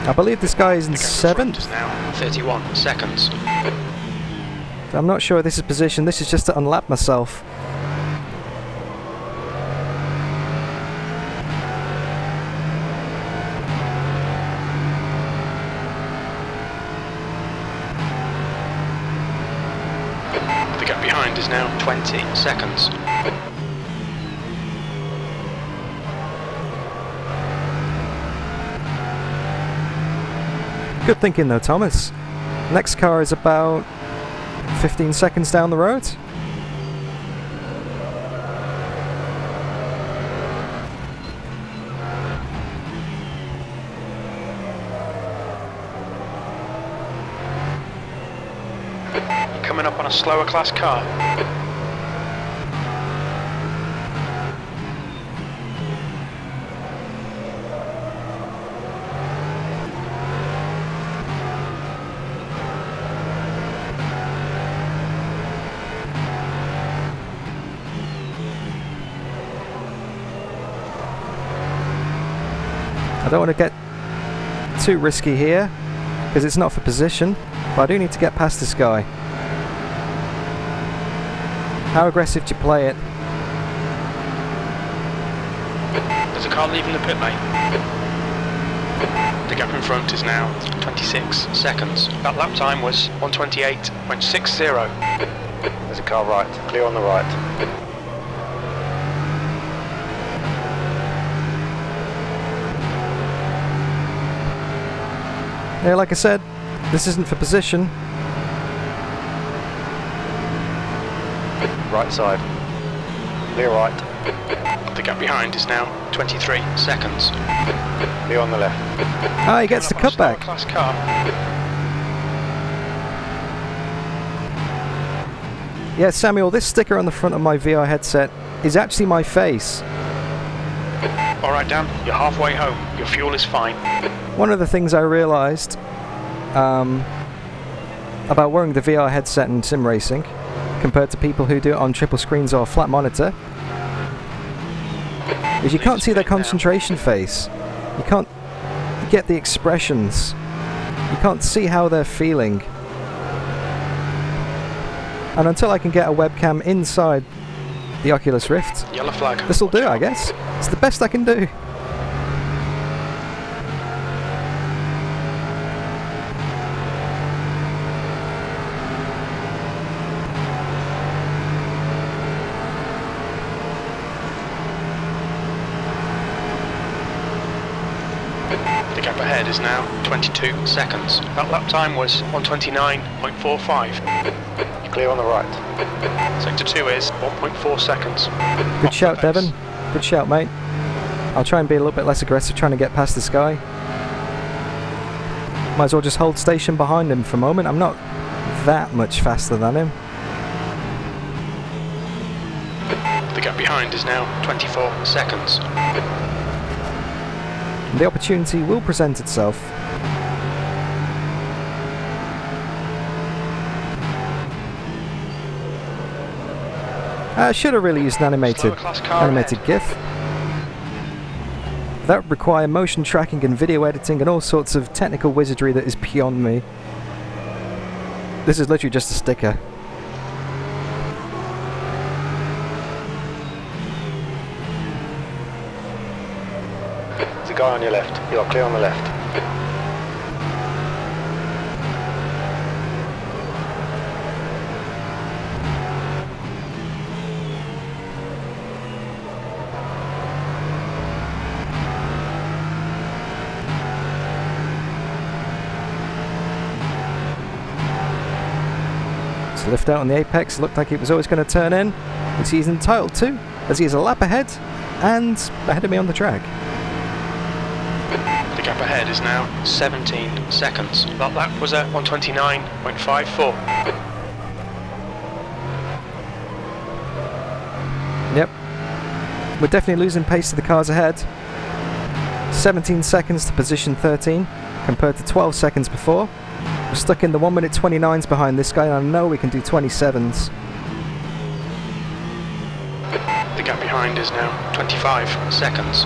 I believe this guy is in The gap in front 7th. is now 31 seconds. I'm not sure this is position. This is just to unlap myself. The gap behind is now 20 seconds. Good thinking though, Thomas. Next car is about 15 seconds down the road. You're coming up on a slower class car. I don't want to get too risky here, because it's not for position, but I do need to get past this guy. How aggressive do you play it? There's a car leaving the pit lane. The gap in front is now 26 seconds. That lap time was 1:28.60. There's a car right. Clear on the right. Yeah, like I said, this isn't for position. Right side. Clear right. The gap behind is now 23 seconds. Clear on the left. Ah, he gets the cutback. Class car. Yeah, Samuel, this sticker on the front of my VR headset is actually my face. Alright Dan, you're halfway home. Your fuel is fine. One of the things I realised about wearing the VR headset in sim racing, compared to people who do it on triple screens or flat monitor, is you can't see their concentration face. You can't get the expressions. You can't see how they're feeling. And until I can get a webcam inside the Oculus Rift, Yellow flag. this'll do, I guess. It's the best I can do. The gap ahead is now 22 seconds. That lap time was 1:29.45. You're clear on the right. Sector 2 is 1.4 seconds. Good shout, Devon. Good shout, mate. I'll try and be a little bit less aggressive trying to get past this guy. Might as well just hold station behind him for a moment. I'm not that much faster than him. The gap behind is now 24 seconds. The opportunity will present itself. I should have really used an animated GIF. That would require motion tracking and video editing and all sorts of technical wizardry that is beyond me. This is literally just a sticker. There's a guy on your left. You are clear on the left. Lift out on the apex, looked like it was always going to turn in, which he's entitled to, as he is a lap ahead and ahead of me on the track. The gap ahead is now 17 seconds. That lap was at 1:29.54. Yep, we're definitely losing pace to the cars ahead. 17 seconds to position 13 compared to 12 seconds before. We're stuck in the 1:29s behind this guy, and I know we can do 27s. The gap behind is now 25 seconds.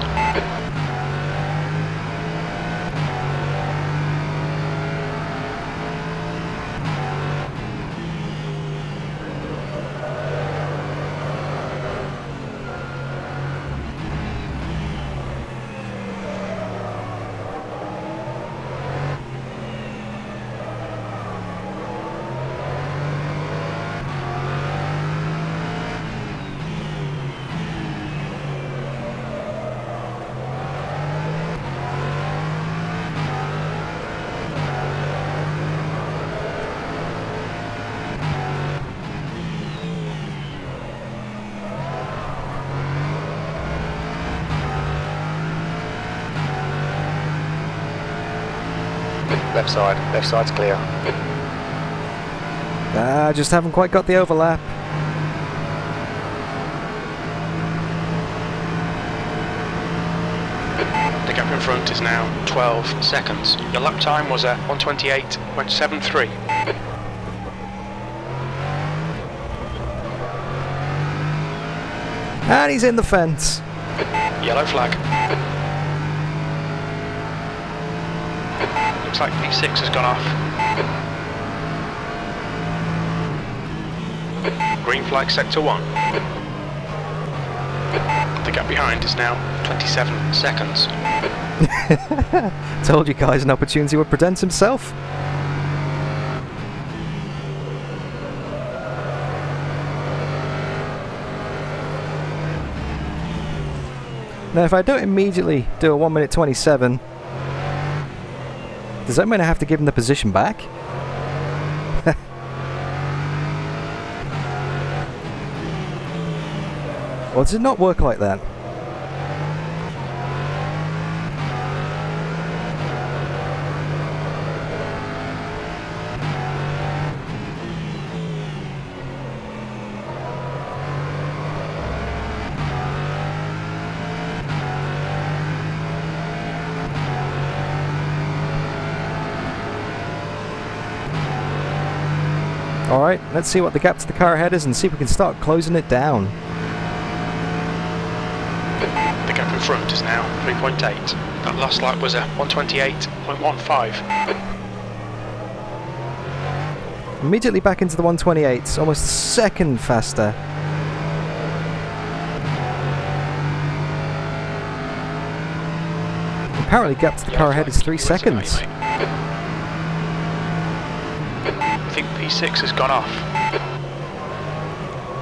Left side's clear. Just haven't quite got the overlap. The gap in front is now 12 seconds. Your lap time was at 1:28.73. And he's in the fence. Yellow flag. Looks like P6 has gone off. Green flag sector 1. The gap behind is now 27 seconds. Told you guys an opportunity would present himself. Now if I don't immediately do a 1 minute 27, does that mean I have to give him the position back? Or does it not work like that? Alright, let's see what the gap to the car ahead is and see if we can start closing it down. The gap in front is now 3.8. That last lap was a 128.15. Immediately back into the 128s, almost a second faster. Apparently gap to the car ahead is 3 seconds. I think P6 has gone off.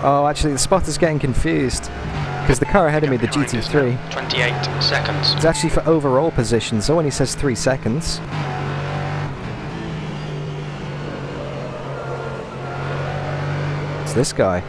Oh, actually the spotter's getting confused. Because the car ahead of me, the GT3, 28 seconds. is actually for overall position, so when he says 3 seconds. It's this guy.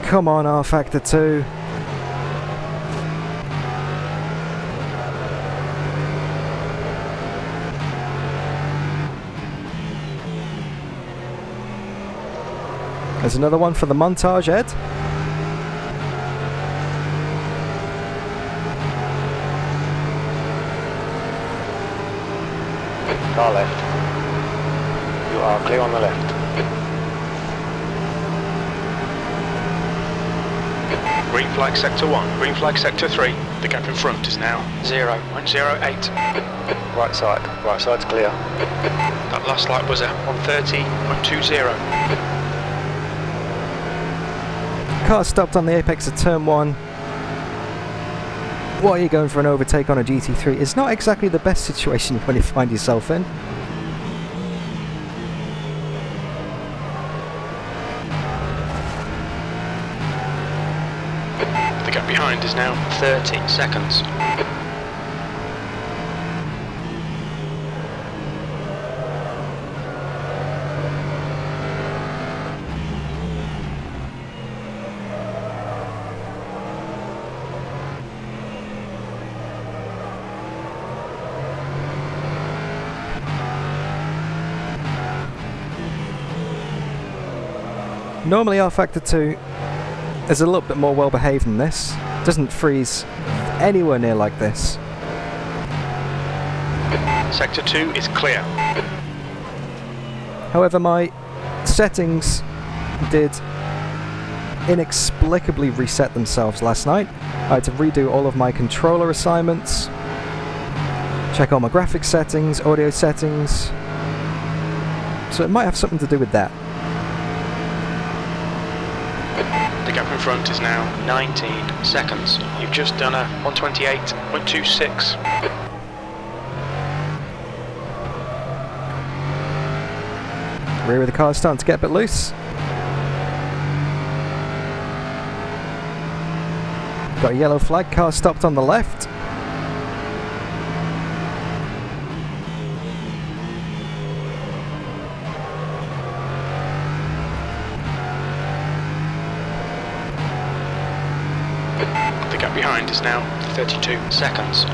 Come on, rFactor 2. There's another one for the montage, Ed. Car left. You are clear on the left. Green flag sector 1, green flag sector 3. The gap in front is now 0.08. Right side's clear. That last lap was a 130.20. Car stopped on the apex of turn 1. Why are you going for an overtake on a GT3? It's not exactly the best situation when you find yourself in. The gap behind is now 30 seconds. Normally rFactor 2 is a little bit more well behaved than this. Doesn't freeze anywhere near like this. Sector 2 is clear. However, my settings did inexplicably reset themselves last night. I had to redo all of my controller assignments, check all my graphics settings, audio settings. So it might have something to do with that. The gap in front is now 19 seconds. You've just done a 128.26. Rear of the car is starting to get a bit loose. Got a yellow flag, car stopped on the left. The gap behind is now 32 seconds.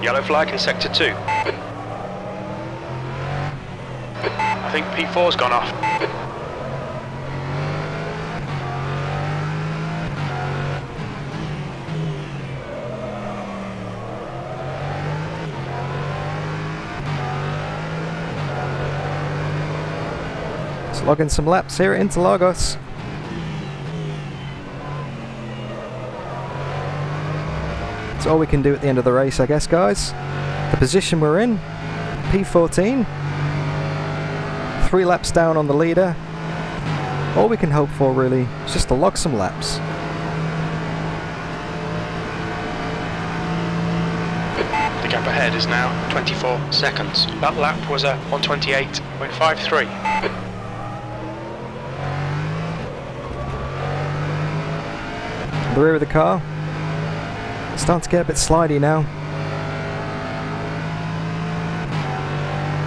Yellow flag in sector 2. I think P4's gone off. Let's log in some laps here at Interlagos. That's all we can do at the end of the race, I guess, guys. The position we're in, P14. 3 laps down on the leader. All we can hope for, really, is just to log some laps. The gap ahead is now 24 seconds. That lap was a 128.53. The rear of the car. Starting to get a bit slidey now.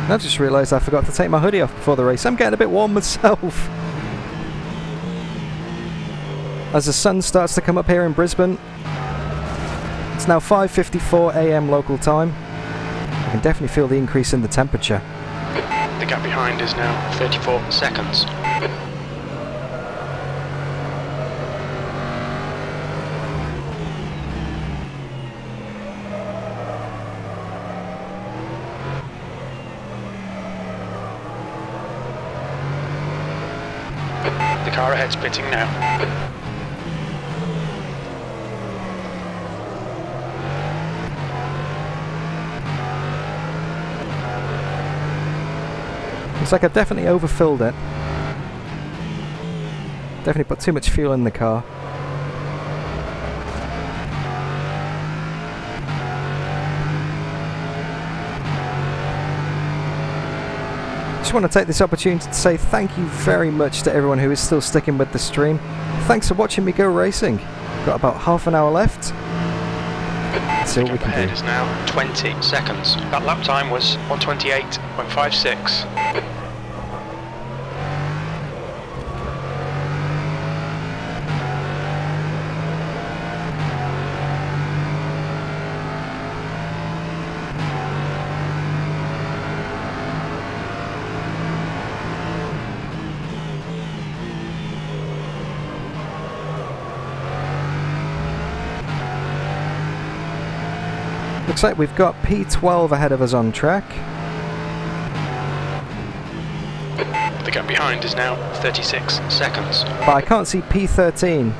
And I've just realised I forgot to take my hoodie off before the race. I'm getting a bit warm myself. As the sun starts to come up here in Brisbane. It's now 5:54 AM local time. I can definitely feel the increase in the temperature. The gap behind is now 34 seconds. The car ahead's pitting now. Looks like I've definitely overfilled it. Definitely put too much fuel in the car. Just want to take this opportunity to say thank you very much to everyone who is still sticking with the stream. Thanks for watching me go racing. Got about half an hour left. Let's see what we can ahead do. is now 20 seconds. That lap time was 128.56. Looks like we've got P12 ahead of us on track. The gap behind is now 36 seconds. But I can't see P13.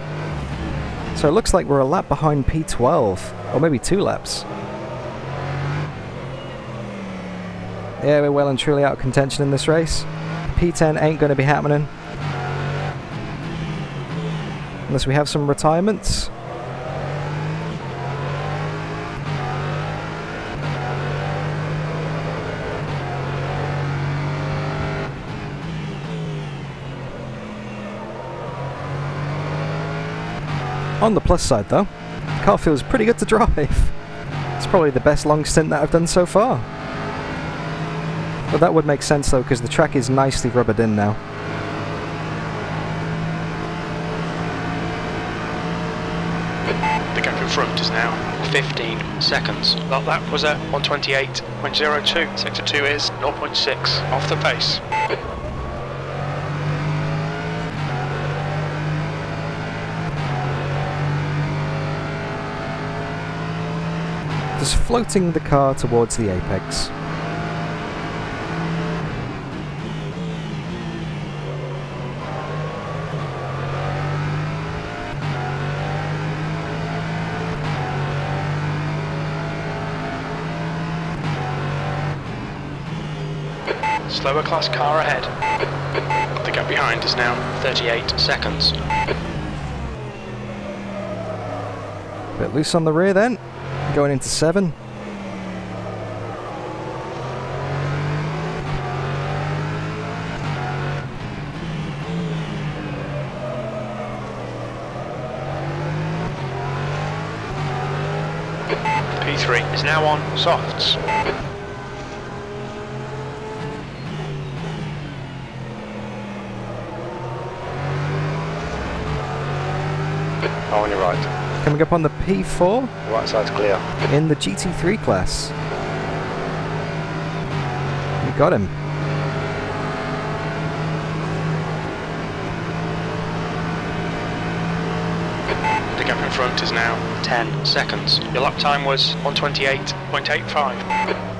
So it looks like we're a lap behind P12. Or maybe 2 laps. Yeah, we're well and truly out of contention in this race. P10 ain't going to be happening. Unless we have some retirements. On the plus side though, the car feels pretty good to drive. It's probably the best long stint that I've done so far. But that would make sense though, because the track is nicely rubbered in now. The gap in front is now 15 seconds. That lap was at 128.02. Sector 2 is 0.6 off the pace. Just floating the car towards the apex. Slower class car ahead. The gap behind is now 38 seconds. Bit loose on the rear then. Going into 7. P3 is now on softs. Oh, on your right. Coming up on the P4 The right side's clear. in the GT3 class. We got him. The gap in front is now 10 seconds. Your lap time was 128.85.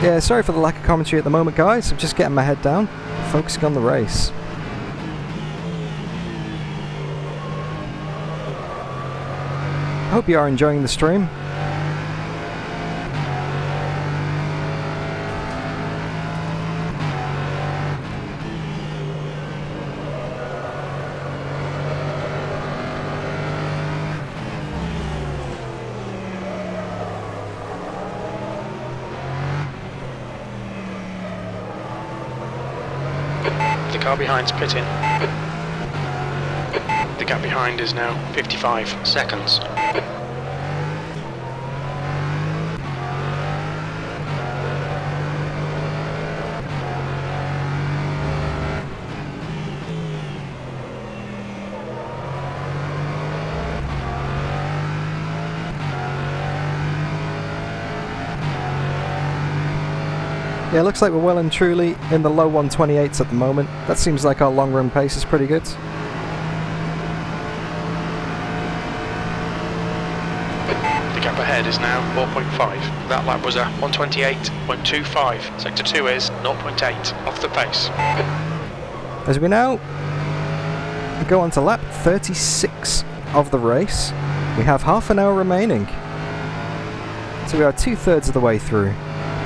Yeah, sorry for the lack of commentary at the moment, guys. I'm just getting my head down, focusing on the race. Hope you are enjoying the stream. The car behind's pitting. The gap behind is now 55 seconds. Yeah, looks like we're well and truly in the low 128s at the moment. That seems like our long run pace is pretty good. The gap ahead is now 4.5. That lap was a 128.25. Sector 2 is 0.8 off the pace. As we now go on to lap 36 of the race, we have half an hour remaining. So we are 2/3 of the way through.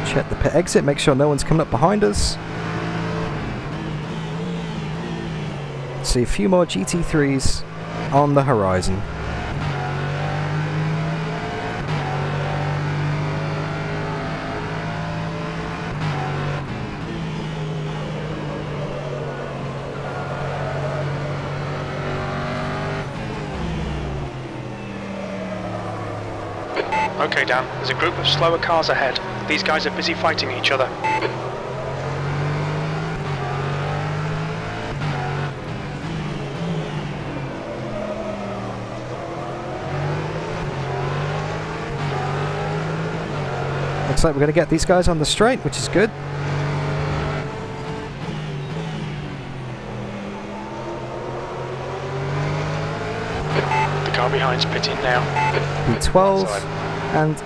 Check the pit exit, make sure no one's coming up behind us. See a few more GT3s on the horizon. Okay, Dan, there's a group of slower cars ahead. These guys are busy fighting each other. Looks like we're going to get these guys on the straight, which is good. The car behind's pitting now. P12 and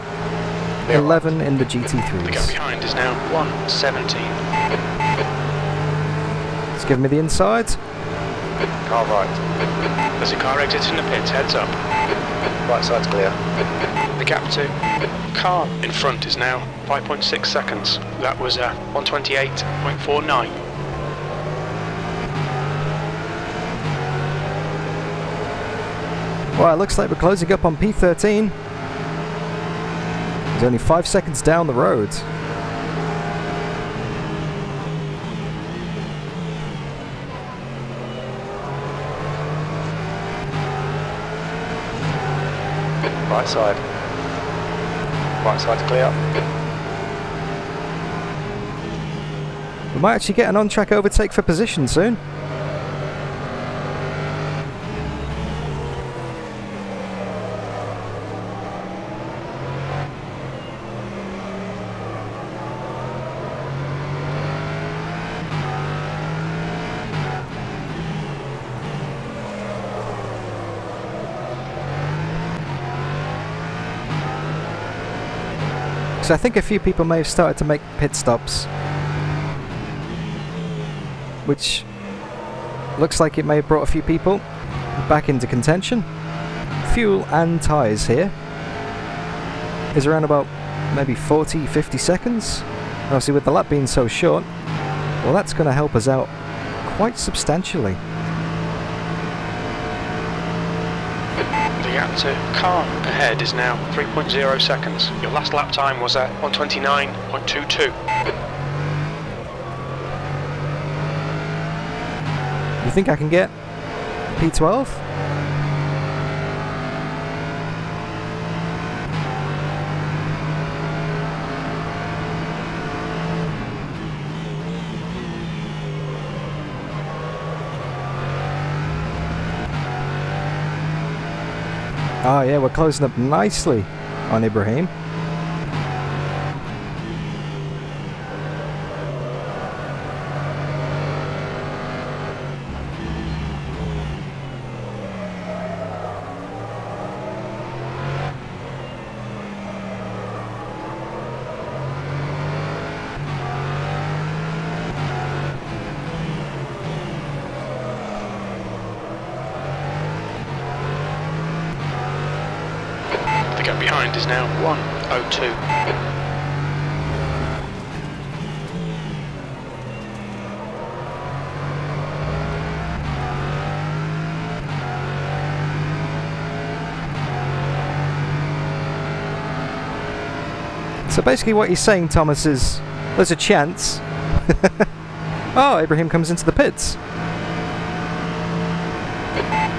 11 in the The gap GT3s. behind is now 117. Let's give me the inside. Car right. There's a car exiting the pits, heads up. Right side's clear. The gap to car in front is now 5.6 seconds. That was a 128.49. Well, it looks like we're closing up on P13. He's only 5 seconds down the road. Right side. Right side's clear. We might actually get an on-track overtake for position soon. So I think a few people may have started to make pit stops, which looks like it may have brought a few people back into contention. Fuel and tyres here is around about maybe 40-50 seconds. Obviously with the lap being so short, well, that's going to help us out quite substantially. The gap to car ahead is now 3.0 seconds. Your last lap time was at 129.22. You think I can get P12? Oh yeah, we're closing up nicely on Ibrahim. The gap behind is now 1:02. So basically what he's saying, Thomas, is there's a chance. Oh, Ibrahim comes into the pits.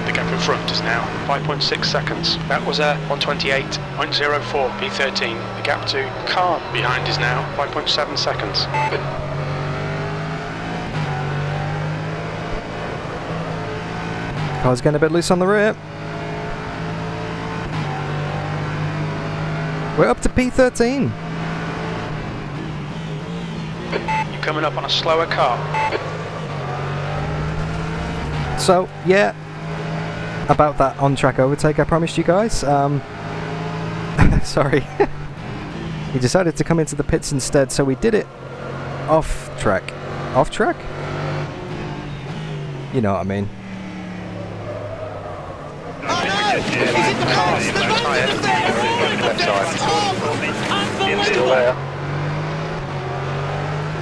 The gap in front is now 5.6 seconds. That was a 128.04 P13. The gap to car behind is now 5.7 seconds. Car's getting a bit loose on the rear. We're up to P13. You're coming up on a slower car. So, yeah, about that on-track overtake I promised you guys. Sorry. He decided to come into the pits instead, so we did it off-track. Off-track? You know what I mean. Left side. Still there.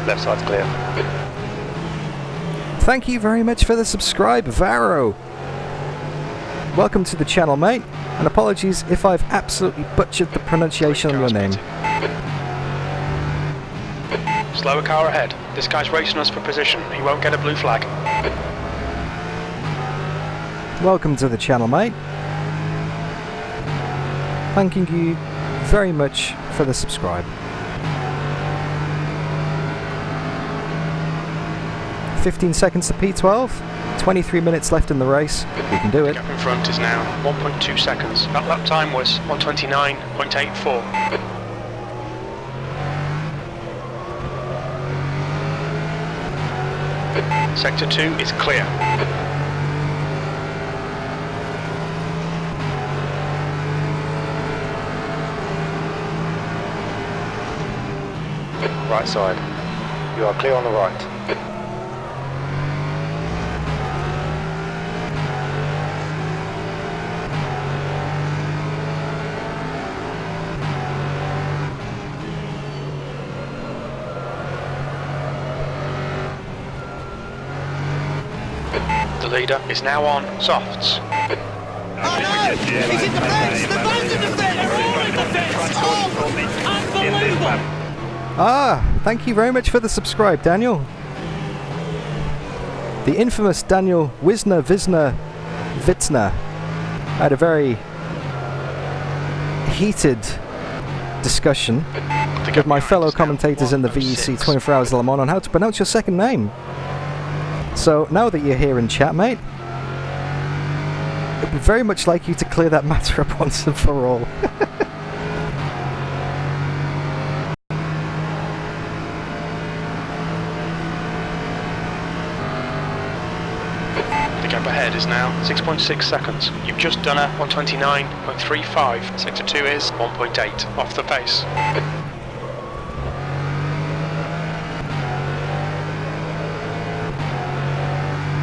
Left side's clear. Thank you very much for the subscribe, Varro. Welcome to the channel, mate. And apologies if I've absolutely butchered the pronunciation of your name. Slower car ahead. This guy's racing us for position. He won't get a blue flag. Welcome to the channel, mate. Thanking you very much for the subscribe. 15 seconds to P12, 23 minutes left in the race. We can do The it. gap in front is now 1.2 seconds. That lap time was 129.84. Sector 2 is clear. Right side. You are clear on the right. The leader is now on softs. Ah, thank you very much for the subscribe, Daniel. The infamous Daniel Witzner had a very heated discussion with my fellow commentators in the VEC 24 Hours Le Mans on how to pronounce your second name. So now that you're here in chat, mate, I'd very much like you to clear that matter up once and for all. The gap ahead is now 6.6 seconds. You've just done a 129.35. Sector 2 is 1.8 off the pace.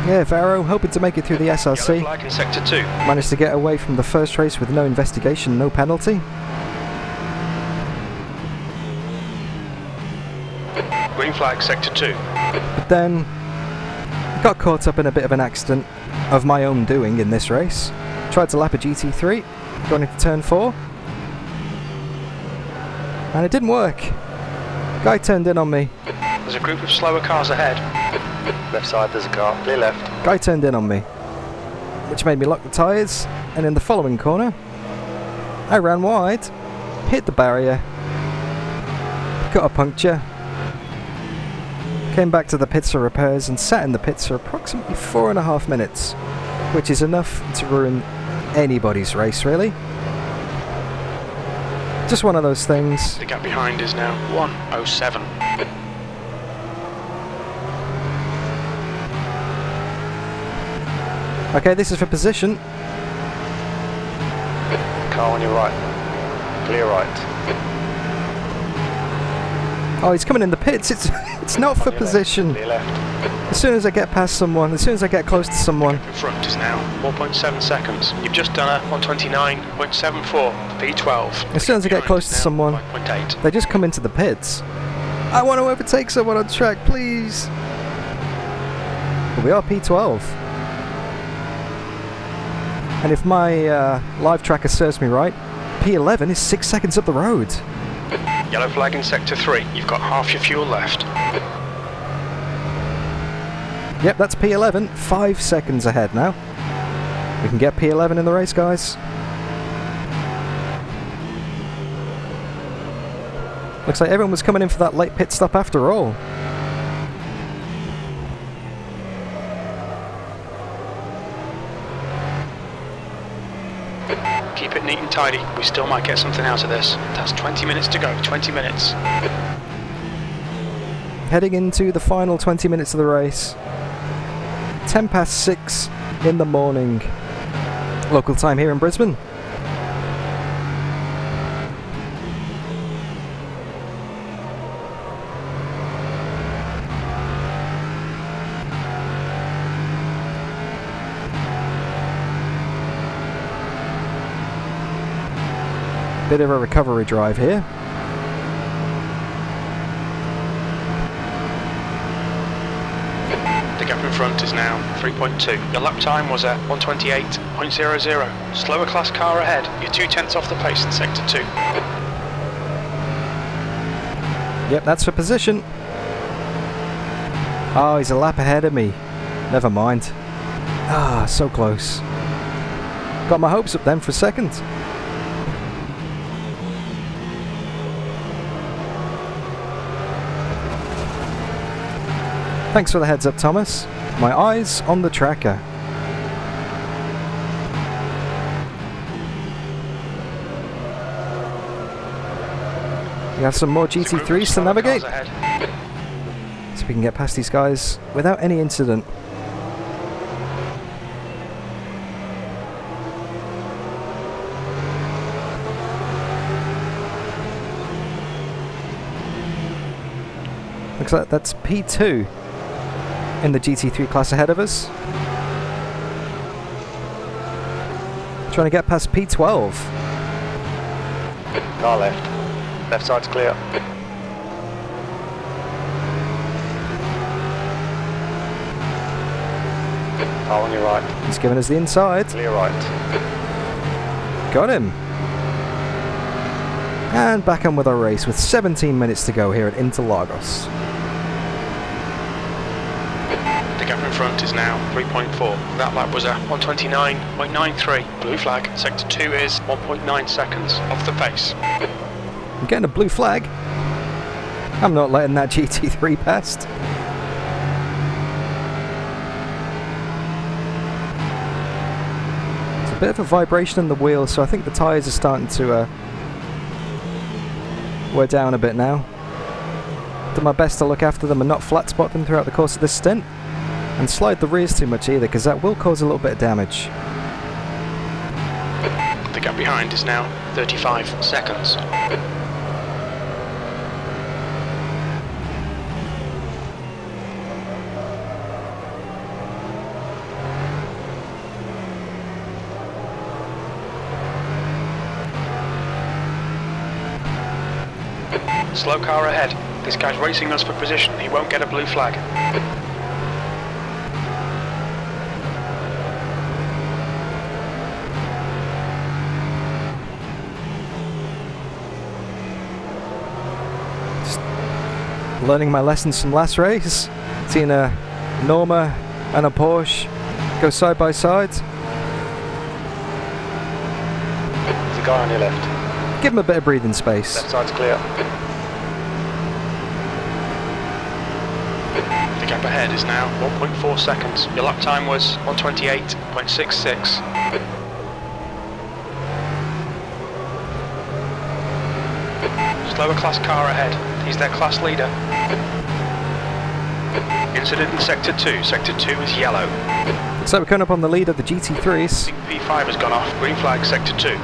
Yeah, Varro, hoping to make it through the Yellow SRC. flag in sector 2. Managed to get away from the first race with no investigation, no penalty. Green flag sector 2. But then got caught up in a bit of an accident of my own doing in this race. Tried to lap a GT3, going into turn 4. And it didn't work. Guy turned in on me. There's a group of slower cars ahead. Left side, there's a car. Clear left. Guy turned in on me, which made me lock the tyres, and in the following corner, I ran wide, hit the barrier, got a puncture, came back to the pits for repairs and sat in the pits for approximately 4.5 minutes, which is enough to ruin anybody's race, really. Just one of those things. The gap behind is now 1:07. Okay, this is for position. Car on your right. Clear right. Oh, he's coming in the pits. It's not for position. Clear left. As soon as I get past someone, as soon as I get close to someone. In front is now 4.7 seconds. You've just done a 129.74 P12. As soon as I get close to someone, 5.8. they just come into the pits. I want to overtake someone on track, please. But we are P12. And if my live tracker serves me right, P11 is 6 seconds up the road. Yellow flag in sector 3. You've got half your fuel left. Yep, that's P11, 5 seconds ahead now. We can get P11 in the race, guys. Looks like everyone was coming in for that late pit stop after all. Keep it neat and tidy. We still might get something out of this. That's 20 minutes to go. 20 minutes. Heading into the final 20 minutes of the race. 10 past 6 in the morning. Local time here in Brisbane. Bit of a recovery drive here. The gap in front is now 3.2. Your lap time was at 128.00. Slower class car ahead. You're 2/10 off the pace in sector 2. Yep, that's for position. Oh, he's a lap ahead of me. Never mind. Ah, so close. Got my hopes up then for a second. Thanks for the heads up, Thomas. My eyes on the tracker. We have some more GT3s to navigate, so we can get past these guys without any incident. Looks like that's P2 in the GT3 class ahead of us. Trying to get past P12. Car left. Left side's clear. Car on your right. He's giving us the inside. Clear right. Got him. And back on with our race with 17 minutes to go here at Interlagos. The gap in front is now 3.4. That lap was a 129.93. Blue flag. Sector 2 is 1.9 seconds off the pace. I'm getting a blue flag. I'm not letting that GT3 past. There's a bit of a vibration in the wheels, so I think the tyres are starting to wear down a bit now. Done my best to look after them and not flat spot them throughout the course of this stint. And slide the rears too much either, because that will cause a little bit of damage. The gap behind is now 35 seconds. Slow car ahead. This guy's racing us for position. He won't get a blue flag. Learning my lessons from last race. Seeing a Norma and a Porsche go side by side. There's a guy on your left. Give him a bit of breathing space. Left side's clear. The gap ahead is now 1.4 seconds. Your lap time was 128.66. Slower class car ahead. He's their class leader. Incident in sector 2. Sector 2 is yellow. Looks like we're coming up on the lead of the GT3s. P5 has gone off. Green flag, sector 2.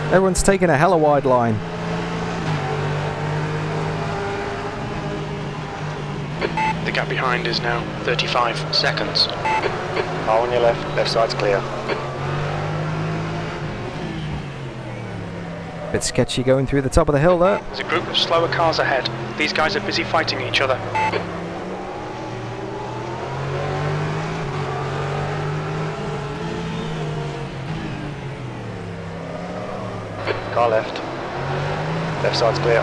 Everyone's taking a hella wide line. The gap behind is now 35 seconds. Car on your left, left side's clear. Bit sketchy going through the top of the hill there. There's a group of slower cars ahead. These guys are busy fighting each other. Car left. Left side's clear.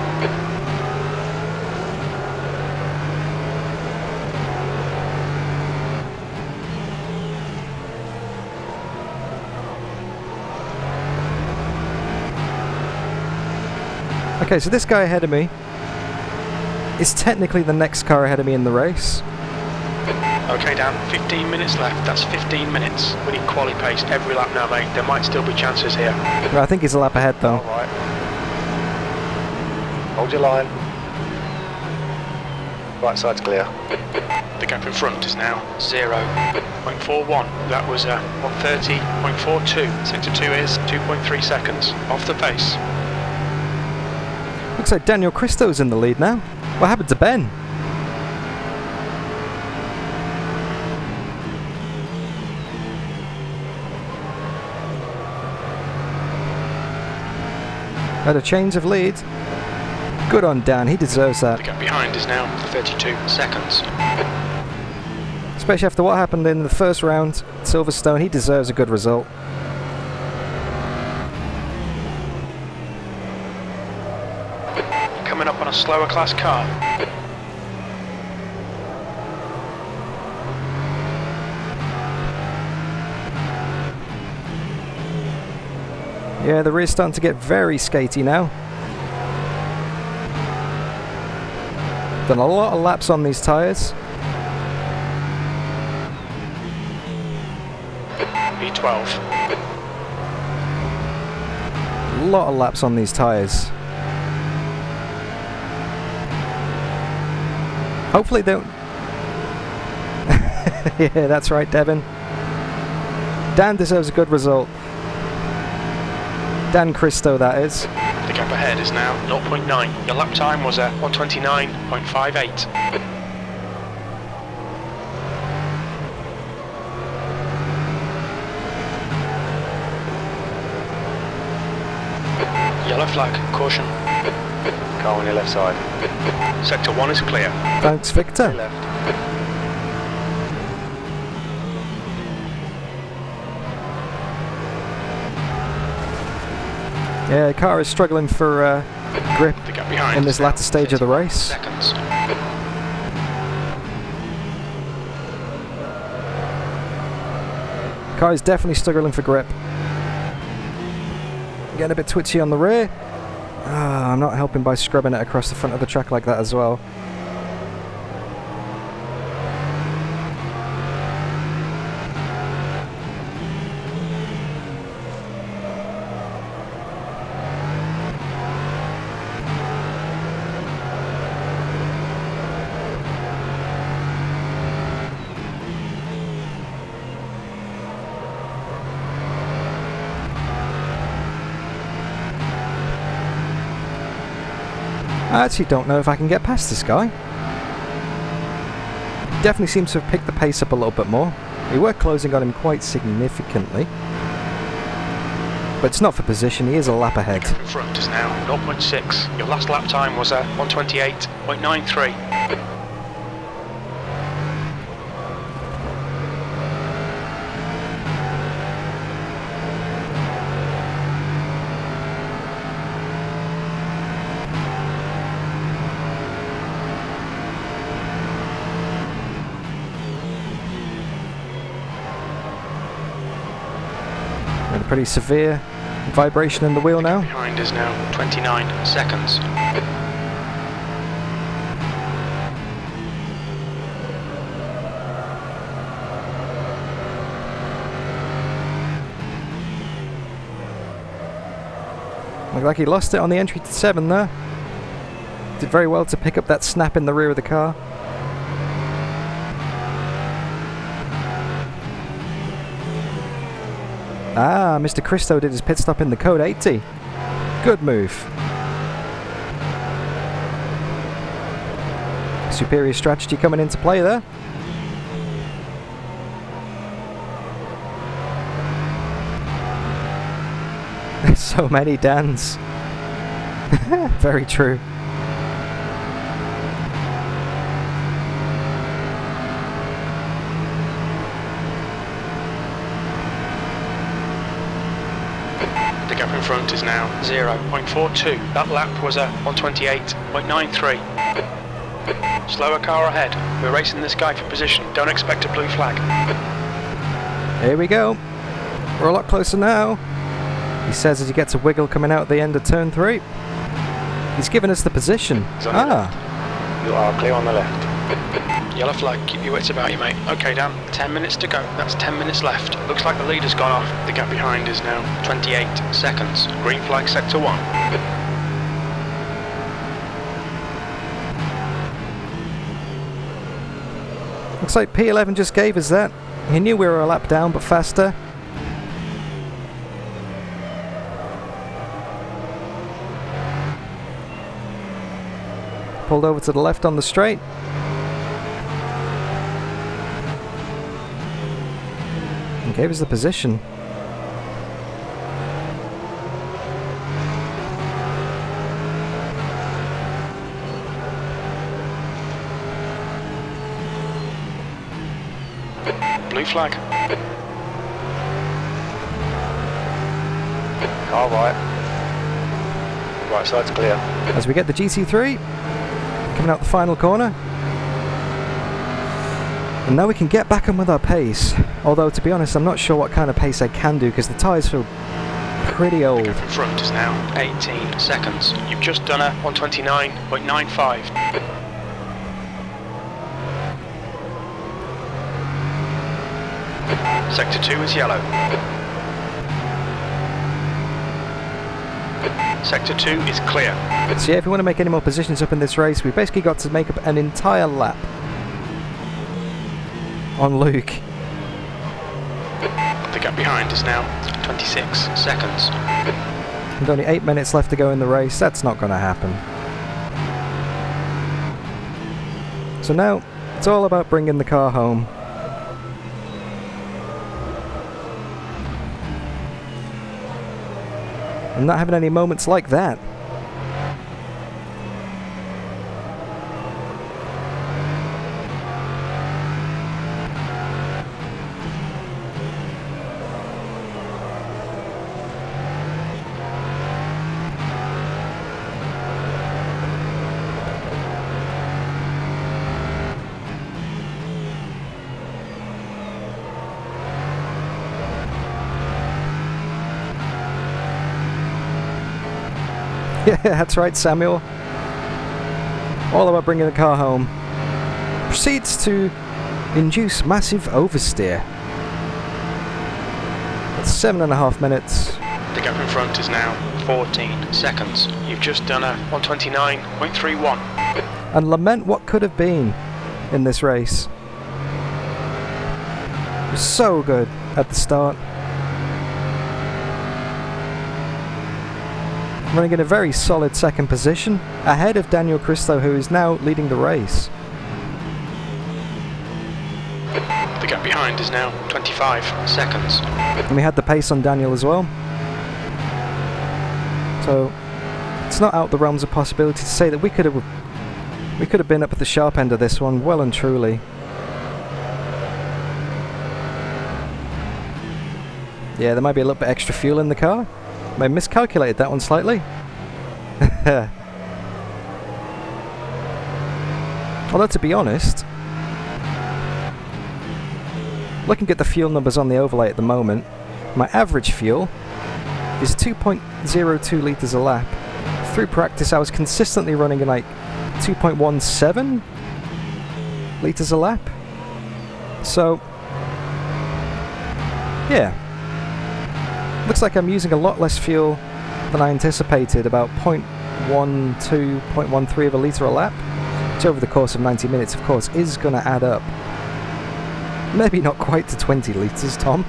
Okay, so this guy ahead of me is technically the next car ahead of me in the race. Okay, Dan, 15 minutes left. That's 15 minutes. We need quali pace every lap now, mate. There might still be chances here. Well, I think he's a lap ahead though. Alright. Hold your line. Right side's clear. The gap in front is now 0.41. That was 130.42. Sector 2 is 2.3 seconds off the pace. Looks like Daniel Christo's in the lead now. What happened to Ben? Had a change of lead. Good on Dan, he deserves The that. gap behind is now 32 seconds. Especially after what happened in the first round, Silverstone, he deserves a good result. Coming up on a slower class car. Yeah, the rear's starting to get very skatey now. Done a lot of laps on these tyres. P12. A lot of laps on these tyres. Hopefully they don't... Yeah, that's right, Devin. Dan deserves a good result. Dan Christo, that is. The gap ahead is now 0.9. Your lap time was 129.58. Yellow flag, caution. Car on your left side. Sector 1 is clear. Thanks, Victor. Left. Yeah, the car is struggling for grip The gap behind in is this now latter stage of the 31 race. Seconds. Car is definitely struggling for grip. Getting a bit twitchy on the rear. I'm not helping by scrubbing it across the front of the track like that as well. I actually don't know if I can get past this guy. Definitely seems to have picked the pace up a little bit more. We were closing on him quite significantly. But it's not for position, he is a lap ahead. In front is now 0.6. Your last lap time was 128.93. Got a pretty severe vibration in the wheel now. Behind is now 29 seconds. Looked like he lost it on the entry to 7 there. Did very well to pick up that snap in the rear of the car. Ah, Mr. Christo did his pit stop in the code 80. Good move. Superior strategy coming into play there. There's so many Dans. Very true. The gap in front is now 0.42. That lap was a 128.93. Slower car ahead. We're racing this guy for position. Don't expect a blue flag. Here we go. We're a lot closer now. He says as he gets a wiggle coming out at the end of turn 3. He's given us the position. Ah. You are clear on the left. Yellow flag, keep your wits about you, mate. Okay, Dan, 10 minutes to go. That's 10 minutes left. Looks like the leader's gone off. The gap behind is now 28 seconds. Green flag sector 1. Looks like P11 just gave us that. He knew we were a lap down, but faster. Pulled over to the left on the straight. And gave us the position. Blue flag. Car right. Right side's clear. As we get the GT3 coming out the final corner. And now we can get back on with our pace. Although, to be honest, I'm not sure what kind of pace I can do because the tyres feel pretty old. The gap in front is now 18 seconds. You've just done a 129.95. Sector 2 is yellow. Sector 2 is clear. So yeah, if we want to make any more positions up in this race, we've basically got to make up an entire lap on Luke. The gap behind is now 26 seconds. With only 8 minutes left to go in the race, that's not going to happen. So now, it's all about bringing the car home. And not having any moments like that. Yeah, that's right, Samuel. All about bringing the car home. Proceeds to induce massive oversteer. That's 7.5 minutes. The gap in front is now 14 seconds. You've just done a 129.31. And lament what could have been in this race. It was so good at the start. Running in a very solid second position, ahead of Daniel Cristo, who is now leading the race. The gap behind is now 25 seconds. And we had the pace on Daniel as well. So it's not out the realms of possibility to say that we could have been up at the sharp end of this one, well and truly. Yeah, there might be a little bit extra fuel in the car. I miscalculated that one slightly. Although, to be honest, looking at the fuel numbers on the overlay at the moment, my average fuel is 2.02 litres a lap. Through practice, I was consistently running in like 2.17 litres a lap. So, yeah. Looks like I'm using a lot less fuel than I anticipated, about 0.12, 0.13 of a litre a lap, which over the course of 90 minutes, of course, is going to add up. Maybe not quite to 20 litres, Tom.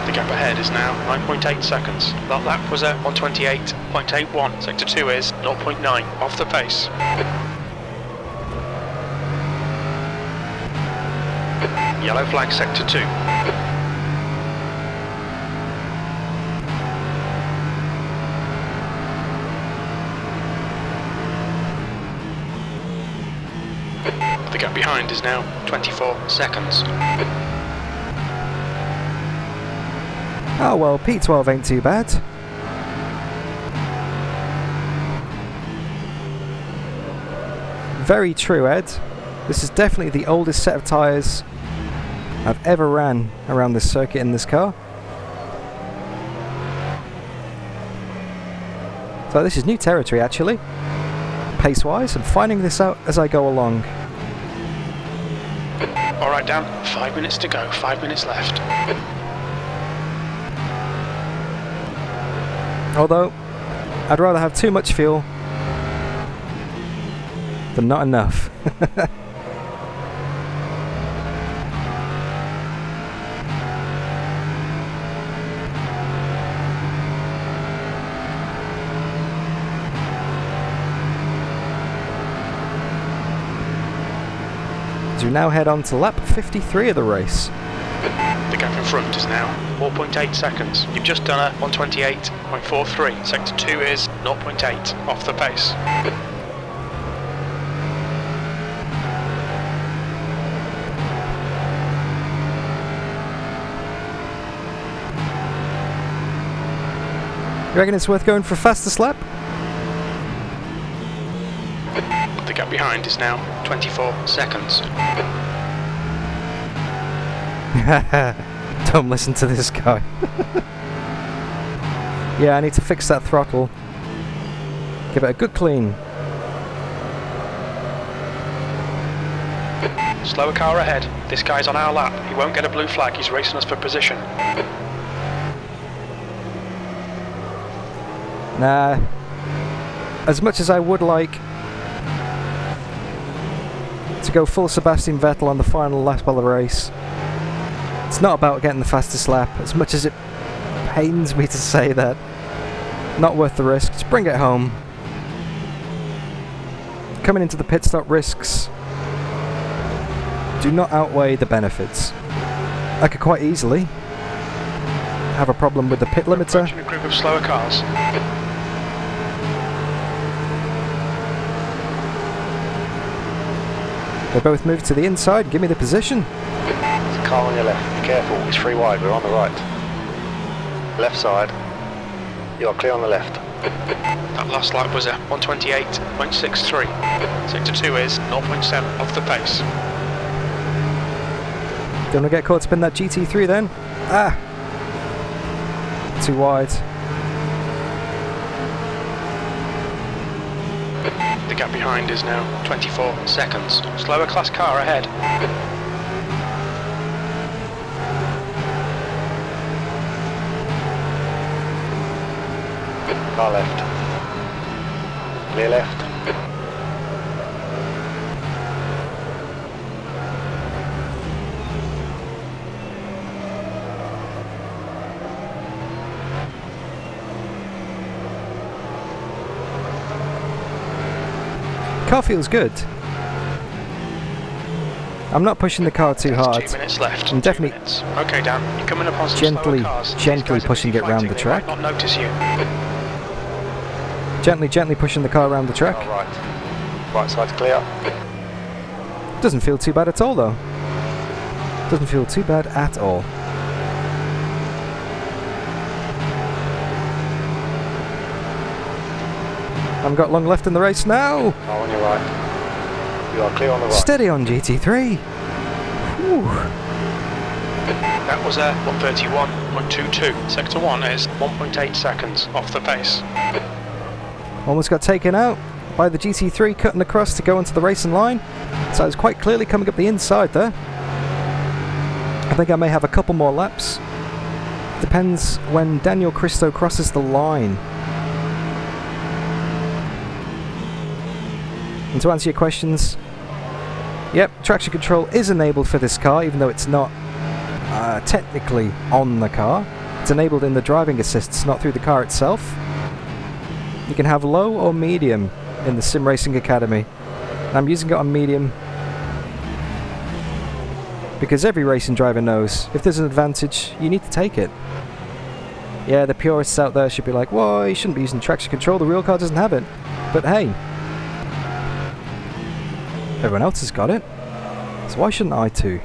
The The gap ahead is now 9.8 seconds. That lap was at 128.81. Sector 2 is 0.9 off the pace. Yellow flag sector 2. The gap behind is now 24 seconds. Oh well, P12 ain't too bad. Very true, Ed. This is definitely the oldest set of tyres I've ever ran around this circuit in this car. So this is new territory actually. Pace-wise, I'm finding this out as I go along. Alright Dan, 5 minutes to go, 5 minutes left. Although, I'd rather have too much fuel than not enough. As we now head on to lap 53 of the race. The gap in front is now 4.8 seconds. You've just done a 128.43. Sector 2 is 0.8 off the pace. You reckon it's worth going for a fastest lap? The gap behind is now 24 seconds. Don't listen to this guy. Yeah, I need to fix that throttle. Give it a good clean. Slower car ahead. This guy's on our lap. He won't get a blue flag. He's racing us for position. Nah. As much as I would like to go full Sebastian Vettel on the final lap of the race, it's not about getting the fastest lap, as much as it pains me to say that. Not worth the risk, just bring it home. Coming into the pit stop risks do not outweigh the benefits. I could quite easily have a problem with the pit limiter. Approaching a group of slower cars. They both move to the inside, give me the position. There's a car on your left. Be careful, it's free wide, we're on the right. Left side. You are clear on the left. That last lap was a 128.63. Sector 2 is 0.7 off the pace. Don't want to get caught up in that GT3 then. Ah! Too wide. The gap behind is now 24 seconds. Slower class car ahead. Car left. Clear left. Car feels good. I'm not pushing the car too hard. 2 minutes left. I'm definitely Okay, Dan, you're coming up on some slower cars. gently pushing it round the track. They might not notice you. Gently pushing the car around the track. All right. Right side's clear. Doesn't feel too bad at all though. Doesn't feel too bad at all. I've got long left in the race now. Car on your right. You are clear on the right. Steady on GT3. Whew. That was a 131.22. Sector 1 is 1.8 seconds off the pace. Almost got taken out by the GT3 cutting across to go onto the racing line. So I was quite clearly coming up the inside there. I think I may have a couple more laps. Depends when Daniel Cristo crosses the line. And to answer your questions, yep, traction control is enabled for this car, even though it's not technically on the car. It's enabled in the driving assists, not through the car itself. You can have low or medium in the Sim Racing Academy. I'm using it on medium because every racing driver knows if there's an advantage, you need to take it. Yeah, the purists out there should be like, whoa, you shouldn't be using traction control, the real car doesn't have it. But hey, everyone else has got it, so why shouldn't I too?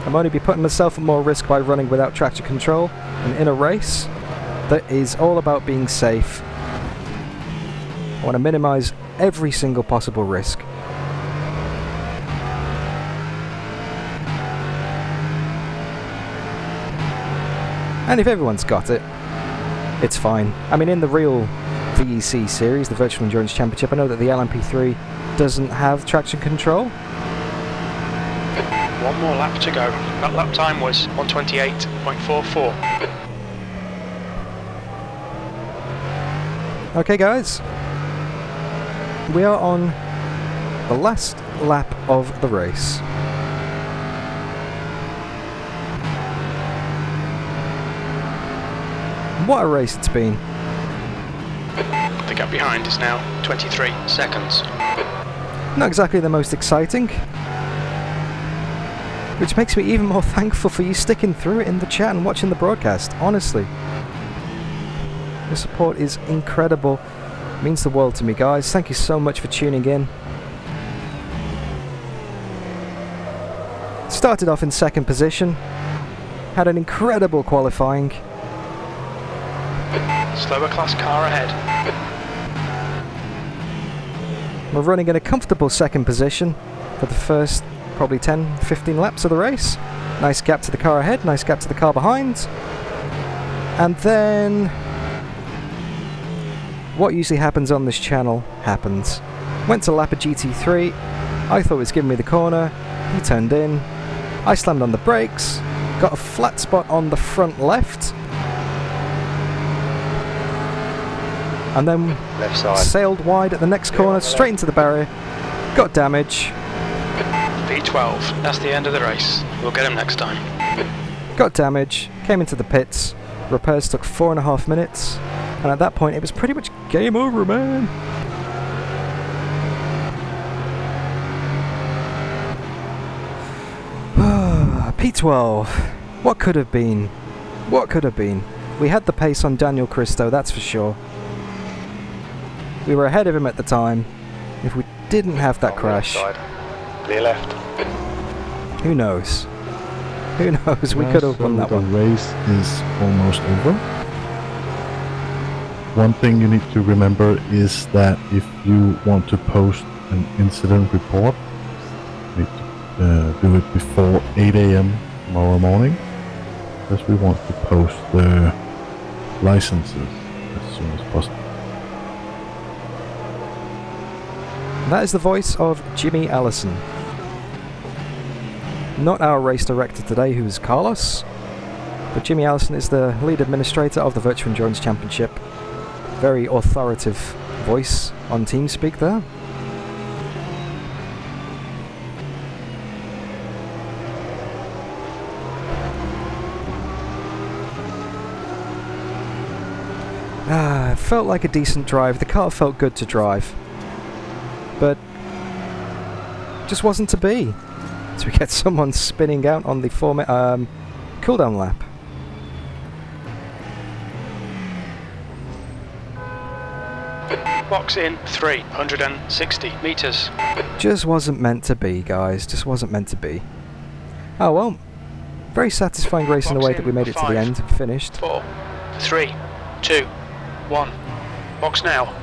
I'm only be putting myself at more risk by running without traction control, and in a race that is all about being safe. I want to minimise every single possible risk. And if everyone's got it, it's fine. I mean, in the real VEC series, the Virtual Endurance Championship, I know that the LMP3 doesn't have traction control. One more lap to go. That lap time was 1:28.44. Okay guys, we are on the last lap of the race. What a race it's been. The gap behind is now 23 seconds. Not exactly the most exciting, which makes me even more thankful for you sticking through it in the chat and watching the broadcast, honestly. The support is incredible. It means the world to me, guys. Thank you so much for tuning in. Started off in second position. Had an incredible qualifying. Slower class car ahead. We're running in a comfortable second position for the first probably 10-15 laps of the race. Nice gap to the car ahead, nice gap to the car behind. And then what usually happens on this channel happens. Went to lap a GT3, I thought it was giving me the corner, he turned in, I slammed on the brakes, got a flat spot on the front left, and then Left side. sailed wide at the next corner, straight into the barrier, got damage, P12, that's the end of the race. We'll get him next time. got damage, came into the pits, repairs took 4.5 minutes, and at that point it was pretty much game over, man. P12, what could have been? What could have been? We had the pace on Daniel Cristo, that's for sure. We were ahead of him at the time. If we didn't have that crash, Clear left. who knows? Who knows? We could have won that the one. race is almost over. One thing you need to remember is that if you want to post an incident report, you need to do it before 8 a.m. tomorrow morning, because we want to post the licenses as soon as possible. That is the voice of Jimmy Allison. Not our race director today, who is Carlos, but Jimmy Allison is the lead administrator of the Virtual Endurance Championship. Very authoritative voice on TeamSpeak there. It felt like a decent drive. The car felt good to drive, but just wasn't to be. So we get someone spinning out on the cooldown lap. Box in 360 meters. Just wasn't meant to be, guys. Just wasn't meant to be. Oh well. Very satisfying race in the way that we made it to the end and finished. 4, 3, 2, 1. Box now.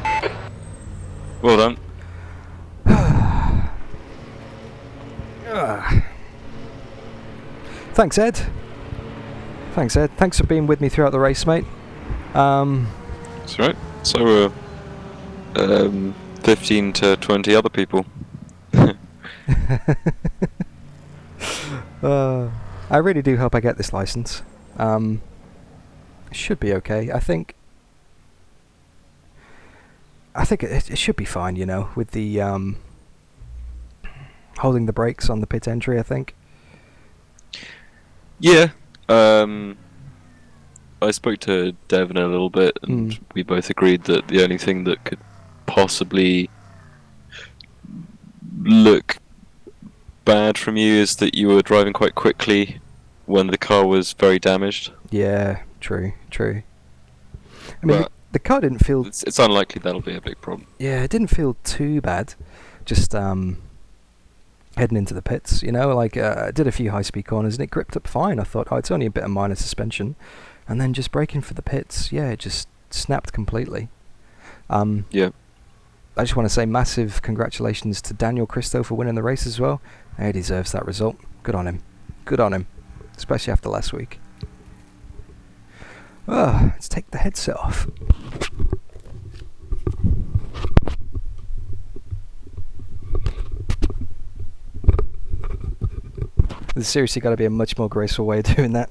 Well done. Thanks, Ed. Thanks, Ed. Thanks for being with me throughout the race, mate. That's right. So 15 to 20 other people. I really do hope I get this license. Should be okay. I think it should be fine, you know, with the holding the brakes on the pit entry, I think. Yeah. I spoke to Devin a little bit, and we both agreed that the only thing that could possibly look bad from you is that you were driving quite quickly when the car was very damaged. Yeah, true. I mean, But the car didn't feel... It's unlikely that'll be a big problem. Yeah, it didn't feel too bad. Just heading into the pits, you know, like I did a few high-speed corners and it gripped up fine. I thought, oh, it's only a bit of minor suspension. And then just braking for the pits, yeah, it just snapped completely. Yeah. I just want to say massive congratulations to Daniel Christo for winning the race as well. He deserves that result. Good on him. Good on him. Especially after last week. Oh, let's take the headset off. There's seriously got to be a much more graceful way of doing that.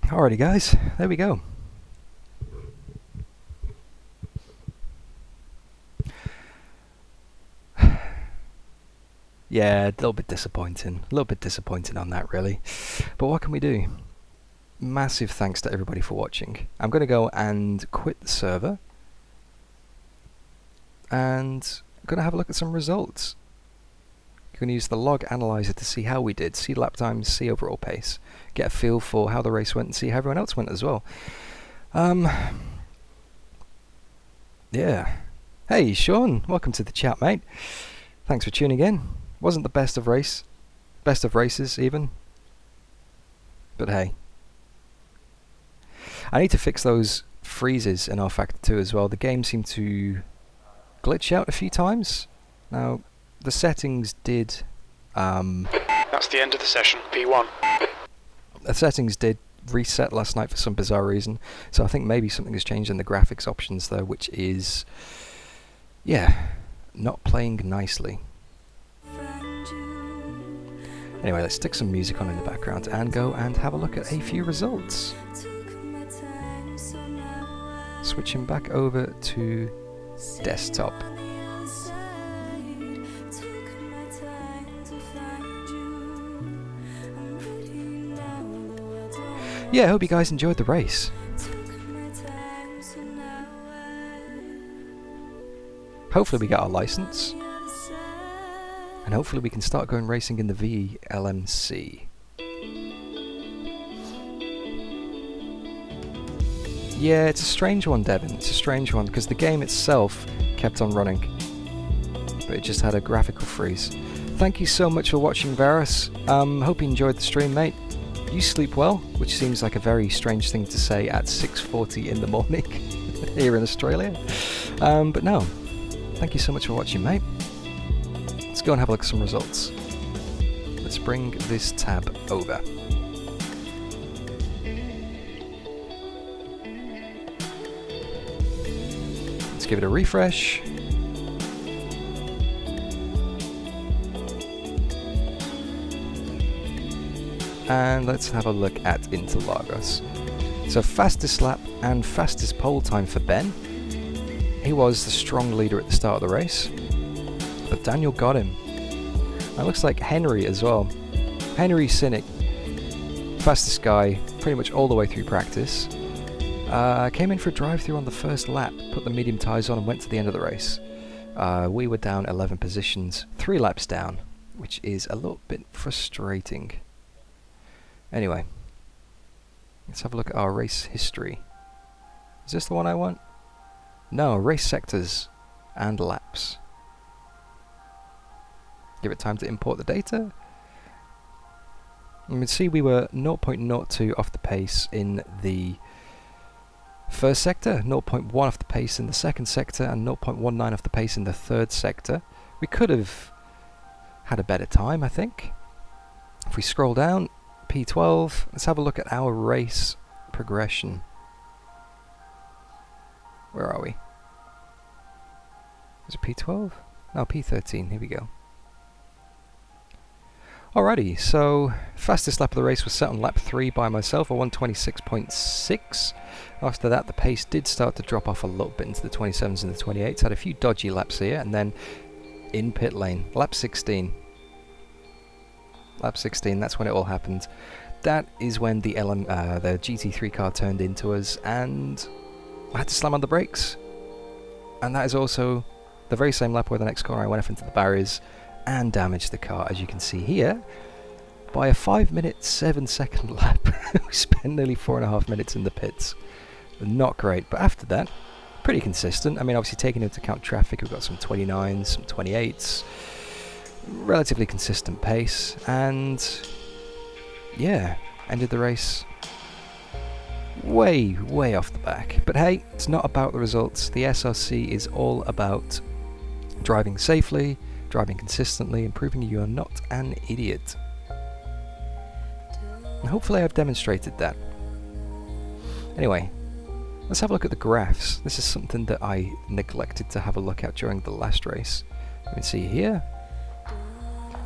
Alrighty guys, there we go. Yeah, a little bit disappointing. A little bit disappointing on that really. But what can we do? Massive thanks to everybody for watching. I'm going to go and quit the server. And I'm going to have a look at some results. I'm going to use the log analyzer to see how we did, see lap times, see overall pace, get a feel for how the race went and see how everyone else went as well. Yeah. Hey Sean, welcome to the chat, mate. Thanks for tuning in. Wasn't the best of races even. But hey. I need to fix those freezes in rFactor 2 as well. The game seemed to glitch out a few times. Now, the settings did... That's the end of the session, P1. The settings did reset last night for some bizarre reason, so I think maybe something has changed in the graphics options though, which is... yeah, not playing nicely. Anyway, let's stick some music on in the background and go and have a look at a few results. Switching back over to desktop. Yeah, I hope you guys enjoyed the race. Hopefully we get our license. And hopefully we can start going racing in the VLMC. Yeah, it's a strange one, Devin. It's a strange one, because the game itself kept on running. But it just had a graphical freeze. Thank you so much for watching, Varus. Hope you enjoyed the stream, mate. You sleep well, which seems like a very strange thing to say at 6:40 in the morning here in Australia. But no, thank you so much for watching, mate. Let's go and have a look at some results. Let's bring this tab over. Let's give it a refresh. And let's have a look at Interlagos. So fastest lap and fastest pole time for Ben. He was the strong leader at the start of the race, but Daniel got him. It looks like Henry as well. Henry Cynic, fastest guy pretty much all the way through practice. Came in for a drive-through on the first lap, put the medium tyres on and went to the end of the race. We were down 11 positions, 3 laps down, which is a little bit frustrating. Anyway, let's have a look at our race history. Is this the one I want? No, race sectors and laps. Give it time to import the data. You can see we were 0.02 off the pace in the first sector, 0.1 off the pace in the second sector, and 0.19 off the pace in the third sector. We could have had a better time, I think. If we scroll down, P12, let's have a look at our race progression. Where are we? Is it P12? No, P13, here we go. Alrighty, so fastest lap of the race was set on lap 3 by myself, a 126.6. After that the pace did start to drop off a little bit into the 27s and the 28s, had a few dodgy laps here, and then in pit lane, lap 16. Lap 16, that's when it all happened. That is when the the GT3 car turned into us, and I had to slam on the brakes. And that is also the very same lap where the next corner I went off into the barriers and damaged the car, as you can see here, by a 5-minute 7-second lap. We spent nearly 4.5 minutes in the pits. Not great, but after that, pretty consistent. I mean, obviously taking into account traffic, we've got some 29s, some 28s, relatively consistent pace, and yeah, ended the race way off the back. But hey, it's not about the results. The SRC is all about driving safely, driving consistently, and proving you are not an idiot. And hopefully I've demonstrated that. Anyway, let's have a look at the graphs. This is something that I neglected to have a look at during the last race. You can see here,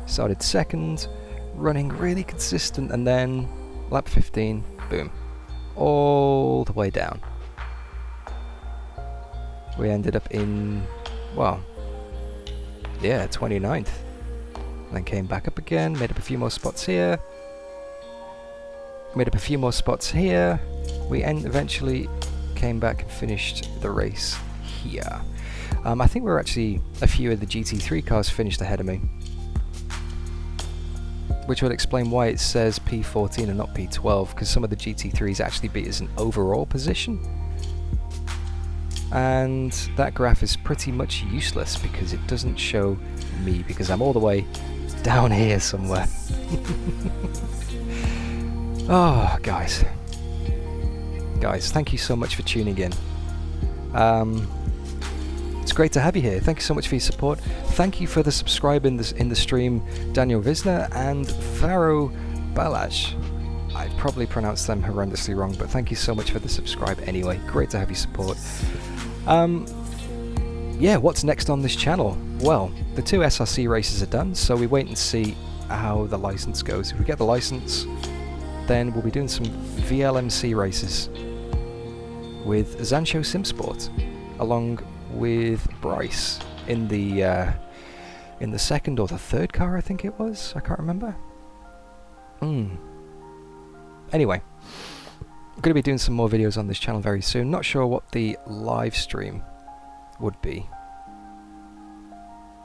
started second, running really consistent, and then lap 15, boom, all the way down. We ended up in, well, yeah, 29th. And then came back up again, made up a few more spots here. Made up a few more spots here. We eventually came back and finished the race here. I think we're actually, a few of the GT3 cars finished ahead of me, which would explain why it says P14 and not P12, because some of the GT3s actually beat us in overall position. And that graph is pretty much useless because it doesn't show me, because I'm all the way down here somewhere. Oh, guys, thank you so much for tuning in. It's great to have you here. Thank you so much for your support. Thank you for the subscribe in the stream, Daniel Visner and Faro Balaj. I probably pronounced them horrendously wrong, but thank you so much for the subscribe anyway. Great to have your support. Yeah, what's next on this channel? Well, the 2 SRC races are done, so we wait and see how the license goes. If we get the license, then we'll be doing some VLMC races with Zancho Simsport, along with Bryce in the second or the third car, I think it was. I can't remember. Anyway, I'm going to be doing some more videos on this channel very soon. Not sure what the live stream would be.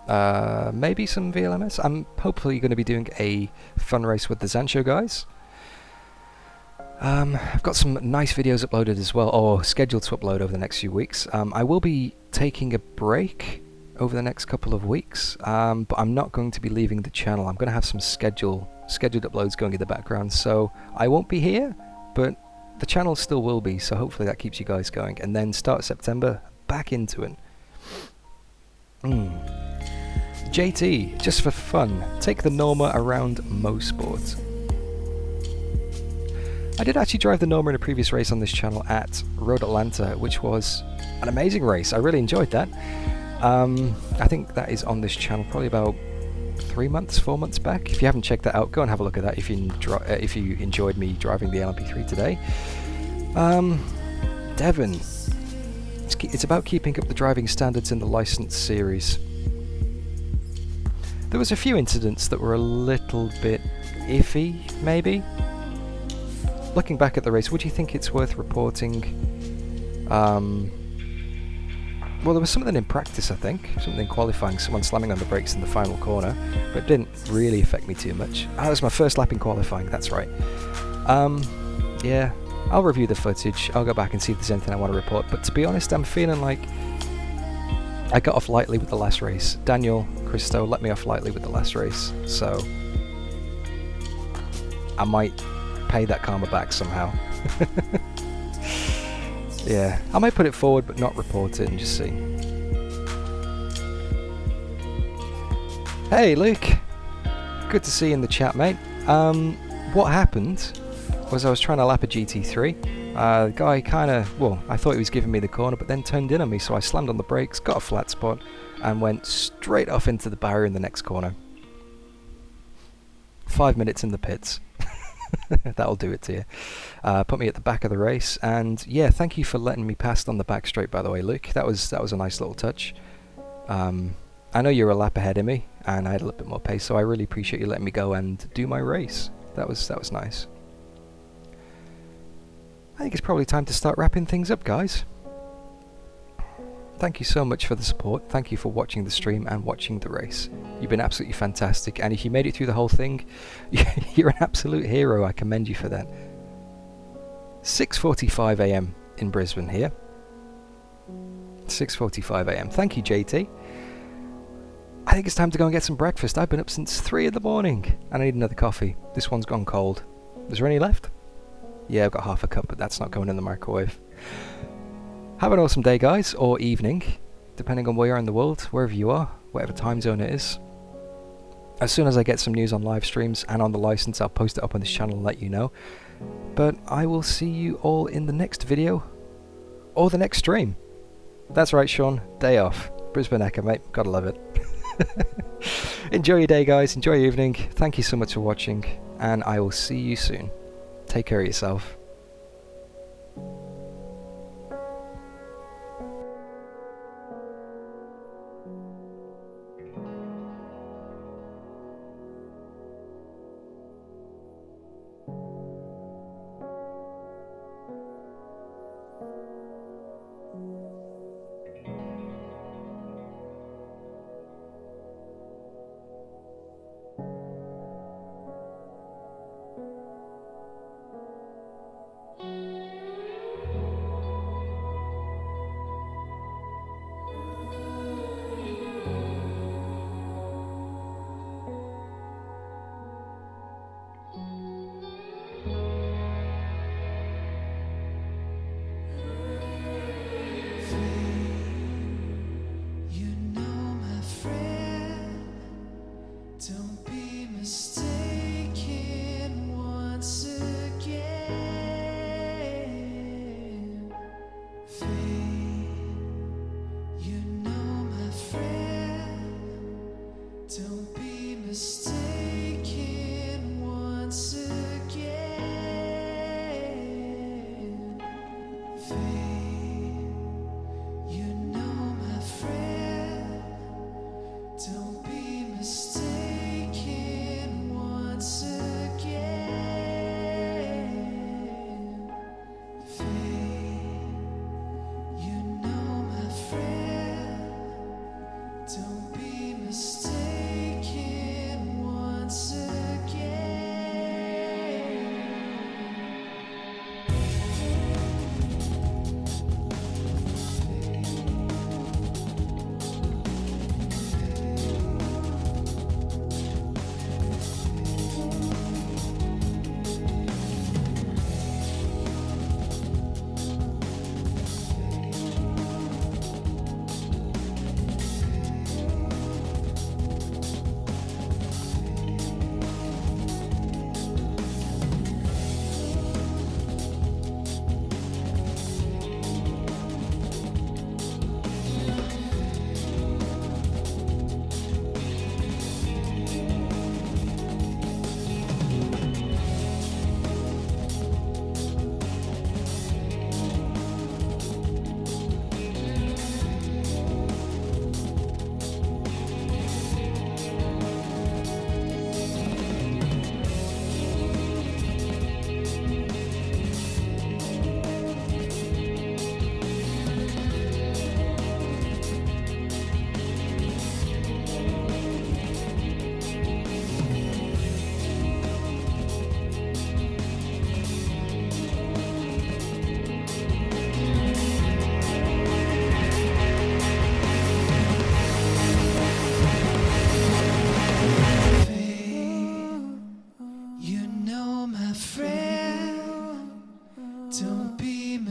Maybe some VLMS. I'm hopefully going to be doing a fun race with the Zancho guys. I've got some nice videos uploaded as well, or scheduled to upload over the next few weeks. I will be taking a break over the next couple of weeks, but I'm not going to be leaving the channel. I'm going to have some scheduled uploads going in the background, so I won't be here, but the channel still will be, so hopefully that keeps you guys going. And then start September, back into it. JT, just for fun, take the Norma around Mosport. I did actually drive the Norma in a previous race on this channel at Road Atlanta, which was an amazing race. I really enjoyed that. I think that is on this channel probably about 4 months back. If you haven't checked that out, go and have a look at that if you enjoyed me driving the LMP3 today. Devon, it's about keeping up the driving standards in the license series. There was a few incidents that were a little bit iffy, maybe. Looking back at the race, would you think it's worth reporting? Well, there was something in practice, I think. Something in qualifying, someone slamming on the brakes in the final corner, but it didn't really affect me too much. That was my first lap in qualifying, that's right. Yeah, I'll review the footage. I'll go back and see if there's anything I want to report, but to be honest, I'm feeling like I got off lightly with the last race. Daniel Christo let me off lightly with the last race, so I might pay that karma back somehow. Yeah, I might put it forward but not report it and just see. Hey Luke, good to see you in the chat, mate. What happened was I was trying to lap a GT3. The guy I thought he was giving me the corner, but then turned in on me, so I slammed on the brakes, got a flat spot, and went straight off into the barrier in the next corner. 5 minutes in the pits. That'll do it to you. Put me at the back of the race, and yeah, thank you for letting me pass on the back straight, by the way, Luke. That was a nice little touch. I know you're a lap ahead of me, and I had a little bit more pace, so I really appreciate you letting me go and do my race. That was nice. I think it's probably time to start wrapping things up, guys. Thank you so much for the support. Thank you for watching the stream and watching the race. You've been absolutely fantastic, and if you made it through the whole thing, you're an absolute hero. I commend you for that. 6:45 AM in Brisbane here. 6:45 AM. Thank you, JT. I think it's time to go and get some breakfast. I've been up since 3 in the morning, and I need another coffee. This one's gone cold. Is there any left? Yeah, I've got half a cup, but that's not going in the microwave. Have an awesome day, guys, or evening, depending on where you are in the world, wherever you are, whatever time zone it is. As soon as I get some news on live streams and on the license, I'll post it up on this channel and let you know. But I will see you all in the next video, or the next stream. That's right, Sean, day off. Brisbane Echo, mate, gotta love it. Enjoy your day, guys, enjoy your evening. Thank you so much for watching, and I will see you soon. Take care of yourself.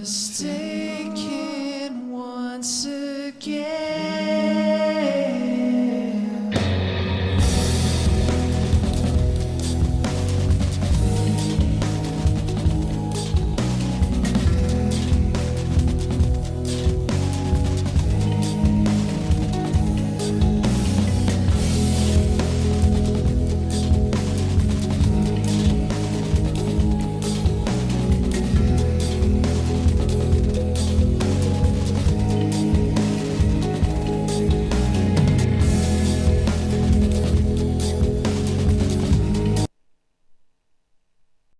mistaken once again.